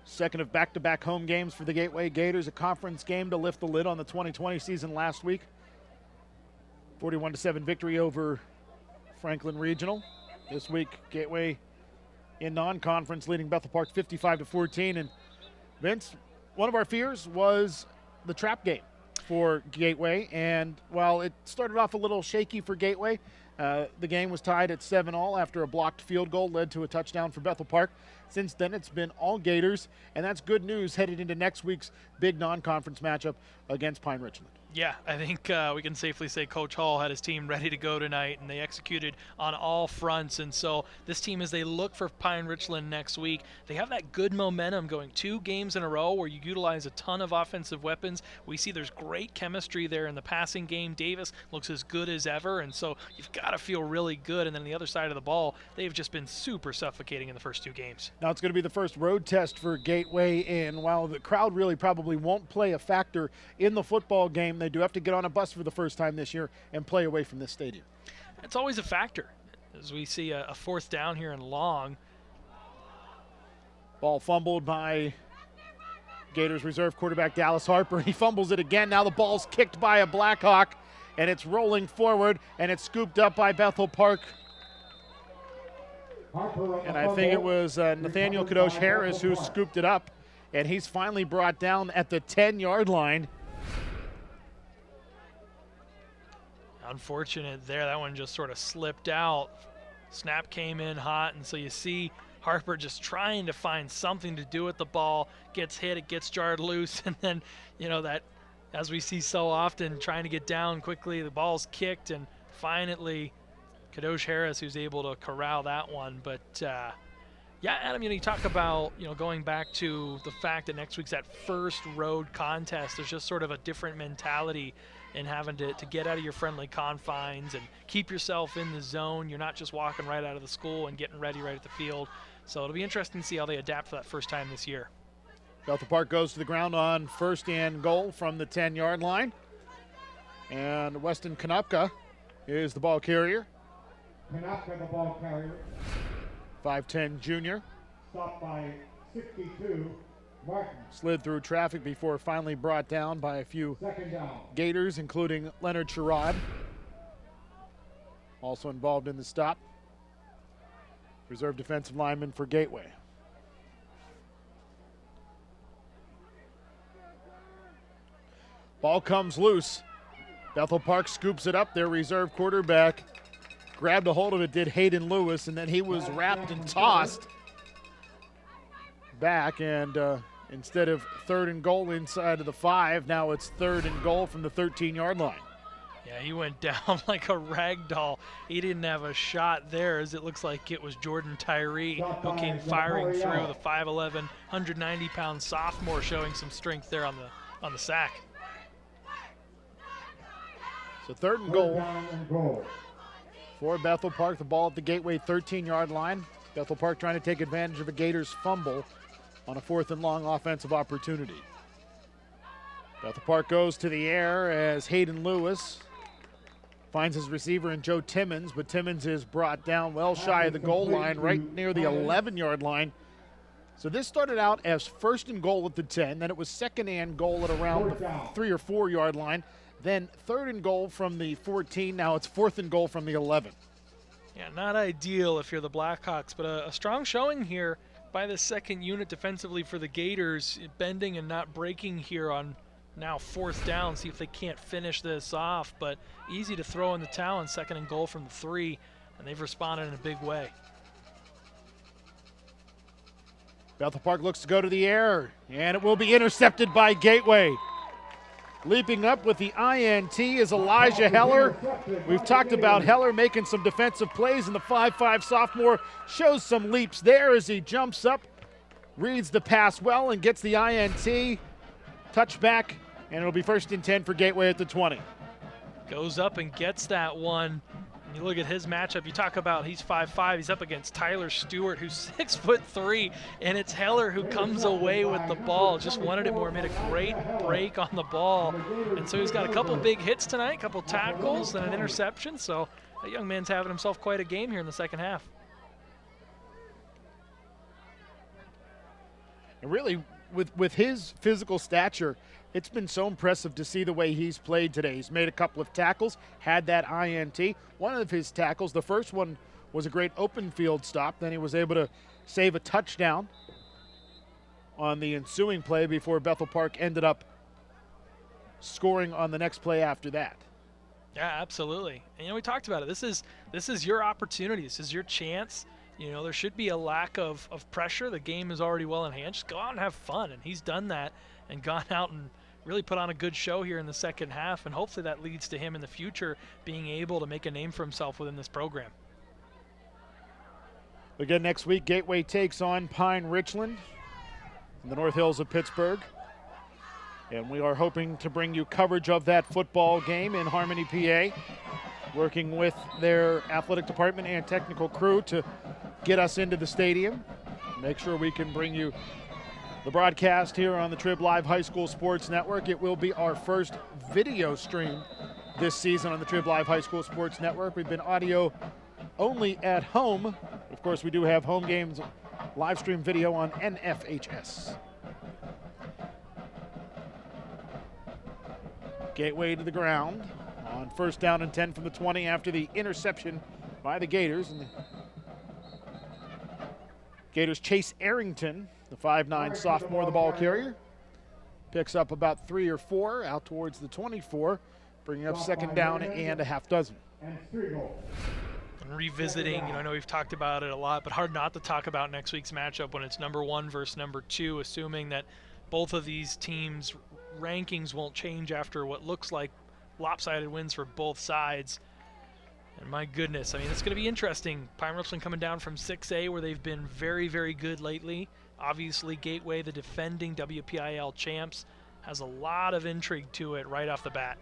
Second of back-to-back home games for the Gateway Gators, a conference game to lift the lid on the 2020 season last week. 41-7 victory over Franklin Regional. This week, Gateway in non-conference leading Bethel Park 55-14. And Vince, one of our fears was the trap game for Gateway. And while it started off a little shaky for Gateway, the game was tied at 7-all after a blocked field goal led to a touchdown for Bethel Park. Since then, it's been all Gators, and that's good news headed into next week's big non-conference matchup against Pine Richland. Yeah, I think we can safely say Coach Hall had his team ready to go tonight, and they executed on all fronts. And so this team, as they look for Pine Richland next week, they have that good momentum going 2 games in a row where you utilize a ton of offensive weapons. We see there's great chemistry there in the passing game. Davis looks as good as ever, and so you've got to feel really good. And then on the other side of the ball, they've just been super suffocating in the first 2 games. Now it's going to be the first road test for Gateway, and while the crowd really probably won't play a factor in the football game, they do have to get on a bus for the first time this year and play away from this stadium. It's always a factor, as we see a 4th down here and long. Ball fumbled by Gators reserve quarterback Dallas Harper. He fumbles it again. Now the ball's kicked by a Blackhawk, and it's rolling forward, and it's scooped up by Bethel Park. And I think it was Nathaniel Kadosh Harris who scooped it up, and he's finally brought down at the 10-yard line. Unfortunate there. That one just sort of slipped out. Snap came in hot, and so you see Harper just trying to find something to do with the ball. Gets hit, it gets jarred loose, and then, that, as we see so often, trying to get down quickly, the ball's kicked, and finally Kadosh Harris who's able to corral that one. But yeah, Adam, you talk about, going back to the fact that next week's that first road contest. There's just sort of a different mentality in having to get out of your friendly confines and keep yourself in the zone. You're not just walking right out of the school and getting ready right at the field. So it'll be interesting to see how they adapt for that first time this year. Bethel Park goes to the ground on 1st and goal from the 10-yard line. And Weston Konopka is the ball carrier. Konopka, the ball carrier. 5'10" junior. Stopped by 62, Martin. Slid through traffic before finally brought down by a few Gators, including Leonard Sherrod. Also involved in the stop. Reserve defensive lineman for Gateway. Ball comes loose. Bethel Park scoops it up. Their reserve quarterback grabbed a hold of it, did Hayden Lewis, and then he was wrapped and tossed back. And instead of 3rd and goal inside of the 5, now it's 3rd and goal from the 13-yard line. Yeah, he went down like a rag doll. He didn't have a shot there, as it looks like it was Jordan Tyree who came firing through. The 5'11", 190-pound sophomore showing some strength there on the sack. So 3rd and goal for Bethel Park. The ball at the Gateway 13-yard line. Bethel Park trying to take advantage of a Gators fumble on a 4th and long offensive opportunity. Bethel Park goes to the air as Hayden Lewis finds his receiver in Joe Timmons, but Timmons is brought down well shy of the goal line, right near the 11-yard line. So this started out as 1st and goal at the 10, then it was 2nd and goal at around the 3 or 4-yard line, then 3rd and goal from the 14, now it's 4th and goal from the 11. Yeah, not ideal if you're the Blackhawks, but a strong showing here by the 2nd unit defensively for the Gators, bending and not breaking here on now 4th down, see if they can't finish this off, but easy to throw in the towel, and 2nd and goal from the 3, and they've responded in a big way. Bethel Park looks to go to the air, and it will be intercepted by Gateway. Leaping up with the INT is Elijah Heller. We've talked about Heller making some defensive plays, and the 5'5 sophomore shows some leaps there as he jumps up, reads the pass well, and gets the INT. Touchback, and it'll be 1st and 10 for Gateway at the 20. Goes up and gets that one. You look at his matchup, you talk about he's 5'5", he's up against Tyler Stewart, who's 6'3", and it's Heller who comes away with the ball. Just wanted it more, made a great break on the ball. And so he's got a couple big hits tonight, a couple tackles and an interception. So that young man's having himself quite a game here in the second half. And really, with his physical stature, it's been so impressive to see the way he's played today. He's made a couple of tackles, had that INT. One of his tackles, the first one, was a great open field stop. Then he was able to save a touchdown on the ensuing play before Bethel Park ended up scoring on the next play after that. Yeah, absolutely. And, we talked about it. This is your opportunity. This is your chance. There should be a lack of pressure. The game is already well in hand. Just go out and have fun. And he's done that and gone out and really put on a good show here in the second half, and hopefully that leads to him in the future being able to make a name for himself within this program. Again, next week, Gateway takes on Pine Richland in the North Hills of Pittsburgh. And we are hoping to bring you coverage of that football game in Harmony, PA, working with their athletic department and technical crew to get us into the stadium. Make sure we can bring you the broadcast here on the Trib Live High School Sports Network. It will be our first video stream this season on the Trib Live High School Sports Network. We've been audio only at home. Of course, we do have home games live stream video on NFHS. Gateway to the ground on 1st down and 10 from the 20 after the interception by the Gators. And the Gators chase Arrington, the 5'9 sophomore, the ball carrier. Picks up about 3 or 4 out towards the 24, bringing up 2nd down and a half dozen. And revisiting, I know we've talked about it a lot, but hard not to talk about next week's matchup when it's number 1 versus number 2, assuming that both of these teams' rankings won't change after what looks like lopsided wins for both sides. And my goodness, it's going to be interesting. Pine Richland coming down from 6A, where they've been very, very good lately. Obviously, Gateway, the defending WPIAL champs, has a lot of intrigue to it right off the bat.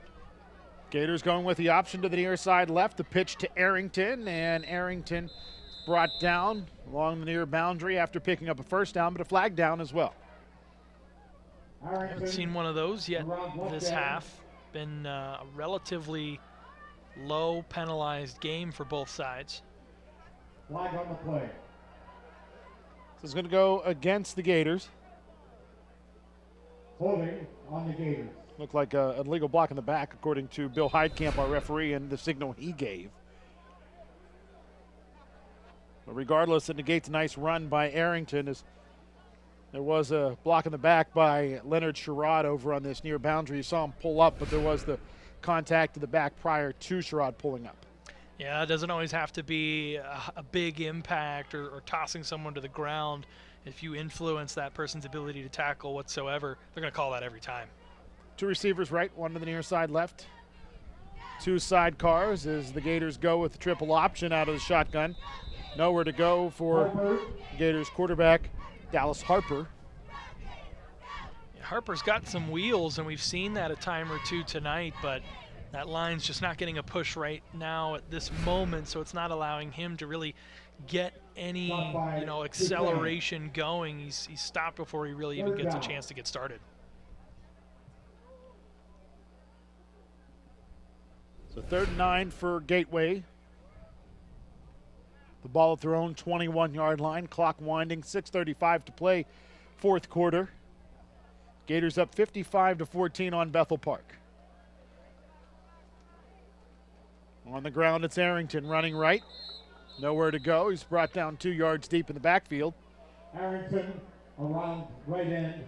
Gators going with the option to the near side left, the pitch to Arrington, and Arrington brought down along the near boundary after picking up a 1st down, but a flag down as well. Haven't seen one of those yet this half. Been a relatively low penalized game for both sides. Flag on the play. This is going to go against the Gators. Holding on the Gators. Looked like an illegal block in the back, according to Bill Heidkamp, our referee, and the signal he gave. But regardless, it negates a nice run by Arrington. As there was a block in the back by Leonard Sherrod over on this near boundary. You saw him pull up, but there was the contact to the back prior to Sherrod pulling up. Yeah, it doesn't always have to be a big impact or tossing someone to the ground. If you influence that person's ability to tackle whatsoever, they're going to call that every time. 2 receivers right, 1 to the near side left. 2 sidecars as the Gators go with the triple option out of the shotgun. Nowhere to go for Gators quarterback Dallas Harper. Yeah, Harper's got some wheels, and we've seen that a time or two tonight, but that line's just not getting a push right now at this moment, so it's not allowing him to really get any, acceleration going. He's stopped before he really even gets a chance to get started. So 3rd and 9 for Gateway. The ball at their own 21-yard line. Clock winding, 6:35 to play, 4th quarter. Gators up 55-14 on Bethel Park. On the ground, it's Arrington running right. Nowhere to go. He's brought down 2 yards deep in the backfield. Arrington around right end.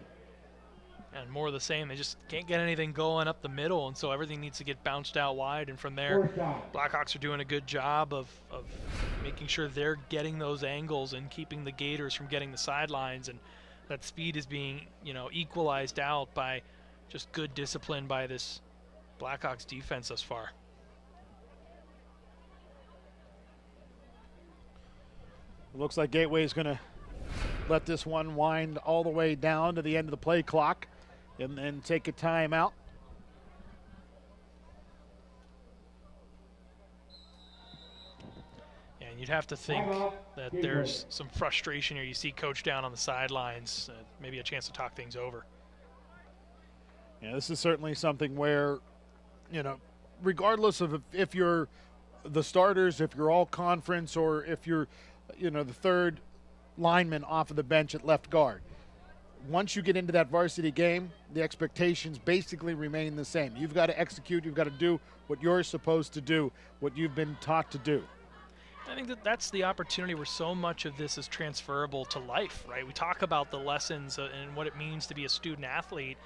and more of the same. They just can't get anything going up the middle, and so everything needs to get bounced out wide. And from there, Blackhawks are doing a good job of making sure they're getting those angles and keeping the Gators from getting the sidelines. And that speed is being, equalized out by just good discipline by this Blackhawks defense thus far. It looks like Gateway is going to let this one wind all the way down to the end of the play clock and then take a timeout. And you'd have to think that there's some frustration here. You see Coach down on the sidelines, maybe a chance to talk things over. Yeah, this is certainly something where, regardless of if you're the starters, if you're all conference, or if you're, the third lineman off of the bench at left guard, once you get into that varsity game, the expectations basically remain the same. You've got to execute. You've got to do what you're supposed to do, what you've been taught to do. I think that's the opportunity where so much of this is transferable to life, right? We talk about the lessons and what it means to be a student athlete,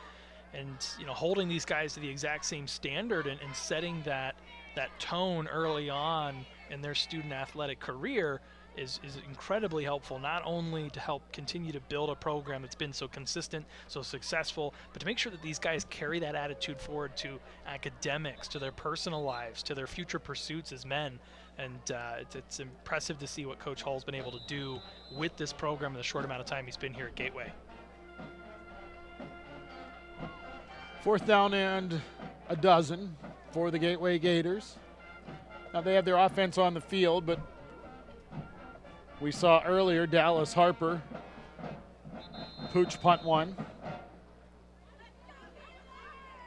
and holding these guys to the exact same standard and setting that tone early on in their student athletic career is incredibly helpful, not only to help continue to build a program that's been so consistent, so successful, but to make sure that these guys carry that attitude forward to academics, to their personal lives, to their future pursuits as men. And it's impressive to see what Coach Hull's been able to do with this program in the short amount of time he's been here at Gateway. 4th down and a dozen for the Gateway Gators. Now they have their offense on the field, but we saw earlier Dallas Harper pooch punt one.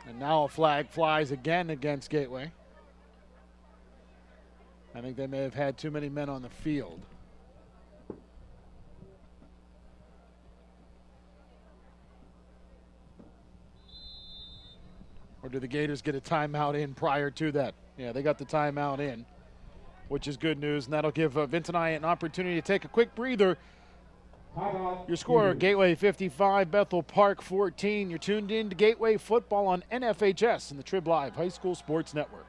And now a flag flies again against Gateway. I think they may have had too many men on the field. Or do the Gators get a timeout in prior to that? Yeah, they got the timeout in, which is good news, and that'll give Vince and I an opportunity to take a quick breather. Your score, Gateway 55, Bethel Park 14. You're tuned in to Gateway Football on NFHS and the Trib Live High School Sports Network.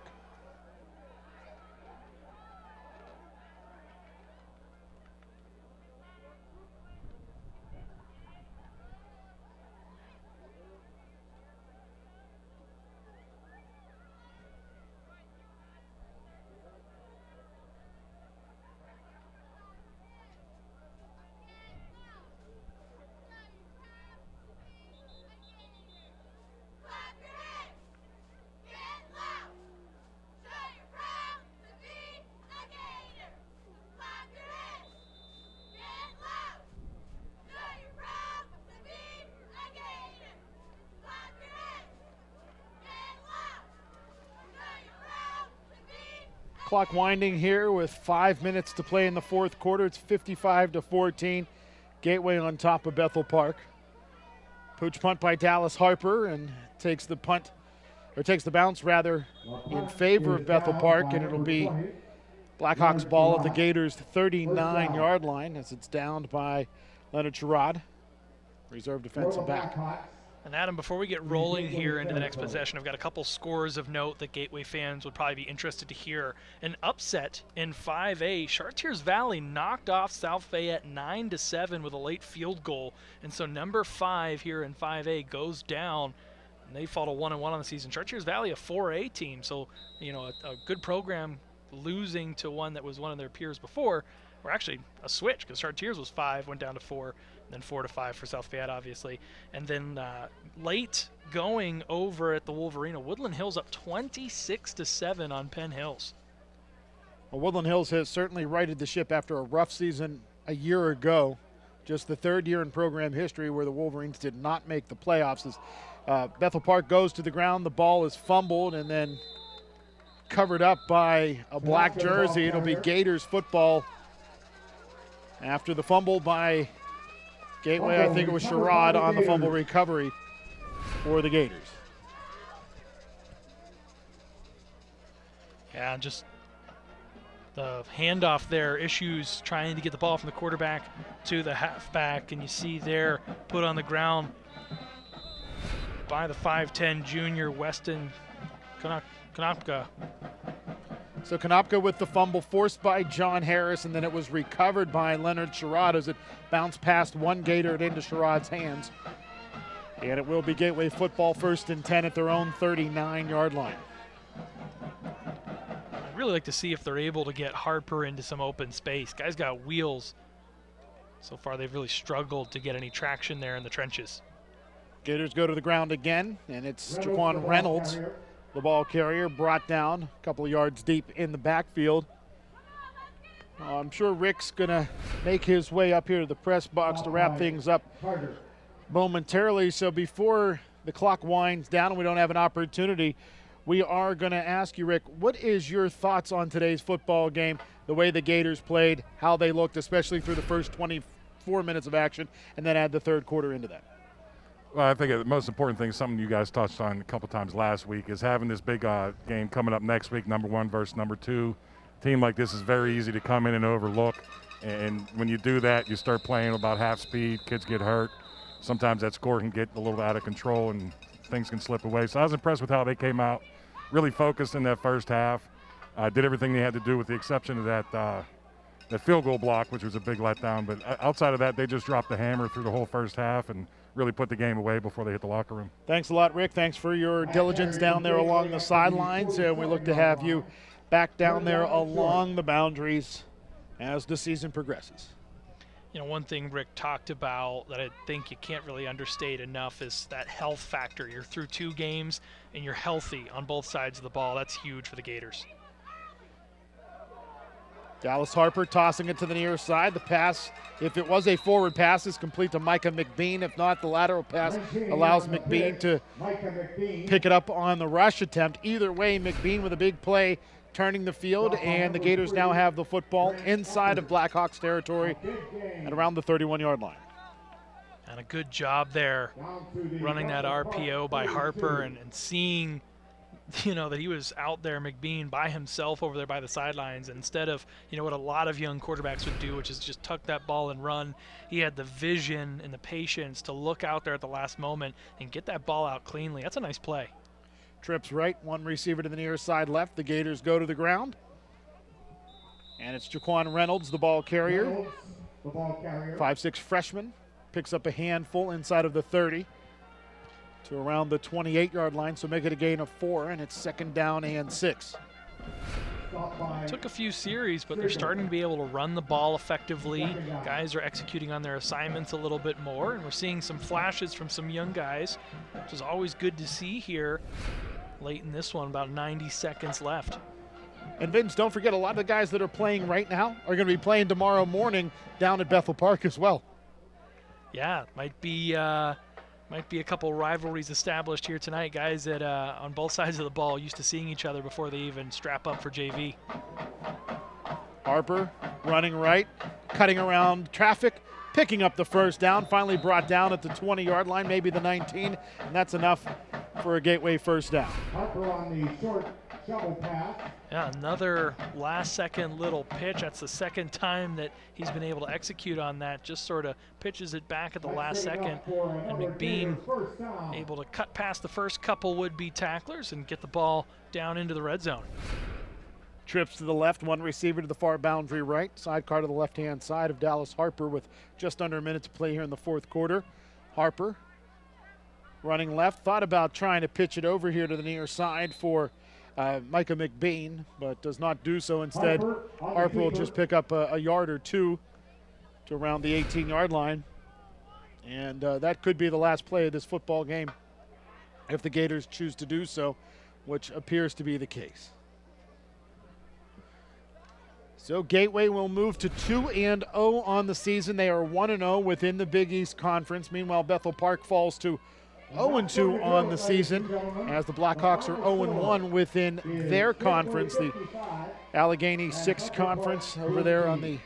Clock winding here with 5 minutes to play in the 4th quarter. It's 55-14. Gateway on top of Bethel Park. Pooch punt by Dallas Harper, and takes the bounce rather in favor of Bethel Park, and it'll be Blackhawks ball at the Gators' 39-yard line as it's downed by Leonard Sherrod, reserve defensive back. And Adam, before we get rolling here into the next possession, I've got a couple scores of note that Gateway fans would probably be interested to hear. An upset in 5A. Chartiers Valley knocked off South Fayette 9-7 with a late field goal. And so number 5 here in 5A goes down, and they fall to 1-1 on the season. Chartiers Valley, a 4A team, so a good program losing to one that was one of their peers before. Or actually a switch, because Chartiers was 5, went down to 4. Then 4-5 for South Fayette, obviously. And then late going over at the Wolverina, Woodland Hills up 26-7 on Penn Hills. Well, Woodland Hills has certainly righted the ship after a rough season a year ago. Just the 3rd year in program history where the Wolverines did not make the playoffs. As Bethel Park goes to the ground, the ball is fumbled and then covered up by a black jersey. It'll be Gators football after the fumble by Gateway. I think it was Sherrod on the fumble recovery for the Gators. Yeah, just the handoff there, issues trying to get the ball from the quarterback to the halfback, and you see there put on the ground by the 5'10 junior Weston Konopka. So Konopka with the fumble forced by John Harris, and then it was recovered by Leonard Sherrod as it bounced past one Gator and into Sherrod's hands. And it will be Gateway football 1st and 10 at their own 39-yard line. I'd really like to see if they're able to get Harper into some open space. Guy's got wheels. So far they've really struggled to get any traction there in the trenches. Gators go to the ground again, and it's Jaquan Reynolds, the ball carrier, brought down a couple of yards deep in the backfield. I'm sure Rick's going to make his way up here to the press box to wrap things up momentarily. So before the clock winds down and we don't have an opportunity, we are going to ask you, Rick, what is your thoughts on today's football game, the way the Gators played, how they looked, especially through the first 24 minutes of action, and then add the third quarter into that? Well, I think the most important thing, something you guys touched on a couple times last week, is having this big game coming up next week, number 1 versus number 2. A team like this is very easy to come in and overlook, and when you do that, you start playing about half speed, kids get hurt. Sometimes that score can get a little out of control and things can slip away. So I was impressed with how they came out, really focused in that first half, did everything they had to do with the exception of that field goal block, which was a big letdown. But outside of that, they just dropped the hammer through the whole first half and really put the game away before they hit the locker room. Thanks a lot, Rick. Thanks for your diligence down there along the sidelines. And we look to have you back down there along the boundaries as the season progresses. You know, one thing Rick talked about that I think you can't really understate enough is that health factor. You're through 2 games and you're healthy on both sides of the ball. That's huge for the Gators. Dallas Harper tossing it to the near side. The pass, if it was a forward pass, is complete to Micah McBean. If not, the lateral pass allows McBean to pick it up on the rush attempt. Either way, McBean with a big play turning the field, and the Gators now have the football inside of Blackhawks territory at around the 31-yard line. And a good job there running that RPO by Harper and seeing, you know, that he was out there, McBean, by himself over there by the sidelines. Instead of, you know, what a lot of young quarterbacks would do, which is just tuck that ball and run, he had the vision and the patience to look out there at the last moment and get that ball out cleanly. That's a nice play. Trips right, one receiver to the near side left. The Gators go to the ground. And it's Jaquan Reynolds, the ball carrier. 5'6" freshman. Picks up a handful inside of the 30 to around the 28-yard line, so make it a gain of 4, and it's 2nd down and 6. Took a few series, but they're starting to be able to run the ball effectively. Guys are executing on their assignments a little bit more, and we're seeing some flashes from some young guys, which is always good to see here late in this one, about 90 seconds left. And Vince, don't forget, a lot of the guys that are playing right now are going to be playing tomorrow morning down at Bethel Park as well. Yeah, might be a couple rivalries established here tonight. Guys that on both sides of the ball used to seeing each other before they even strap up for JV. Harper running right, cutting around traffic, picking up the first down, finally brought down at the 20-yard line, maybe the 19, and that's enough for a Gateway first down. Harper on the short shovel pass. Yeah, another last-second little pitch. That's the second time that he's been able to execute on that. Just sort of pitches it back at the last second. And McBean able to cut past the first couple would-be tacklers and get the ball down into the red zone. Trips to the left, one receiver to the far boundary right. Sidecar to the left-hand side of Dallas Harper with just under a minute to play here in the fourth quarter. Harper running left, thought about trying to pitch it over here to the near side for Micah McBean, but does not do so. Instead, Harper will just pick up a yard or two to around the 18-yard line. And that could be the last play of this football game if the Gators choose to do so, which appears to be the case. So Gateway will move to 2-0 on the season. They are 1-0 within the Big East Conference. Meanwhile, Bethel Park falls to 0-2 on the season as the Blackhawks are 0-1 within their conference, the Allegheny 6 Conference over there on the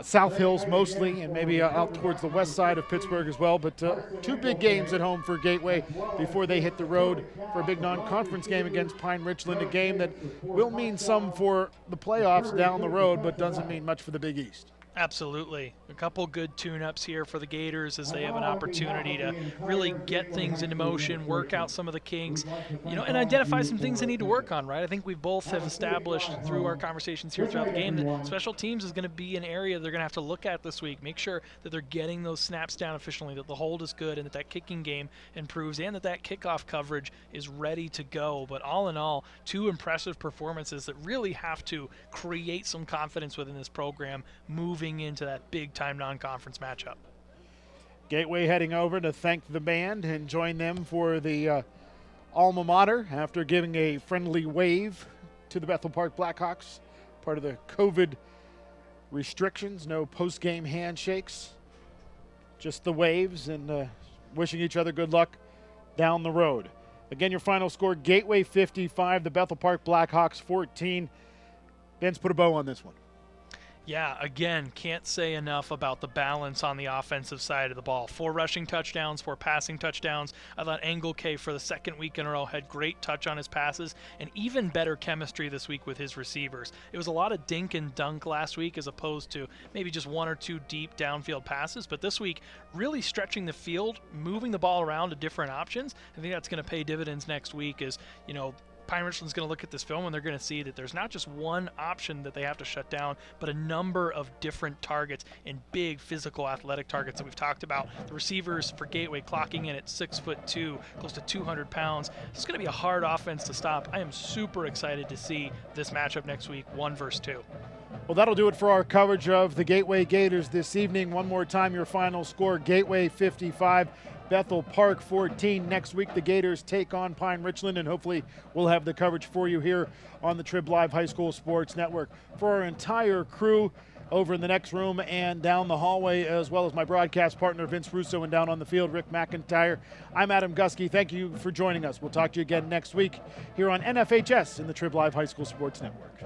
South Hills mostly, and maybe out towards the west side of Pittsburgh as well. But 2 big games at home for Gateway before they hit the road for a big non-conference game against Pine Richland, a game that will mean some for the playoffs down the road, but doesn't mean much for the Big East. Absolutely. A couple good tune-ups here for the Gators as they have an opportunity to really get things into motion, work out some of the kinks, and identify some things they need to work on, right? I think we both have established through our conversations here throughout the game that special teams is going to be an area they're going to have to look at this week. Make sure that they're getting those snaps down efficiently, that the hold is good, and that kicking game improves, and that kickoff coverage is ready to go. But all in all, 2 impressive performances that really have to create some confidence within this program moving into that big-time non-conference matchup. Gateway heading over to thank the band and join them for the alma mater after giving a friendly wave to the Bethel Park Blackhawks, part of the COVID restrictions, no post-game handshakes, just the waves and wishing each other good luck down the road. Again, your final score, Gateway 55, the Bethel Park Blackhawks 14. Vince, put a bow on this one. Yeah, again, can't say enough about the balance on the offensive side of the ball. 4 rushing touchdowns, 4 passing touchdowns. I thought Engel K for the second week in a row had great touch on his passes and even better chemistry this week with his receivers. It was a lot of dink and dunk last week as opposed to maybe just 1 or 2 deep downfield passes. But this week, really stretching the field, moving the ball around to different options. I think that's going to pay dividends next week as, Pine Richland's going to look at this film and they're going to see that there's not just one option that they have to shut down, but a number of different targets and big physical athletic targets that we've talked about. The receivers for Gateway clocking in at 6'2", close to 200 pounds. It's going to be a hard offense to stop. I am super excited to see this matchup next week, 1 versus 2. Well, that'll do it for our coverage of the Gateway Gators this evening. One more time, your final score, Gateway 55, Bethel Park 14. Next week, the Gators take on Pine Richland, and hopefully we'll have the coverage for you here on the Trib Live High School Sports Network. For our entire crew over in the next room and down the hallway, as well as my broadcast partner, Vince Russo, and down on the field, Rick McIntyre, I'm Adam Gusky. Thank you for joining us. We'll talk to you again next week here on NFHS in the Trib Live High School Sports Network.